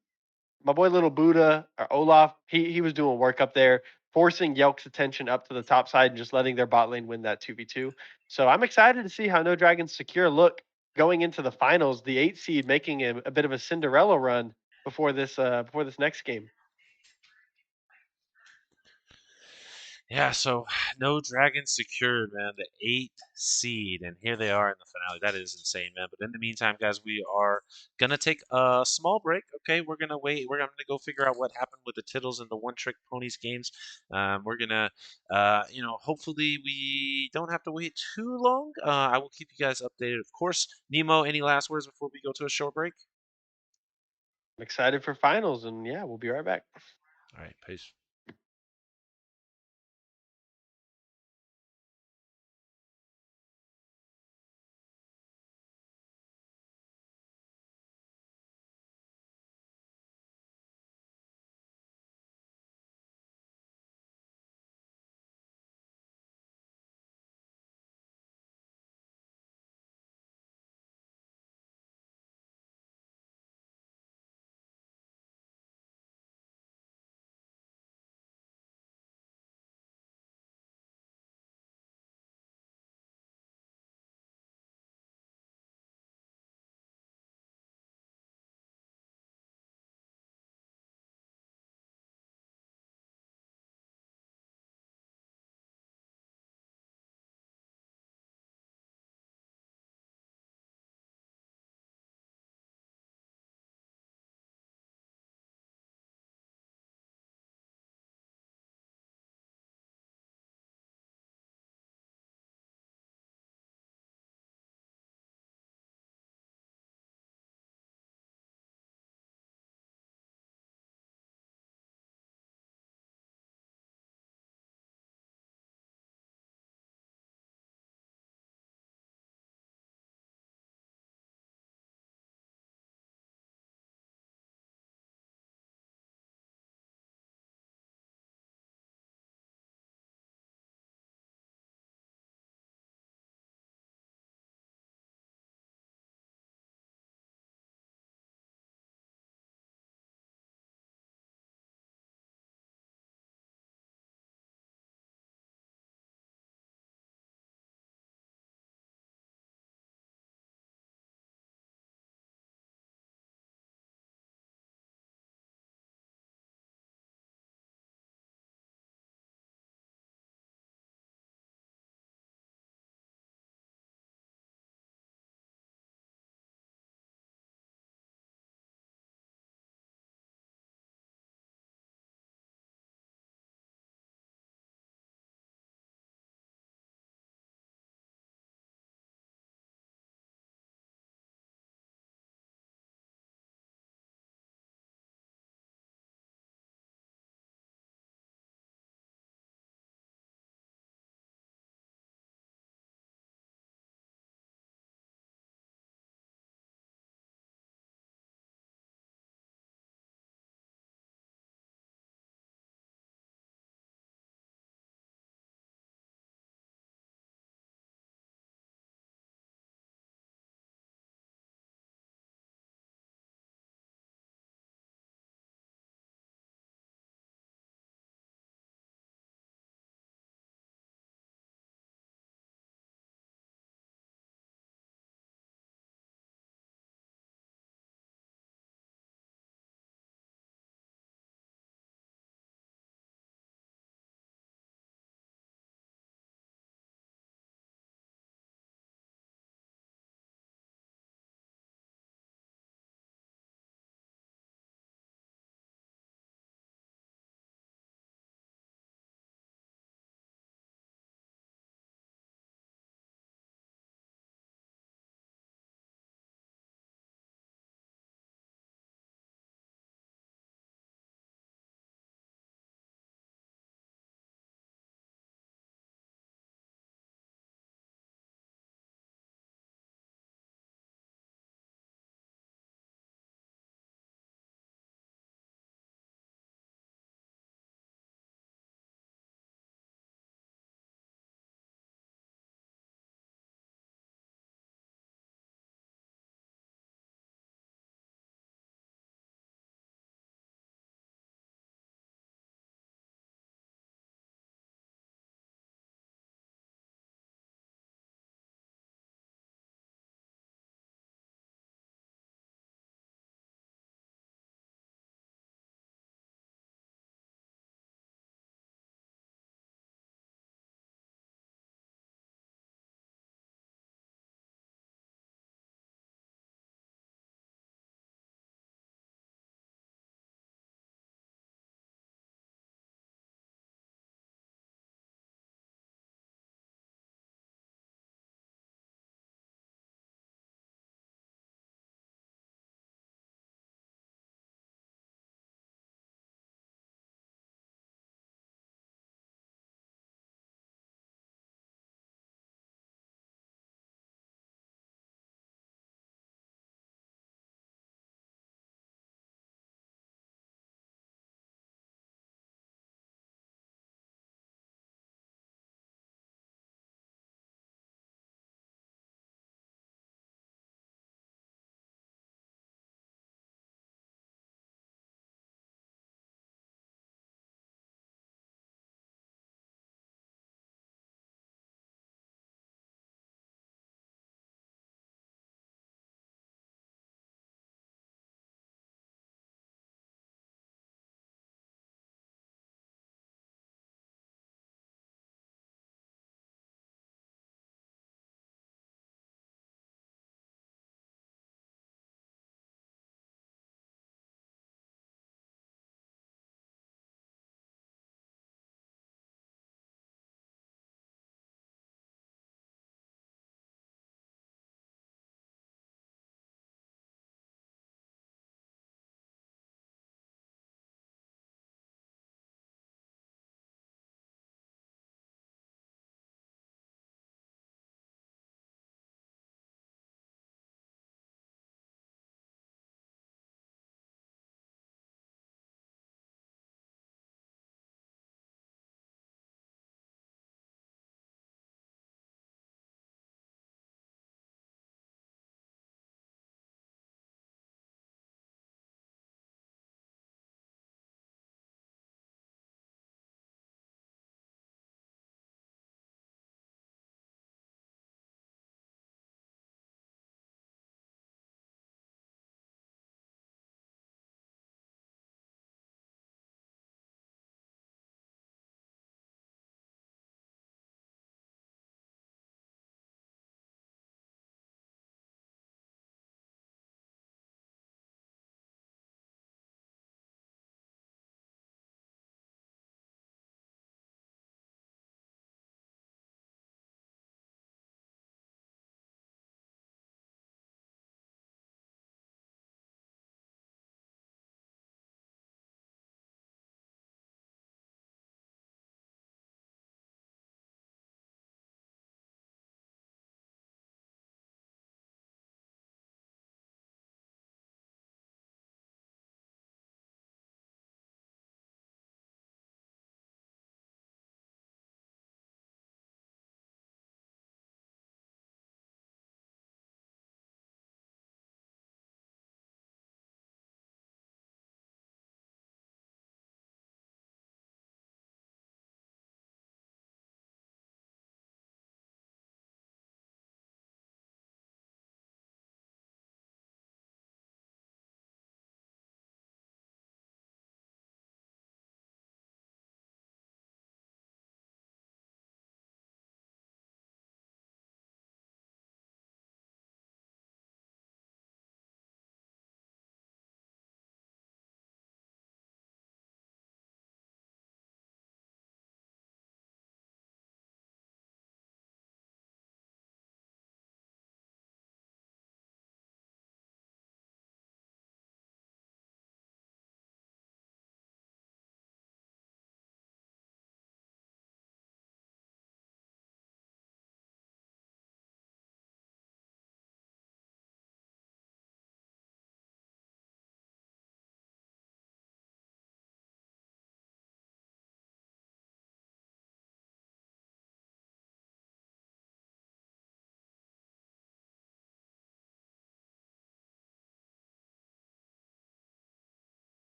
my boy Little Buddha or Olaf, he was doing work up there, forcing Yelk's attention up to the top side and just letting their bot lane win that 2v2. So I'm excited to see how No Dragons Secure look going into the finals. The 8 seed making a bit of a Cinderella run before this next game. Yeah, so no dragons secured, man. The 8th seed, and here they are in the finale. That is insane, man. But in the meantime, guys, we are gonna take a small break. Okay, we're gonna wait. We're gonna go figure out what happened with the Tiddles and the One Trick Ponies games. We're gonna, hopefully we don't have to wait too long. I will keep you guys updated, of course. Nemo, any last words before we go to a short break? I'm excited for finals, and yeah, we'll be right back. All right, peace.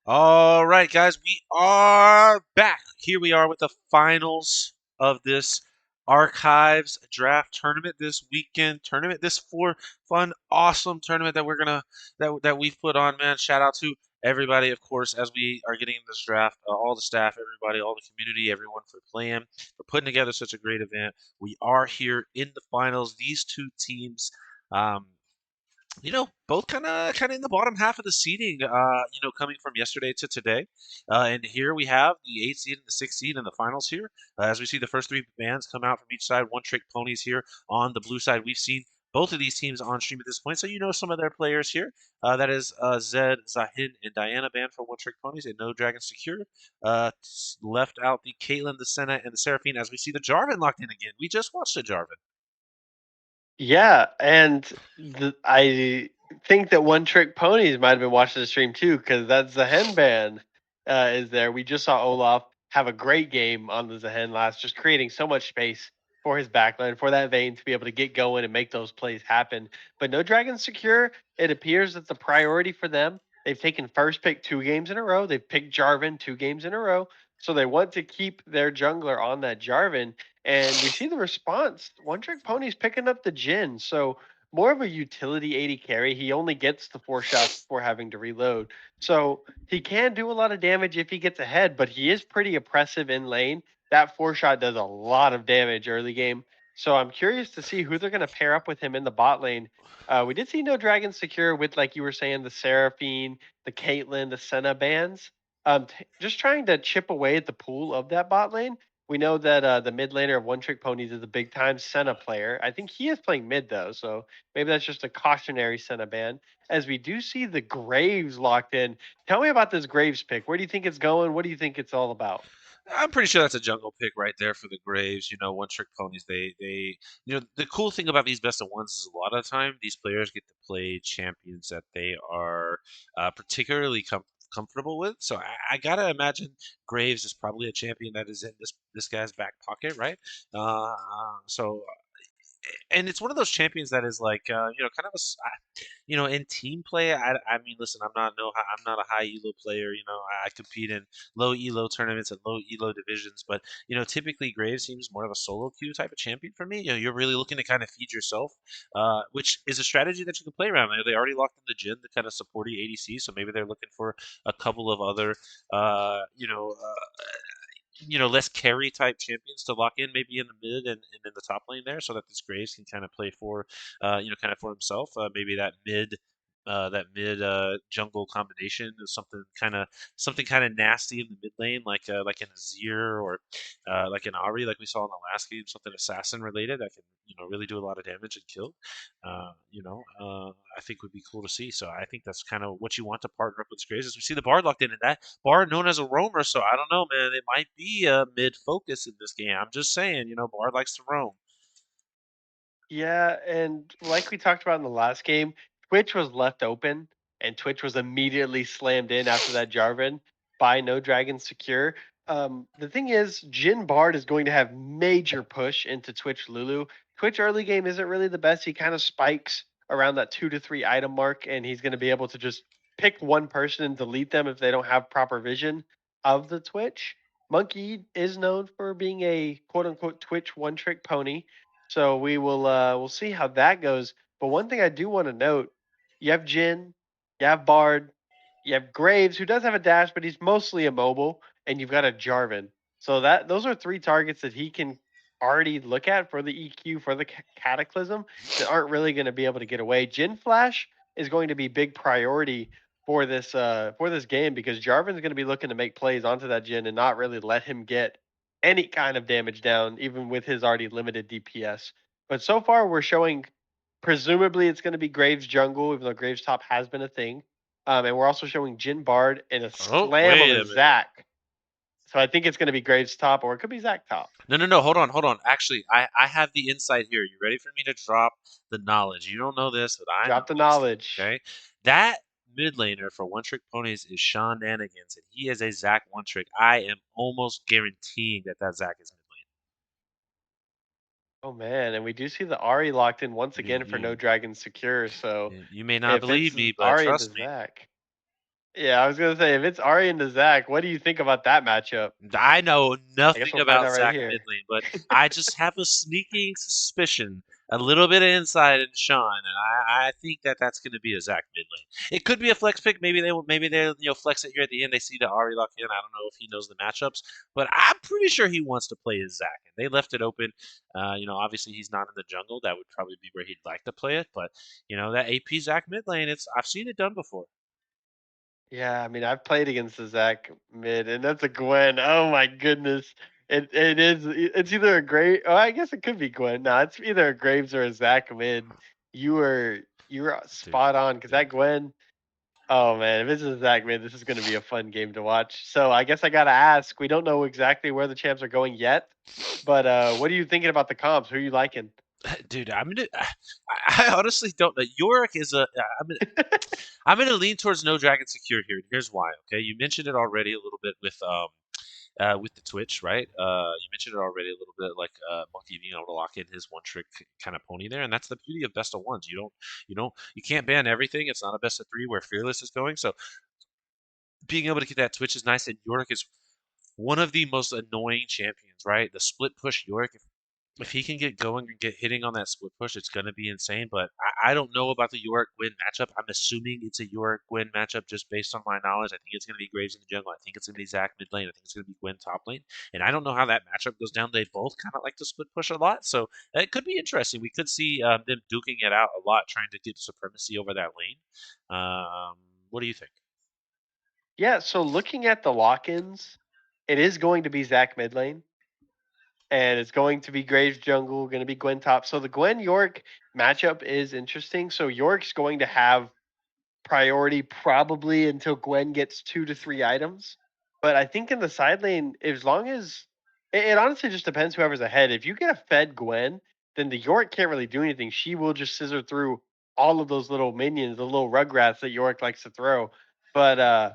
All right, guys, we are back. Here we are with the finals of this Archives Draft tournament this weekend. This for fun, awesome tournament that that we've put on. Man, shout out to everybody, of course, as we are getting in this draft. All the staff, everybody, all the community, everyone for playing, for putting together such a great event. We are here in the finals. These two teams. Um, both kind of in the bottom half of the seeding. Coming from yesterday to today, and here we have the 8th seed and the 6th seed in the finals here. As we see the first three bands come out from each side, One Trick Ponies here on the blue side. We've seen both of these teams on stream at this point, so you know some of their players here. That is Zed, Zahin, and Diana band for One Trick Ponies, and No Dragon Secure. Left out the Caitlyn, the Senna, and the Seraphine. As we see the Jarvan locked in again. We just watched the Jarvan. Yeah, and I think that One Trick Ponies might have been watching the stream too, because that's the Hen Band is there. We just saw Olaf have a great game on the Zahen last, just creating so much space for his backline, for that Vayne to be able to get going and make those plays happen. But No Dragon Secure, it appears that the priority for them, they've taken first pick 2 games in a row. They've picked Jarvan 2 games in a row. So they want to keep their jungler on that Jarvan. And we see the response. One Trick Pony's picking up the Jin. So more of a utility 80 carry. He only gets the 4 shots before having to reload. So he can do a lot of damage if he gets ahead, but he is pretty oppressive in lane. That 4 shot does a lot of damage early game. So I'm curious to see who they're going to pair up with him in the bot lane. We did see No Dragon Secure with, like you were saying, the Seraphine, the Caitlyn, the Senna bands. Just trying to chip away at the pool of that bot lane. We know that the mid laner of One Trick Ponies is a big time Senna player. I think he is playing mid though, so maybe that's just a cautionary Senna ban. As we do see the Graves locked in. Tell me about this Graves pick. Where do you think it's going? What do you think it's all about? I'm pretty sure that's a jungle pick right there for the Graves. One trick ponies. The cool thing about these best of ones is a lot of the time these players get to play champions that they are particularly comfortable with. So I gotta imagine Graves is probably a champion that is in this guy's back pocket, right? So and it's one of those champions that is like kind of in team play. I mean, listen, I'm not a high elo player. I compete in low elo tournaments and low elo divisions, but typically Graves seems more of a solo queue type of champion for me. You're really looking to kind of feed yourself, which is a strategy that you can play around. They already locked in the Jin, the kind of supporty ADC, so maybe they're looking for a couple of other less carry type champions to lock in maybe in the mid and in the top lane there so that this Graves can kind of play for, kind of for himself. Maybe that mid jungle combination is something kind of nasty in the mid lane, like an Azir or like an Ari, like we saw in the last game, something assassin related that can really do a lot of damage and kill. I think would be cool to see. So I think that's kind of what you want to partner up with Graves. As we see the Bard locked in, and that Bard known as a roamer. So I don't know, man. It might be a mid focus in this game. I'm just saying, Bard likes to roam. Yeah, and like we talked about in the last game, Twitch was left open, and Twitch was immediately slammed in after that Jarvan by No Dragon Secure. The thing is, Jin Bard is going to have major push into Twitch Lulu. Twitch early game isn't really the best. He kind of spikes around that 2 to 3 item mark, and he's going to be able to just pick one person and delete them if they don't have proper vision of the Twitch. Monkey is known for being a quote unquote Twitch one trick pony. So we'll see how that goes. But one thing I do want to note, you have Jin, you have Bard, you have Graves, who does have a dash, but he's mostly immobile, and you've got a Jarvan. So those are 3 targets that he can already look at for the EQ for the Cataclysm that aren't really going to be able to get away. Jin Flash is going to be big priority for this game because Jarvan's going to be looking to make plays onto that Jin and not really let him get any kind of damage down, even with his already limited DPS. But so far, we're showing presumably it's going to be Graves jungle, even though Graves top has been a thing. And we're also showing Jin Bard and a Oh, slam wait of a a minute. Zac. So I think it's going to be Graves top, or it could be Zac top. No. Hold on. Actually, I have the insight here. You ready for me to drop the knowledge? You don't know this, but I Drop know the this. knowledge. Okay, that mid laner for One Trick Ponies is Sean Nanigans, and he is a Zac One Trick. I am almost guaranteeing that Zac is mid Oh man, and we do see the Ari locked in once lane. again for No Dragon Secure. So You may not if believe it's me, but Ari into trust me. Zac, Yeah, I was gonna say if it's Ari and Zach, what do you think about that matchup? I know I guess nothing we'll find about out right Zach here. Midlane, but I just have a sneaking suspicion, a little bit of insight in Sean, and I think that that's going to be a Zach Midlane. It could be a flex pick. Maybe they flex it here at the end. They see the Ari lock in. I don't know if he knows the matchups, but I'm pretty sure he wants to play his Zach, and they left it open. Obviously he's not in the jungle. That would probably be where he'd like to play it, but that AP Zach Midlane, I've seen it done before. Yeah, I mean, I've played against the Zach mid, and that's a Gwen. Oh my goodness. It's either a Grave. Oh, I guess it could be Gwen. No, it's either a Graves or a Zach mid. You were Dude, spot on because dude. that Gwen. Oh man, if this is a Zach mid, this is going to be a fun game to watch. So I guess I gotta ask. We don't know exactly where the champs are going yet, but what are you thinking about the comps? Who are you liking? Dude, I honestly don't know. Yorick is I'm gonna lean towards no dragon secure here. Here's why. Okay, you mentioned it already a little bit with the Twitch, right? You mentioned it already a little bit, like Monkey being able to lock in his one trick kind of pony there, and that's the beauty of best of ones. You can't ban everything. It's not a best of three where Fearless is going. So being able to get that Twitch is nice, and Yorick is one of the most annoying champions, right? The split push Yorick. If he can get going and get hitting on that split push, it's going to be insane. But I don't know about the Yorick Gwyn matchup. I'm assuming it's a Yorick Gwyn matchup just based on my knowledge. I think it's going to be Graves in the jungle. I think it's going to be Zach mid lane. I think it's going to be Gwyn top lane. And I don't know how that matchup goes down. They both kind of like to split push a lot. So it could be interesting. We could see them duking it out a lot, trying to get supremacy over that lane. What do you think? Yeah, so looking at the lock-ins, it is going to be Zach mid lane. And it's going to be Graves jungle, going to be Gwen top. So the Gwen York matchup is interesting. So York's going to have priority probably until Gwen gets 2 to 3 items. But I think in the side lane, as long as it honestly just depends whoever's ahead. If you get a fed Gwen, then the York can't really do anything. She will just scissor through all of those little minions, the little rugrats that York likes to throw. But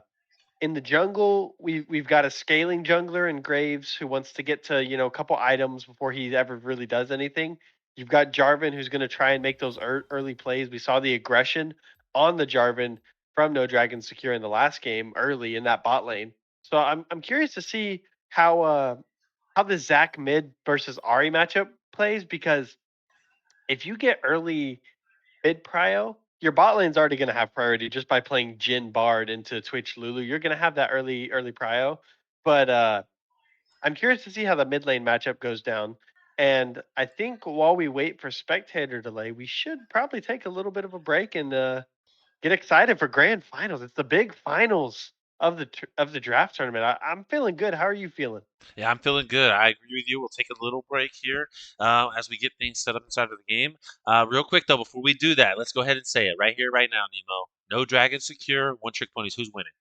in the jungle, we've got a scaling jungler in Graves who wants to get to a couple items before he ever really does anything. You've got Jarvan who's going to try and make those early plays. We saw the aggression on the Jarvan from No Dragon Secure in the last game early in that bot lane. So I'm curious to see how the Zac mid versus Ari matchup plays because if you get early mid prio, your bot lane's already going to have priority just by playing Jin Bard into Twitch Lulu. You're going to have that early prio. But I'm curious to see how the mid lane matchup goes down. And I think while we wait for spectator delay, we should probably take a little bit of a break and get excited for grand finals. It's the big finals of the draft tournament. I'm feeling good. How are you feeling? Yeah, I'm feeling good. I agree with you. We'll take a little break here as we get things set up inside of the game. Real quick, though, before we do that, let's go ahead and say it right here, right now, Nemo. No Dragon Secure, one trick ponies. Who's winning?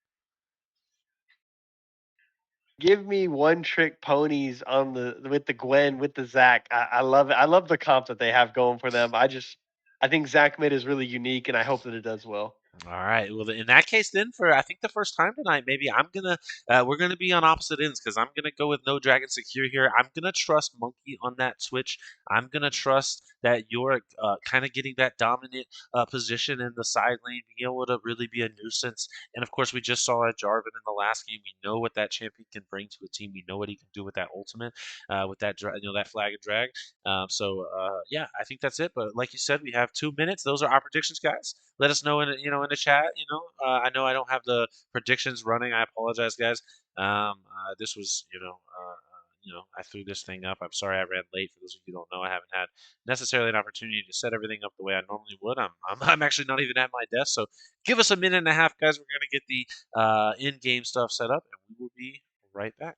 Give me one trick ponies on the with the Gwen with the Zach. I love it. I love the comp that they have going for them. I think Zach mid is really unique, and I hope that it does well. All right. Well, in that case, then for I think the first time tonight, maybe we're gonna be on opposite ends because I'm gonna go with no Dragon Secure here. I'm gonna trust Monkey on that switch. I'm gonna trust that you're kind of getting that dominant position in the side lane, being able to really be a nuisance. And of course, we just saw a Jarvan in the last game. We know what that champion can bring to a team. We know what he can do with that ultimate, with that flag and drag. Yeah, I think that's it. But like you said, we have 2 minutes. Those are our predictions, guys. Let us know in the chat. I know I don't have the predictions running. I apologize, guys. This was I threw this thing up. I'm sorry I ran late. For those of you who don't know, I haven't had necessarily an opportunity to set everything up the way I normally would. I'm actually not even at my desk. So give us a minute and a half, guys. We're gonna get the in-game stuff set up, and we will be right back.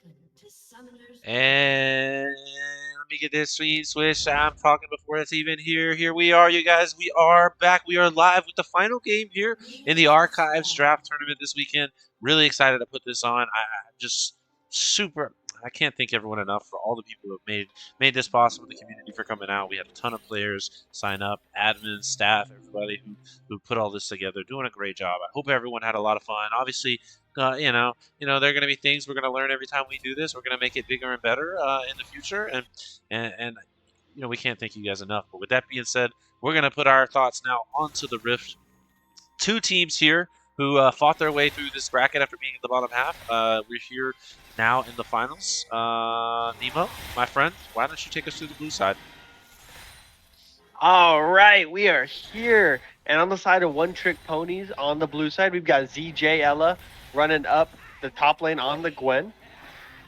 to Summoner's And let me get this sweet switch. I'm talking before it's even here. Here we are, you guys. We are back. We are live with the final game here in the Archives Draft Tournament this weekend. Really excited to put this on. I'm just super. I can't thank everyone enough for all the people who have made this possible. The community for coming out. We had a ton of players sign up, admins, staff, everybody who put all this together, doing a great job. I hope everyone had a lot of fun. Obviously, you know, there are going to be things we're going to learn every time we do this. We're going to make it bigger and better in the future, and we can't thank you guys enough. But with that being said, we're going to put our thoughts now onto the Rift. Two teams here who fought their way through this bracket after being in the bottom half. We're here now in the finals. Nemo, my friend, why don't you take us to the blue side? All right, we are here. And on the side of One Trick Ponies, on the blue side, we've got ZJ Ella running up the top lane on the Gwen.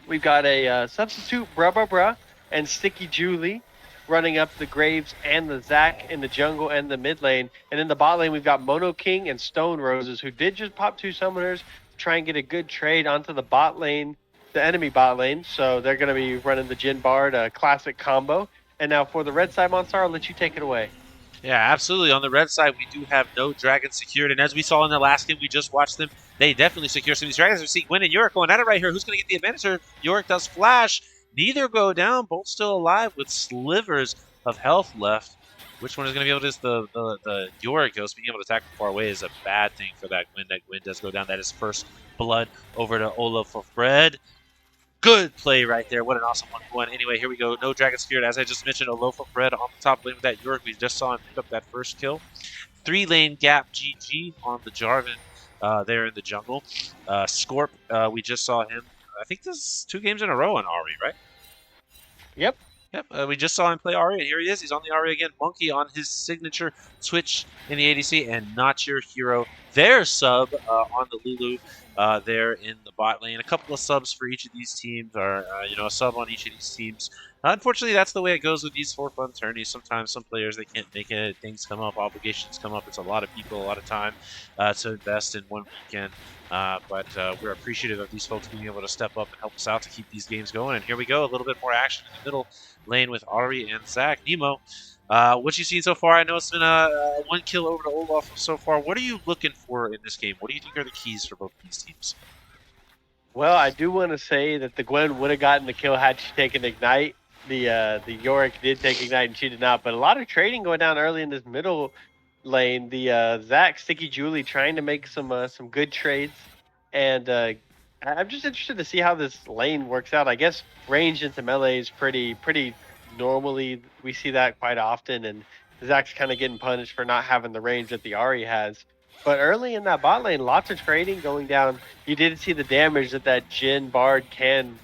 We've got a substitute Bruh and Sticky Julie running up the Graves and the Zac in the jungle and the mid lane. And in the bot lane, we've got Mono King and Stone Roses, who did just pop 2 summoners to try and get a good trade onto the bot lane, the enemy bot lane. So they're going to be running the Jhin Bard classic combo. And now for the red side, Monstar, I'll let you take it away. Yeah, absolutely. On the red side, we do have no dragons secured. And as we saw in the last game, we just watched them. They definitely secure some of these dragons. We see Gwen and Yorick going at it right here. Who's going to get the advantage here? Yorick does flash. Neither go down. Both still alive with slivers of health left. Which one is going to be able to do the Yorick Ghost being able to attack from far away is a bad thing for that Gwen. That Gwen does go down. That is first blood over to Olaf for Fred. Good play right there. What an awesome 1-1. Anyway, here we go. No Dragon Spirit. As I just mentioned, a loaf of bread on the top lane with that Yorick. We just saw him pick up that first kill. 3-lane gap GG on the Jarvan there in the jungle. Scorp, we just saw him. I think this is 2 games in a row on Ahri, right? Yep. Yep, we just saw him play Ahri, and here he is. He's on the Ahri again. Monkey on his signature switch in the ADC, and Not Your Hero. Their sub on the Lulu there in the bot lane. A couple of subs for each of these teams, or a sub on each of these teams. Unfortunately, that's the way it goes with these for-fun tourneys. Sometimes some players, they can't make it. Things come up, obligations come up. It's a lot of people, a lot of time to invest in one weekend. But we're appreciative of these folks being able to step up and help us out to keep these games going. And here we go, a little bit more action in the middle lane with Ahri and Zac. Nemo, what you've seen so far? I know it's been a 1 kill over to Olaf so far. What are you looking for in this game? What do you think are the keys for both these teams? Well, I do want to say that the Gwen would have gotten the kill had she taken Ignite. The Yorick did take Ignite and she did not. But a lot of trading going down early in this middle lane. The Zac, Sticky Julie trying to make some good trades. And I'm just interested to see how this lane works out. I guess range into melee is pretty normally. We see that quite often. And Zac's kind of getting punished for not having the range that the Ahri has. But early in that bot lane, lots of trading going down. You did see the damage that Jhin Bard can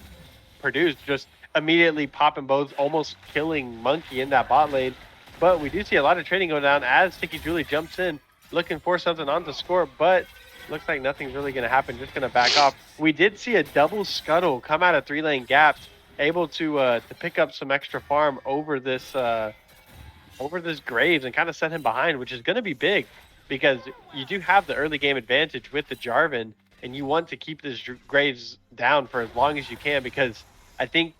produce, just immediately popping both, almost killing Monkey in that bot lane. But we do see a lot of trading going down as Sticky Julie jumps in, looking for something on the score, but looks like nothing's really going to happen, just going to back off. We did see a double scuttle come out of 3-lane gaps, able to pick up some extra farm over this Graves and kind of set him behind, which is going to be big. Because you do have the early game advantage with the Jarvan, and you want to keep this Graves down for as long as you can, because I think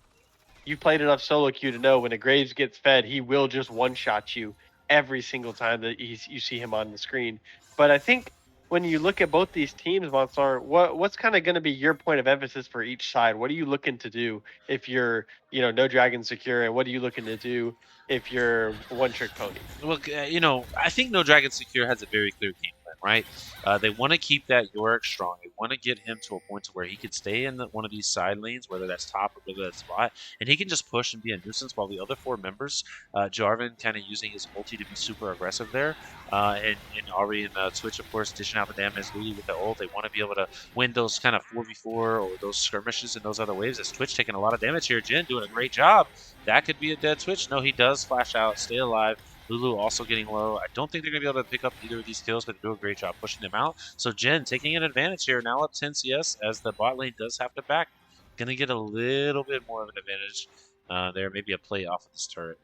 you've played enough solo queue to know when a Graves gets fed, he will just one-shot you every single time that you see him on the screen. But I think when you look at both these teams, Monstar, what's kind of going to be your point of emphasis for each side? What are you looking to do if you're, no Dragon secure, and what are you looking to do if you're One Trick Pony? Look, I think No Dragon Secure has a very clear game plan, right? They want to keep that Yorick strong. They want to get him to a point to where he could stay in one of these side lanes, whether that's top or whether that's bot, and he can just push and be a nuisance while the other 4 members, Jarvan kind of using his ulti to be super aggressive there, and Ahri and Twitch, of course, dishing out the damage, Lulu with the ult. They want to be able to win those kind of 4v4 or those skirmishes and those other waves. As Twitch taking a lot of damage here, Jhin doing a great job. That could be a dead Twitch. No, he does flash out, stay alive. Lulu also getting low. I don't think they're going to be able to pick up either of these kills, but they do a great job pushing them out. So Jhin taking an advantage here, now up 10 CS, as the bot lane does have to back. Going to get a little bit more of an advantage there, maybe a play off of this turret.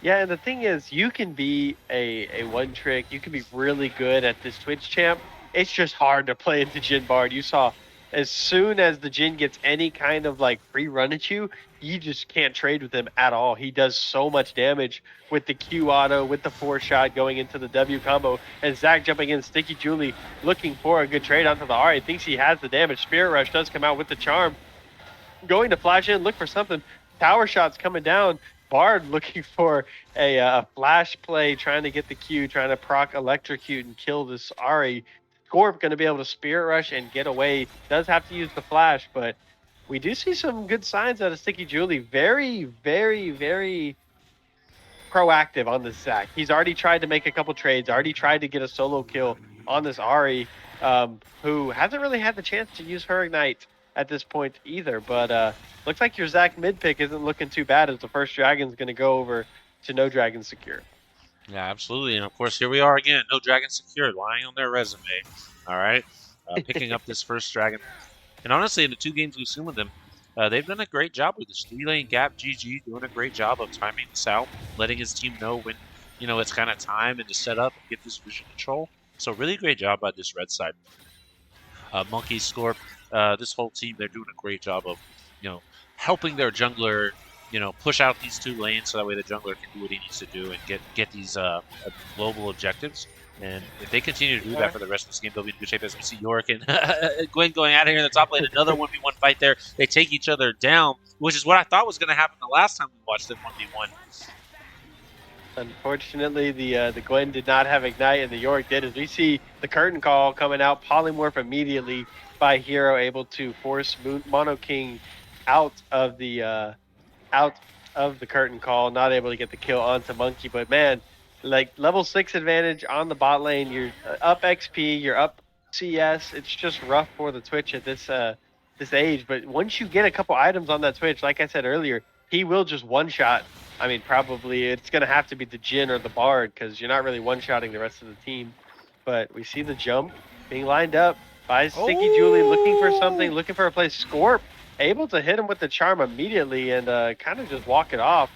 Yeah, and the thing is, you can be a one trick. You can be really good at this Twitch champ. It's just hard to play into Jhin Bard. You saw as soon as the Jin gets any kind of like free run at you, you just can't trade with him at all. He does so much damage with the Q auto, with the 4-shot going into the W combo, and Zach jumping in, Sticky Julie looking for a good trade onto the Ari. Thinks he has the damage. Spirit Rush does come out with the charm. Going to flash in, look for something. Tower shots coming down. Bard looking for a flash play, trying to get the Q, trying to proc electrocute and kill this Ari. Scorp going to be able to Spirit Rush and get away. Does have to use the flash, but we do see some good signs out of Sticky Julie. Very, very, very proactive on this Zac. He's already tried to make a couple trades, already tried to get a solo kill on this Ari, who hasn't really had the chance to use her Ignite at this point either. But looks like your Zac mid pick isn't looking too bad, as the first Dragon's going to go over to No Dragon Secure. Yeah, absolutely. And of course, here we are again. No Dragon Secure, lying on their resume. All right. Picking up this first Dragon. And honestly, in the 2 games we've seen with them, they've done a great job with this 3-lane gap. GG doing a great job of timing this out, letting his team know when, it's kind of time and to set up and get this vision control. So really great job by this red side. Monkey, Scorp, this whole team, they're doing a great job of, helping their jungler, push out these 2 lanes so that way the jungler can do what he needs to do and get these global objectives. And if they continue to do that for the rest of this game, they'll be in good shape. As we see Yorick and Gwen going out here in the top lane, another 1v1 fight there. They take each other down, which is what I thought was going to happen the last time we watched them 1v1. Unfortunately, the Gwen did not have Ignite, and the Yorick did. As we see the curtain call coming out, polymorph immediately by Hero, able to force Mono King out of the curtain call, not able to get the kill onto Monkey. But man, like level 6 advantage on the bot lane, you're up XP, you're up CS. It's just rough for the Twitch at this age. But once you get a couple items on that Twitch, like I said earlier, he will just one-shot. I mean, probably it's going to have to be the Jin or the Bard, because you're not really one-shotting the rest of the team. But we see the jump being lined up by Sticky Julie, looking for something, looking for a place. Scorp able to hit him with the charm immediately and kind of just walk it off.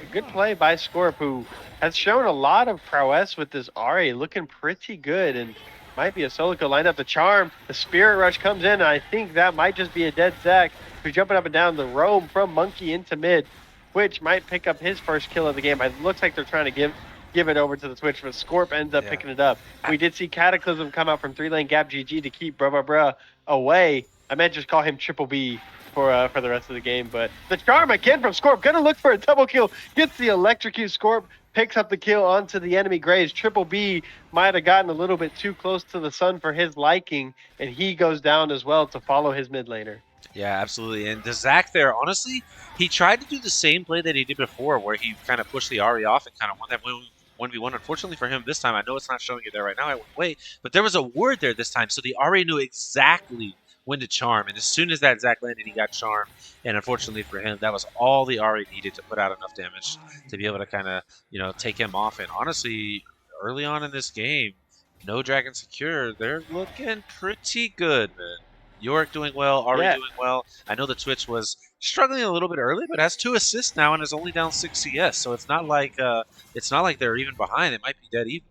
A good play by Scorp, who has shown a lot of prowess with this Ari, looking pretty good, and might be a solo kill. Lined up the charm, the Spirit Rush comes in, and I think that might just be a dead Zac, who's jumping up and down the roam from Monkey into mid. Twitch might pick up his first kill of the game. It looks like they're trying to give it over to the Twitch, but Scorp ends up picking it up. We did see Cataclysm come out from 3-lane gap GG to keep Bruh away. I meant just call him Triple B for the rest of the game, but the charm again from Scorp, gonna look for a double kill, gets the electrocute. Scorp picks up the kill onto the enemy Graves. Triple B might have gotten a little bit too close to the sun for his liking, and he goes down as well to follow his mid laner. Yeah, absolutely. And the Zac there, honestly, he tried to do the same play that he did before, where he kind of pushed the Ari off and kind of won that 1v1. Unfortunately for him this time, I know it's not showing it there right now, I went wait, but there was a ward there this time, so the Ari knew exactly when to charm, and as soon as that Zac landed, he got charmed, and unfortunately for him, that was all the Ari needed to put out enough damage to be able to kind of, take him off. And honestly, early on in this game, No Dragon Secure, they're looking pretty good, man. Yorick doing well, Ari doing well. I know the Twitch was struggling a little bit early, but has 2 assists now and is only down 6 CS. So it's not like they're even behind. It might be dead even.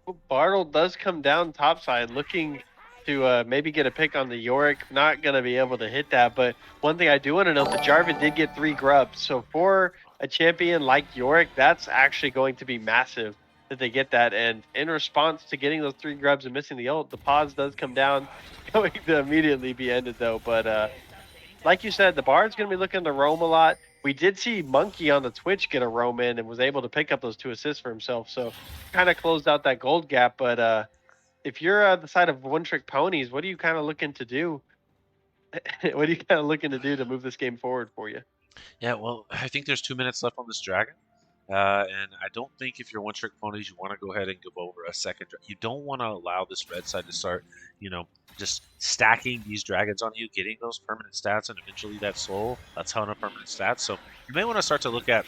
Well, Bartle does come down topside, looking to maybe get a pick on the Yorick. Not going to be able to hit that, but one thing I do want to note, the Jarvan did get 3 grubs. So for a champion like Yorick, that's actually going to be massive that they get that. And in response to getting those 3 grubs and missing the ult, the pause does come down, going to immediately be ended though. But like you said, the Bard's going to be looking to roam a lot. We did see Monkey on the Twitch get a roam in and was able to pick up those 2 assists for himself. So kind of closed out that gold gap. But if you're the side of One Trick Ponies, what are you kind of looking to do? What are you kind of looking to do to move this game forward for you? Yeah, well, I think there's 2 minutes left on this Dragon. And I don't think if you're One Trick Ponies, you want to go ahead and give over a second. You don't want to allow this red side to start, just stacking these dragons on you, getting those permanent stats, and eventually that soul, a ton of permanent stats. So you may want to start to look at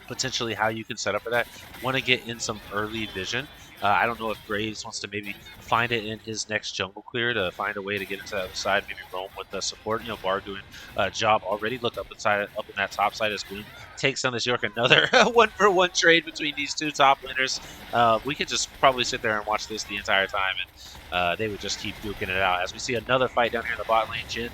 potentially how you can set up for that. Want to get in some early vision. I don't know if Graves wants to maybe find it in his next jungle clear to find a way to get into the other side, maybe roam with the support. Bard doing a job already. Look up in that top side as Gloom takes on this York. Another 1-for-1 trade between these two top laners. We could just probably sit there and watch this the entire time, and they would just keep duking it out. As we see another fight down here in the bot lane, Jhin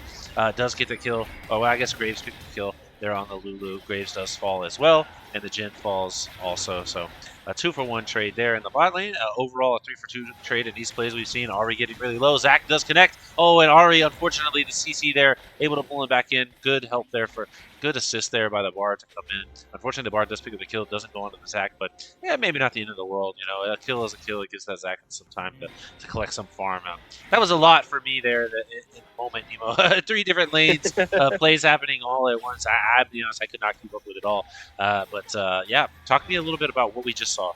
does get the kill. Oh, well, I guess Graves picked the kill there on the Lulu. Graves does fall as well, and the Jhin falls also. So a 2-for-1 trade there in the bot lane. Overall, a 3-for-2 trade in these plays we've seen. Ahri getting really low. Zac does connect. Oh, and Ahri, unfortunately, the CC there, able to pull him back in. Good help there for good assist there by the Bard to come in. Unfortunately, the Bard does pick up the kill. Doesn't go onto the Zac, but yeah, maybe not the end of the world. You know, a kill is a kill. It gives that Zac some time to collect some farm out. That was a lot for me there in the moment. You know, 3 different lanes, plays happening all at once. I'll be honest, I could not keep up with it all. Yeah, talk to me a little bit about what we just saw.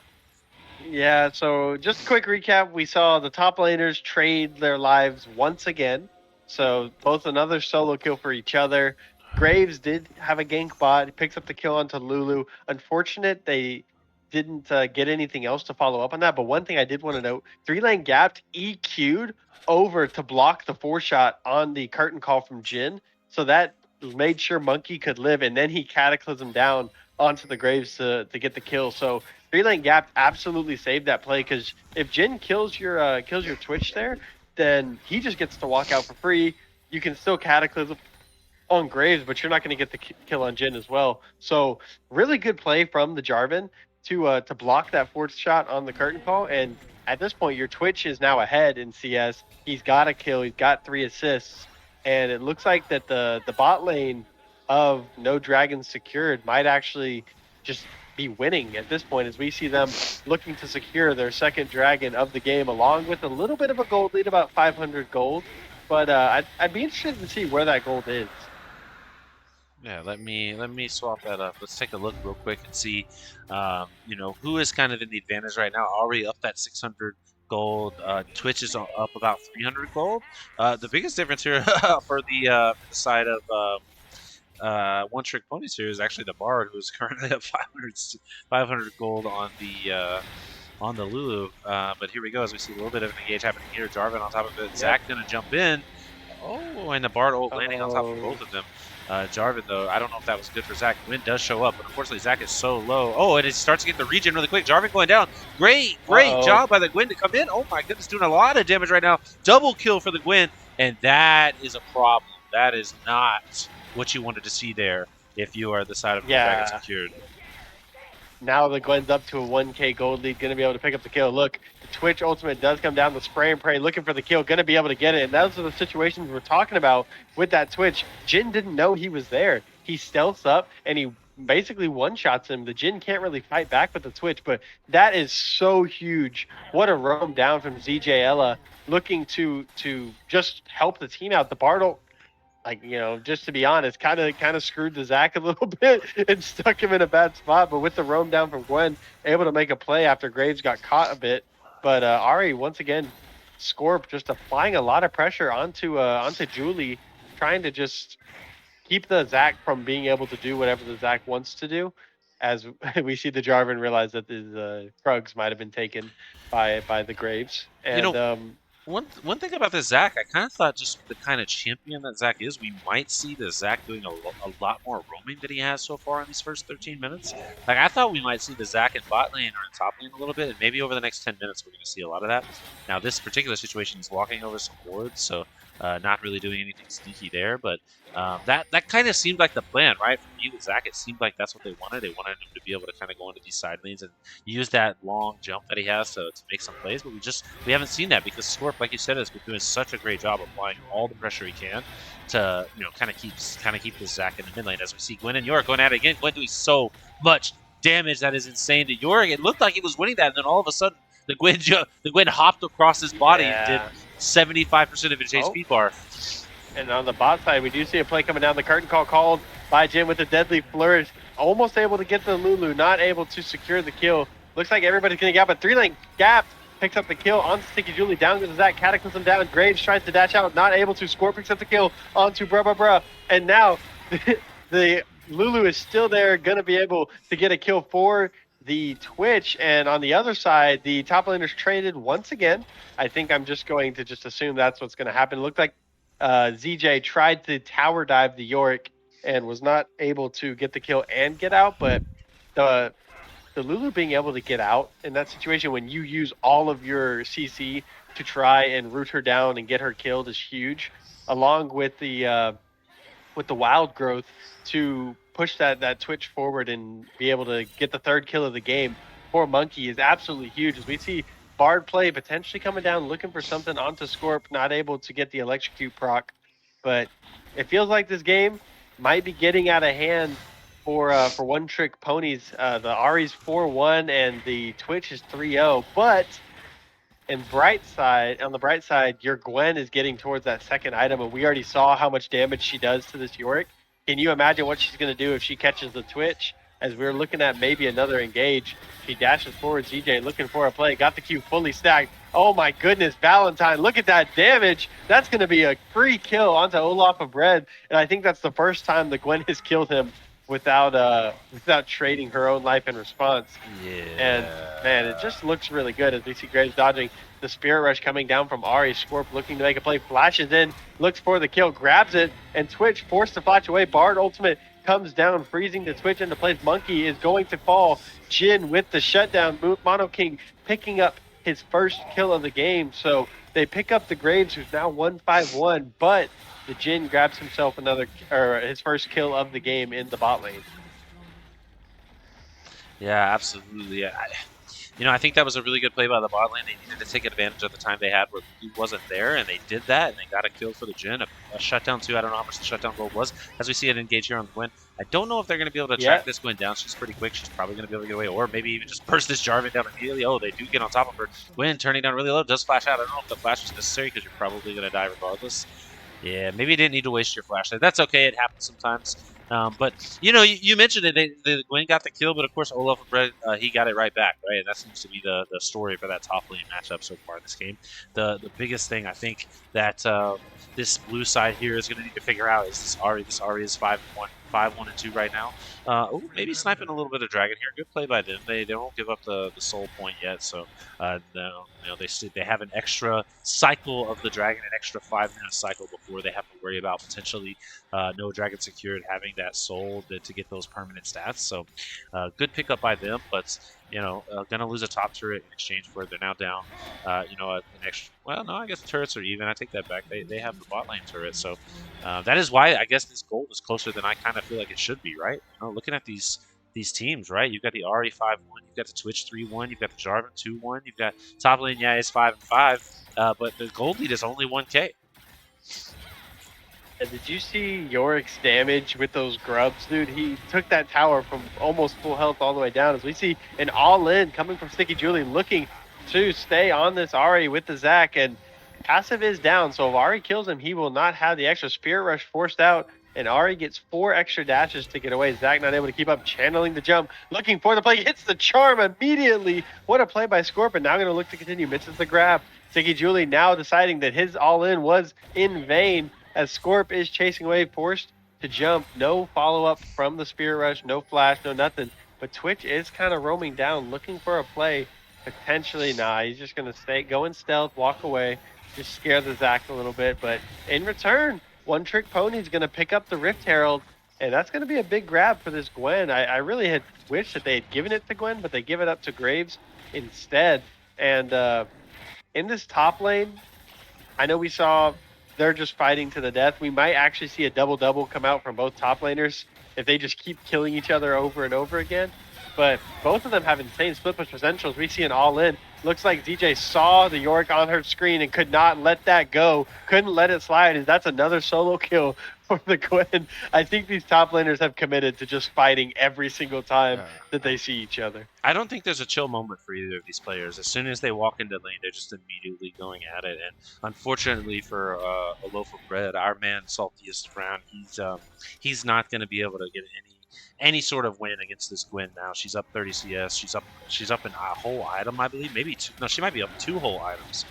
Yeah, so just a quick recap. We saw the top laners trade their lives once again. So both another solo kill for each other. Graves did have a gank bot. He picks up the kill onto Lulu. Unfortunate they didn't get anything else to follow up on that. But one thing I did want to note, 3-lane gapped EQ'd over to block the 4-shot on the curtain call from Jhin. So that made sure Monkey could live. And then he cataclysm down onto the Graves to get the kill. So 3-lane gap absolutely saved that play, because if Jhin kills your Twitch there, then he just gets to walk out for free. You can still cataclysm on Graves, but you're not going to get the kill on Jhin as well. So really good play from the Jarvan to block that 4th shot on the curtain call. And at this point, your Twitch is now ahead in CS. He's got a kill. He's got 3 assists, and it looks like that the bot lane of No Dragons Secured might actually just be winning at this point, as we see them looking to secure their 2nd dragon of the game, along with a little bit of a gold lead, about 500 gold. But I'd be interested to see where that gold is. Yeah, let me swap that up. Let's take a look real quick and see, you know, who is kind of in the advantage right now. Already up that 600 gold. Twitch is up about 300 gold. The biggest difference here for the side of One Trick Ponies here is actually the Bard, who's currently at 500 gold on the Lulu. But here we go, as we see a little bit of an engage happening here. Jarvan on top of it. Yep. Zac gonna jump in. Oh, and the Bard ult landing on top of both of them. Jarvan, though, I don't know if that was good for Zac. Gwyn does show up, but unfortunately Zac is so low. Oh, and it starts to get the regen really quick. Jarvan going down. Great job by the Gwyn to come in. Oh my goodness, doing a lot of damage right now. Double kill for the Gwyn, and that is a problem. That is not what you wanted to see there if you are the side of the Dragon Secured. Now the Gwen's up to a 1k gold lead, going to be able to pick up the kill. Look, the Twitch ultimate does come down, the spray and pray, looking for the kill, going to be able to get it. And those are the situations we're talking about with that Twitch. Jhin didn't know he was there. He stealths up and he basically one-shots him. The Jhin can't really fight back with the Twitch, but that is so huge. What a roam down from ZJ Ella, looking to just help the team out. The Bartle, like, you know, just to be honest, kind of screwed the Zac a little bit and stuck him in a bad spot. But with the roam down from Gwen, able to make a play after Graves got caught a bit. But Ahri, once again, Scorp just applying a lot of pressure onto Julie, trying to just keep the Zac from being able to do whatever the Zac wants to do. As we see the Jarvan realize that his Krugs might have been taken by the Graves. And you know, one thing about the Zac, I kind of thought, just the kind of champion that Zac is, we might see the Zac doing a lot more roaming than he has so far in these first 13 minutes. Like, I thought we might see the Zac in bot lane or in top lane a little bit, and maybe over the next 10 minutes we're going to see a lot of that. Now, this particular situation is walking over some wards, so not really doing anything sneaky there, but that kind of seemed like the plan, right? For me with Zac, it seemed like that's what they wanted. They wanted him to be able to kind of go into these side lanes and use that long jump that he has to make some plays, but we haven't seen that because Scorp, like you said, has been doing such a great job applying all the pressure he can to, you know, kind of keep the Zac in the mid lane. As we see Gwen and York going at it again, Gwen doing so much damage that is insane to York. It looked like he was winning that, and then all of a sudden the Gwen hopped across his body and did 75% of his HP bar. And on the bot side, we do see a play coming down. The curtain call called by Jhin with a deadly flourish. Almost able to get the Lulu, not able to secure the kill. Looks like everybody's going to gap, but 3-lane gap picks up the kill on Sticky Julie. Down to Zac, cataclysm down. Graves tries to dash out, not able to. Scorp picks up the kill onto Bruh. And now the Lulu is still there, going to be able to get a kill for the Twitch. And on the other side, the top laners traded once again. I think I'm just going to assume that's what's going to happen. It looked like ZJ tried to tower dive the York, and was not able to get the kill and get out. But the Lulu being able to get out in that situation when you use all of your CC to try and root her down and get her killed is huge, along with the wild growth to push that Twitch forward and be able to get the third kill of the game for Monkey is absolutely huge. As we see Bard play potentially coming down, looking for something onto Scorp, not able to get the electrocute proc, but it feels like this game might be getting out of hand for One Trick Ponies. The Ari's 4-1 and the Twitch is 3-0, but on the bright side, your Gwen is getting towards that second item, and we already saw how much damage she does to this Yorick. Can you imagine what she's going to do if she catches the Twitch? As we're looking at maybe another engage, she dashes forward. ZJ looking for a play, got the Q fully stacked. Oh my goodness, Valentine, look at that damage. That's going to be a free kill onto Olaf of Red, and I think that's the first time the Gwen has killed him without trading her own life in response. Yeah. And man, it just looks really good as we see Graves dodging the Spirit Rush coming down from Ari. Scorp looking to make a play, flashes in, looks for the kill, grabs it, and Twitch forced to flash away. Bard ultimate comes down, freezing the Twitch into place. Monkey is going to fall. Jin with the shutdown. Mono King picking up his first kill of the game. So they pick up the Graves, who's now 1-5-1, but the Jin grabs himself his first kill of the game in the bot lane. Yeah, absolutely. I think that was a really good play by the bot lane. They needed to take advantage of the time they had where he wasn't there, and they did that, and they got a kill for the Jin. A shutdown too. I don't know how much the shutdown gold was. As we see it engage here on the Gwen, I don't know if they're going to be able to track this Gwen down. She's pretty quick. She's probably going to be able to get away, or maybe even just burst this Jarvan down immediately. Oh, they do get on top of her. Gwen turning down really low, does flash out. I don't know if the flash is necessary because you're probably going to die regardless. Yeah, maybe you didn't need to waste your flashlight. That's okay. It happens sometimes. But, you mentioned it. The Gwen got the kill, but of course, Olaf Bread, he got it right back, right? And that seems to be the story for that top lane matchup so far in this game. The biggest thing I think that this blue side here is going to need to figure out is this Ahri. This Ahri is 5-1 and 2 right now. Maybe sniping a little bit of Dragon here. Good play by them. They won't give up the soul point yet, so they have an extra cycle of the Dragon, an extra 5-minute cycle before they have to worry about potentially no Dragon secured having that soul to get those permanent stats. So good pickup by them, but gonna lose a top turret in exchange for it. They're now down, an extra. Well, no, I guess the turrets are even. I take that back. They have the bot lane turret, so that is why I guess this gold is closer than I kind of feel like it should be, right? Looking at these teams, right? You've got the Ahri 5-1, you've got the Twitch 3-1, you've got the Jarvan 2-1, you've got top lane, yeah, it's 5-5, but the gold lead is only 1K. And did you see Yorick's damage with those grubs, dude? He took that tower from almost full health all the way down. As we see an all-in coming from Sticky Julie, looking to stay on this Ahri with the Zac, and passive is down. So if Ahri kills him, he will not have the extra Spirit Rush forced out, and Ahri gets 4 extra dashes to get away. Zac not able to keep up, channeling the jump, looking for the play, hits the charm immediately. What a play by Scorpion. Now going to look to continue, misses the grab. Sticky Julie now deciding that his all-in was in vain, as Scorp is chasing away, forced to jump. No follow-up from the Spirit Rush, no flash, no nothing. But Twitch is kind of roaming down, looking for a play. Potentially, nah, he's just going to go in stealth, walk away, just scare the Zac a little bit. But in return, One Trick Pony's going to pick up the Rift Herald, and that's going to be a big grab for this Gwen. I really had wished that they had given it to Gwen, but they give it up to Graves instead. And in this top lane, I know we saw they're just fighting to the death. We might actually see a double-double come out from both top laners if they just keep killing each other over and over again. But both of them have insane split push potentials. We see an all-in. Looks like DJ saw the Yorick on her screen and could not let that go. Couldn't let it slide. And that's another solo kill for the Gwen. I think these top laners have committed to just fighting every single time that they see each other. I don't think there's a chill moment for either of these players. As soon as they walk into lane, they're just immediately going at it. And unfortunately for a loaf of bread, our man Saltiest Brown, he's not going to be able to get any sort of win against this Gwen now. She's up 30 CS. She's up in a whole item, I believe. Maybe two. No, she might be up 2 whole items.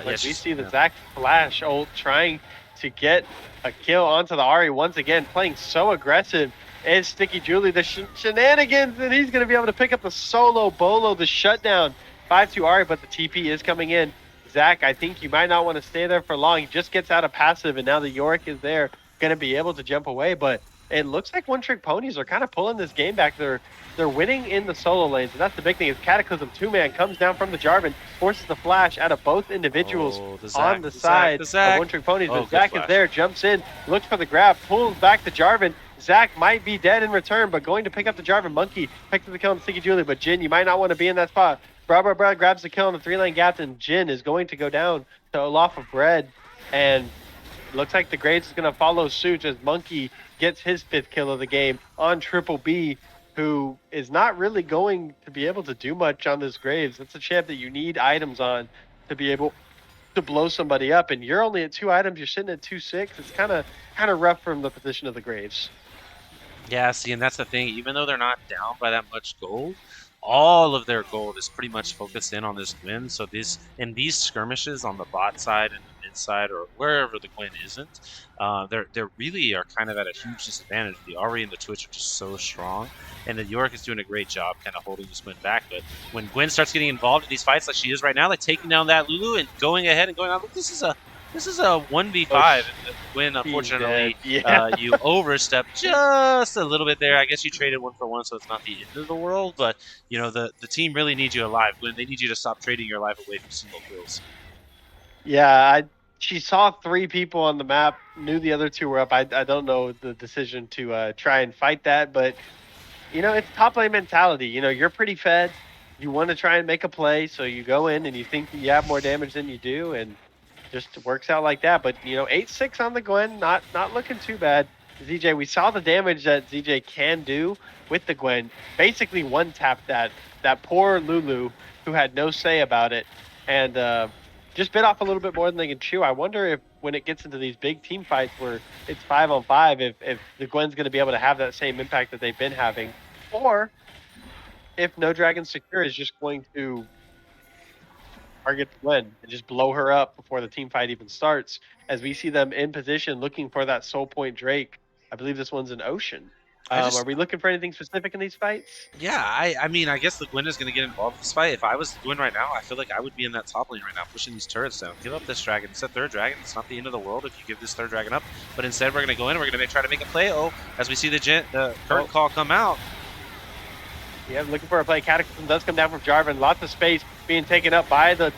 We see the Zac flash ult trying to get a kill onto the Ahri once again, playing so aggressive. Is Sticky Julie the shenanigans, and he's going to be able to pick up the solo bolo, the shutdown. 5-2 Ahri, but the TP is coming in. Zac, I think you might not want to stay there for long. He just gets out of passive, and now the Yorick is there. going to be able to jump away. But it looks like One Trick Ponies are kind of pulling this game back. They're winning in the solo lanes, and that's the big thing. Is Cataclysm 2-man comes down from the Jarvan, forces the flash out of both individuals on the side of One Trick Ponies. But Zach is there, jumps in, looks for the grab, pulls back the Jarvan. Zach might be dead in return, but going to pick up the Jarvan. Monkey picks up the kill on Sticky Julie, but Jin, you might not want to be in that spot. Bra grabs the kill on the 3-lane gap, and Jin is going to go down to Olaf of Bread, and looks like the Graves is going to follow suit as Monkey gets his 5th kill of the game on Triple B, who is not really going to be able to do much on this Graves. That's a champ that you need items on to be able to blow somebody up, and you're only at 2 items. You're sitting at 2-6. It's kind of rough from the position of the Graves. Yeah, see, and that's the thing. Even though they're not down by that much gold, all of their gold is pretty much focused in on this Gwen. So these skirmishes on the bot side and the mid side, or wherever the Gwen isn't, they really are kind of at a huge disadvantage. The Ahri and the Twitch are just so strong, and the Yorick is doing a great job kind of holding this Gwen back. But when Gwen starts getting involved in these fights like she is right now, like taking down that Lulu and going ahead and going on, look, this is a 1v5. Gwen, unfortunately, you overstepped just a little bit there. I guess you traded 1 for 1, so it's not the end of the world. But you know the team really needs you alive. Gwen, they need you to stop trading your life away from single kills. Yeah, she saw 3 people on the map, knew the other 2 were up. I don't know the decision to try and fight that, but you know, it's top lane mentality. You know, you're pretty fed. You want to try and make a play, so you go in and you think you have more damage than you do, and just works out like that. But you know, 8-6 on the Gwen, not looking too bad. ZJ, we saw the damage that ZJ can do with the Gwen. Basically one-tapped that poor Lulu, who had no say about it, and just bit off a little bit more than they can chew. I wonder if when it gets into these big team fights where it's 5-on-5, if the Gwen's going to be able to have that same impact that they've been having, or if No Dragon Secure is just going to target the Gwen and just blow her up before the team fight even starts, as we see them in position looking for that Soul Point Drake. I believe this one's an Ocean. Are we looking for anything specific in these fights? Yeah, I mean, I guess the Gwen is going to get involved in this fight. If I was the Gwen right now, I feel like I would be in that top lane right now, pushing these turrets down. Give up this dragon. It's a 3rd dragon. It's not the end of the world if you give this 3rd dragon up. But instead, we're going to go in. We're going to try to make a play. Oh, as we see the current call come out. Yeah, looking for a play. Cataclysm does come down from Jarvan. Lots of space being taken up by the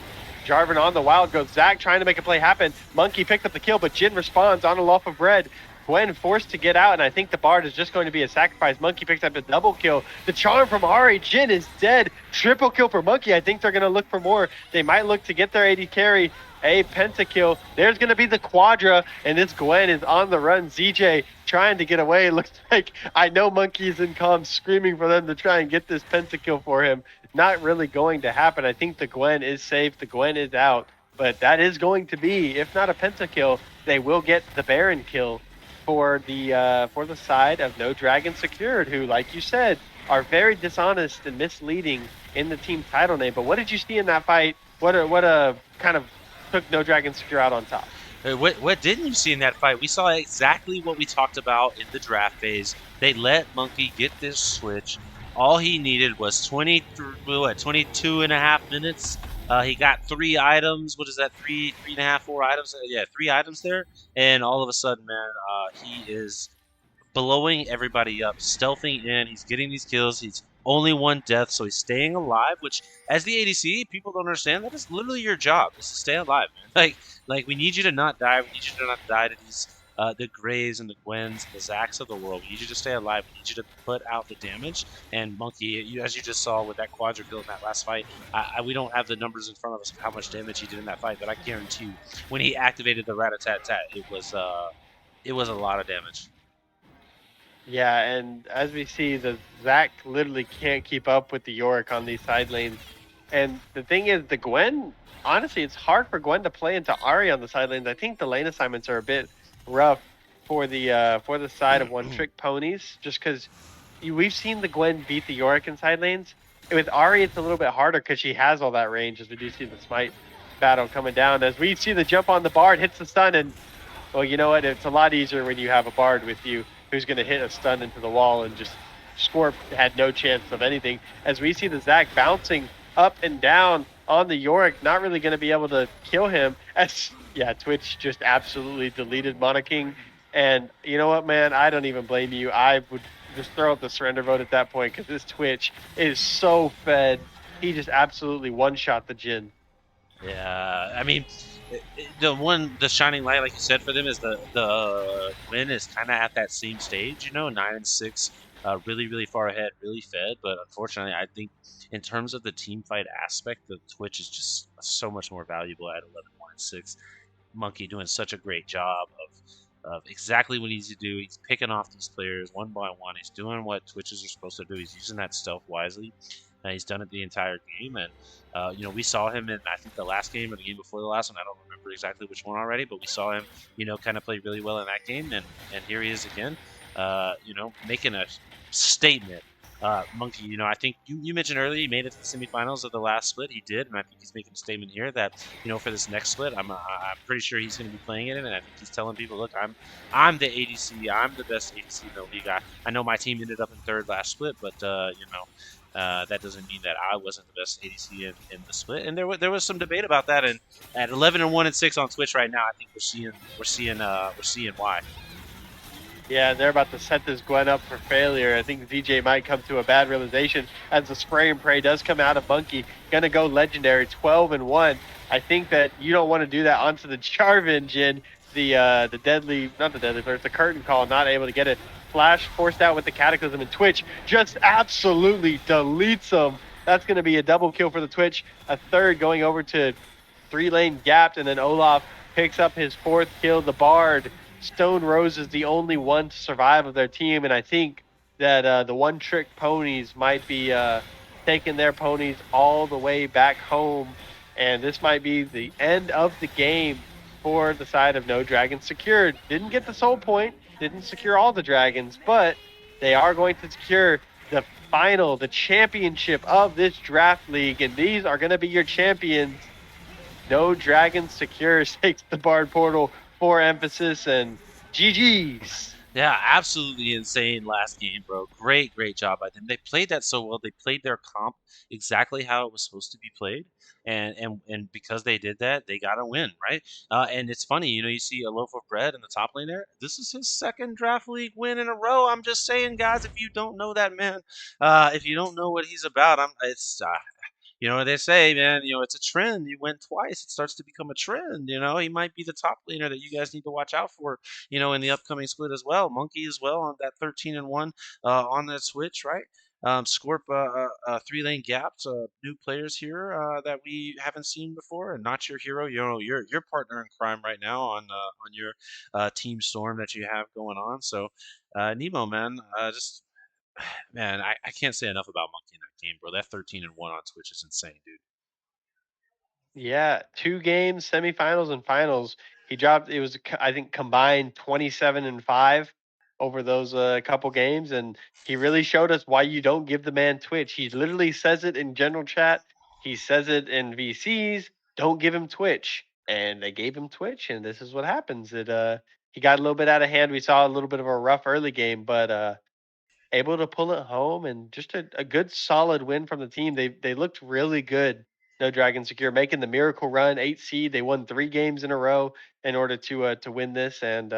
Jarvan on the Wild Growth. Zach trying to make a play happen. Monkey picked up the kill, but Jin responds on a loaf of bread. Gwen forced to get out, and I think the Bard is just going to be a sacrifice. Monkey picks up a double kill. The charm from Ahri. Jin is dead. Triple kill for Monkey. I think they're going to look for more. They might look to get their AD carry. A pentakill. There's going to be the Quadra, and this Gwen is on the run. ZJ trying to get away. Looks like I know Monkey's in comms screaming for them to try and get this pentakill for him. Not really going to happen. I think the Gwen is safe. The Gwen is out. But that is going to be, if not a pentakill, they will get the Baron kill for the side of No Dragon Secured, who, like you said, are very dishonest and misleading in the team title name. But what did you see in that fight? What kind of took No Dragon Secure out on top? What didn't you see in that fight? We saw exactly what we talked about in the draft phase. They let Monkey get this switch. All he needed was 22 and a half minutes. He got 3 items. What is that? 3.5, 4 items? Yeah, 3 items there. And all of a sudden, man, he is blowing everybody up, stealthing in. He's getting these kills. He's only 1 death, so he's staying alive, which, as the ADC, people don't understand. That is literally your job, is to stay alive, man. Like, we need you to not die. We need you to not die to these the Greys and the Gwens and the Zacks of the world. We need you to stay alive. We need you to put out the damage. And Monkey, as you just saw with that Quadra kill in that last fight, we don't have the numbers in front of us of how much damage he did in that fight, but I guarantee you, when he activated the rat-a-tat-tat, it was a lot of damage. Yeah, and as we see, the Zac literally can't keep up with the Yorick on these side lanes. And the thing is, the Gwen, honestly, it's hard for Gwen to play into Ahri on the side lanes. I think the lane assignments are a bit rough for the side of One Trick Ponies, just because we've seen the Gwen beat the Yorick in side lanes. With Ahri, it's a little bit harder because she has all that range, as we do see the Smite battle coming down. As we see the jump on the Bard, hits the stun, and, well, you know what? It's a lot easier when you have a Bard with you who's going to hit a stun into the wall, and just Scorp had no chance of anything. As we see the Zac bouncing up and down on the Yorick, not really going to be able to kill him. As, yeah, Twitch just absolutely deleted Monaking. And you know what, man? I don't even blame you. I would just throw out the surrender vote at that point because this Twitch is so fed. He just absolutely one shot the Jin. Yeah, I mean, the shining light, like you said, for them is the win is kind of at that same stage, 9-6, really far ahead, really fed. But unfortunately, I think in terms of the team fight aspect, the Twitch is just so much more valuable at 11-1-6. Monkey doing such a great job of exactly what he needs to do. He's picking off these players one by one. He's doing what Twitches are supposed to do. He's using that stealth wisely. He's done it the entire game, and we saw him in, I think, the last game or the game before the last one. I don't remember exactly which one already, but we saw him, kind of play really well in that game, and here he is again, making a statement. Monkey, I think you mentioned earlier he made it to the semifinals of the last split. He did, and I think he's making a statement here that for this next split, I'm pretty sure he's going to be playing in it, and I think he's telling people, look, I'm the ADC, I'm the best ADC in the league. I know my team ended up in third last split, but that doesn't mean that I wasn't the best ADC in the split. And there was some debate about that. And at 11-1-6 on Twitch right now, I think we're seeing why. Yeah, they're about to set this Gwen up for failure. I think DJ might come to a bad realization as the spray and pray does come out of Monkey. Gonna go legendary, 12-1. I think that you don't want to do that onto the Jarvan, Jin. The deadly, not the deadly first, the curtain call, not able to get it. Flash forced out with the Cataclysm, and Twitch just absolutely deletes them. That's gonna be a double kill for the Twitch. A third going over to 3-lane gapped, and then Olaf picks up his fourth kill. The Bard, Stone Rose is the only one to survive of their team, and I think that the one trick ponies might be taking their ponies all the way back home, and this might be the end of the game for the side of No Dragons Secured. Didn't get the soul point, didn't secure all the dragons, but they are going to secure the final, the championship of this draft league, and these are going to be your champions. No Dragons Secures takes the Bard Portal for emphasis, and GG's. Yeah, absolutely insane last game, bro. Great job by them. They played that so well. They played their comp exactly how it was supposed to be played, and because they did that, they got a win, right? And it's funny, you see a loaf of bread in the top lane there. This is his second draft league win in a row. I'm just saying, guys, if you don't know that man, if you don't know what he's about, it's they say, man, it's a trend. You win twice, it starts to become a trend. He might be the top laner that you guys need to watch out for, in the upcoming split as well. Monkey as well on that 13-1 on that switch, right? Scorp, 3-lane gaps, new players here that we haven't seen before, and not your hero. Your partner in crime right now on your Team Storm that you have going on. So, Nemo, man, just man, I can't say enough about Monkey in that game, bro. That 13-1 on Twitch is insane, dude. Yeah, 2 games, semifinals and finals. He dropped. It was I think combined 27-5 over those couple games, and he really showed us why you don't give the man Twitch. He literally says it in general chat. He says it in VCs. Don't give him Twitch, and they gave him Twitch, and this is what happens. He got a little bit out of hand. We saw a little bit of a rough early game, but able to pull it home and just a good solid win from the team. They looked really good. No Dragon Secure making the miracle run, 8 seed. They won 3 games in a row in order to win this. And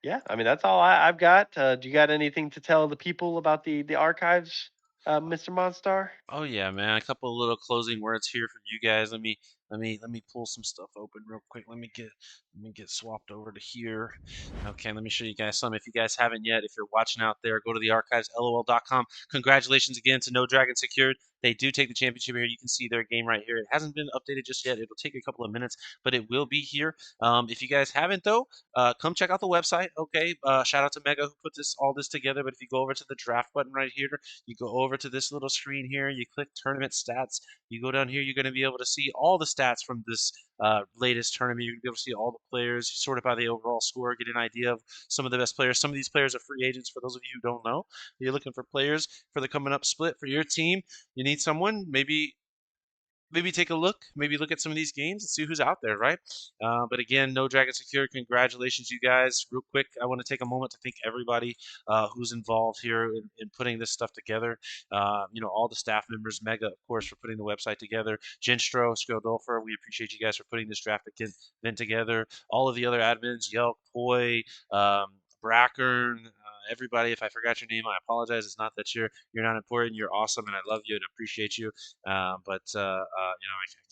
yeah, I mean that's all I've got. Do you got anything to tell the people about the archives, Mr. Monstar? Oh yeah, man. A couple of little closing words here for you guys. Let me pull some stuff open real quick. Let me get swapped over to here. Okay, let me show you guys some. If you guys haven't yet, if you're watching out there, go to the archives, lol.com. Congratulations again to No Dragon Secured. They do take the championship here. You can see their game right here. It hasn't been updated just yet. It'll take a couple of minutes, but it will be here. If you guys haven't though, come check out the website. Okay, shout out to Mega who put all this together. But if you go over to the draft button right here, you go over to this little screen here, you click tournament stats, you go down here, you're going to be able to see all the stats from this latest tournament. You're going to be able to see all the players, sort of by the overall score, get an idea of some of the best players. Some of these players are free agents for those of you who don't know. You're looking for players for the coming up split for your team. You need someone, maybe maybe take a look, maybe look at some of these games and see who's out there, right? But again, No Dragon Secure, congratulations, you guys. Real quick, I want to take a moment to thank everybody who's involved here in putting this stuff together. All the staff members, Mega, of course, for putting the website together. Genstro, Skildolfer, we appreciate you guys for putting this draft event together. All of the other admins, Yelk, Poi, Brackern, everybody. If I forgot your name, I apologize. It's not that you're not important. You're awesome, and I love you and appreciate you. I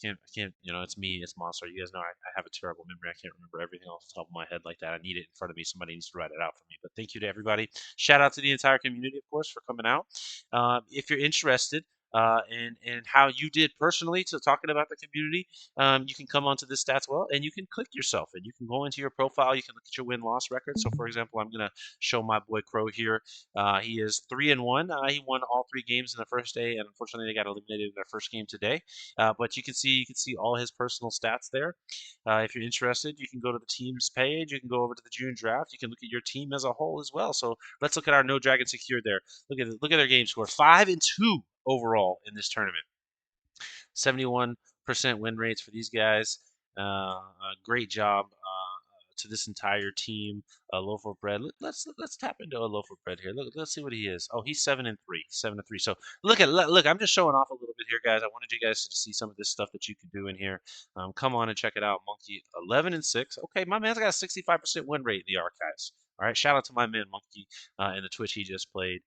can't. It's me. It's Monster. You guys know I have a terrible memory. I can't remember everything off the top of my head like that. I need it in front of me. Somebody needs to write it out for me. But thank you to everybody. Shout out to the entire community, of course, for coming out. If you're interested. In how you did personally to talking about the community, you can come onto this stats well and you can click yourself and you can go into your profile. You can look at your win-loss record. So, for example, I'm going to show my boy Crow here. He is 3-1. He won all 3 games in the first day, and unfortunately, they got eliminated in their first game today. But you can see all his personal stats there. If you're interested, you can go to the team's page. You can go over to the June draft. You can look at your team as a whole as well. So let's look at our No Dragon Secure there. Look at their game score. 5-2 overall in this tournament. 71% win rates for these guys. Great job to this entire team. A loaf of bread. Let's tap into a loaf of bread here. Let's see what he is. Oh, he's 7-3. 7-3. So look. I'm just showing off a little bit here, guys. I wanted you guys to see some of this stuff that you can do in here. Come on and check it out. Monkey 11-6. Okay, my man's got a 65% win rate in the archives. All right, shout out to my man Monkey in the Twitch he just played.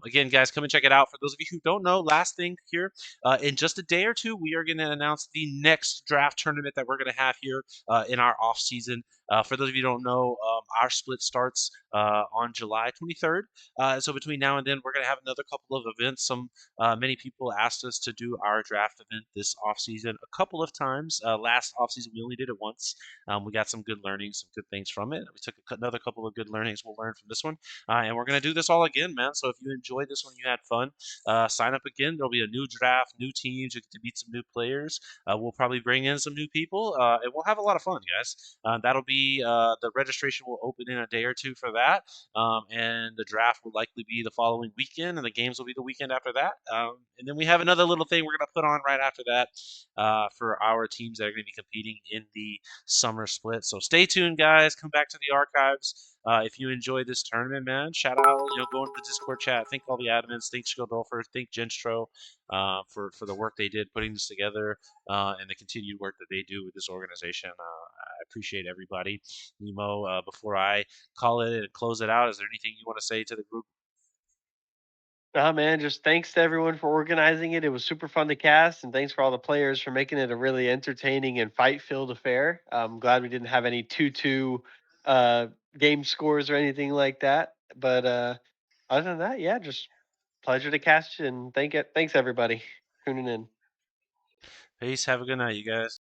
Again, guys, come and check it out. For those of you who don't know, last thing here, in just a day or two, we are going to announce the next draft tournament that we're going to have here in our off season. For those of you who don't know, our split starts on July 23rd. So between now and then, we're going to have another couple of events. Many people asked us to do our draft event this off season a couple of times. Last off season, we only did it once. We got some good learnings, some good things from it. We took another couple of good learnings we'll learn from this one. And we're going to do this all again, man. So if you enjoyed this one, you had fun, sign up again. There'll be a new draft, new teams. You get to meet some new players. We'll probably bring in some new people, and we'll have a lot of fun, guys. That'll be the registration will open in a day or two for that, and the draft will likely be the following weekend, and the games will be the weekend after that. And then we have another little thing we're going to put on right after that for our teams that are going to be competing in the summer split. So stay tuned, guys. Come back to the archives. If you enjoyed this tournament, man, shout out, go into the Discord chat. Thank all the admins. Thank Skildolfer. Thank Genstro for the work they did putting this together and the continued work that they do with this organization. I appreciate everybody. Nemo, before I call it and close it out, is there anything you want to say to the group? Nah, man, just thanks to everyone for organizing it. It was super fun to cast, and thanks for all the players for making it a really entertaining and fight-filled affair. I'm glad we didn't have any 2-2 uh, game scores or anything like that. But other than that, yeah, just pleasure to cast and thanks everybody tuning in. Peace. Have a good night, you guys.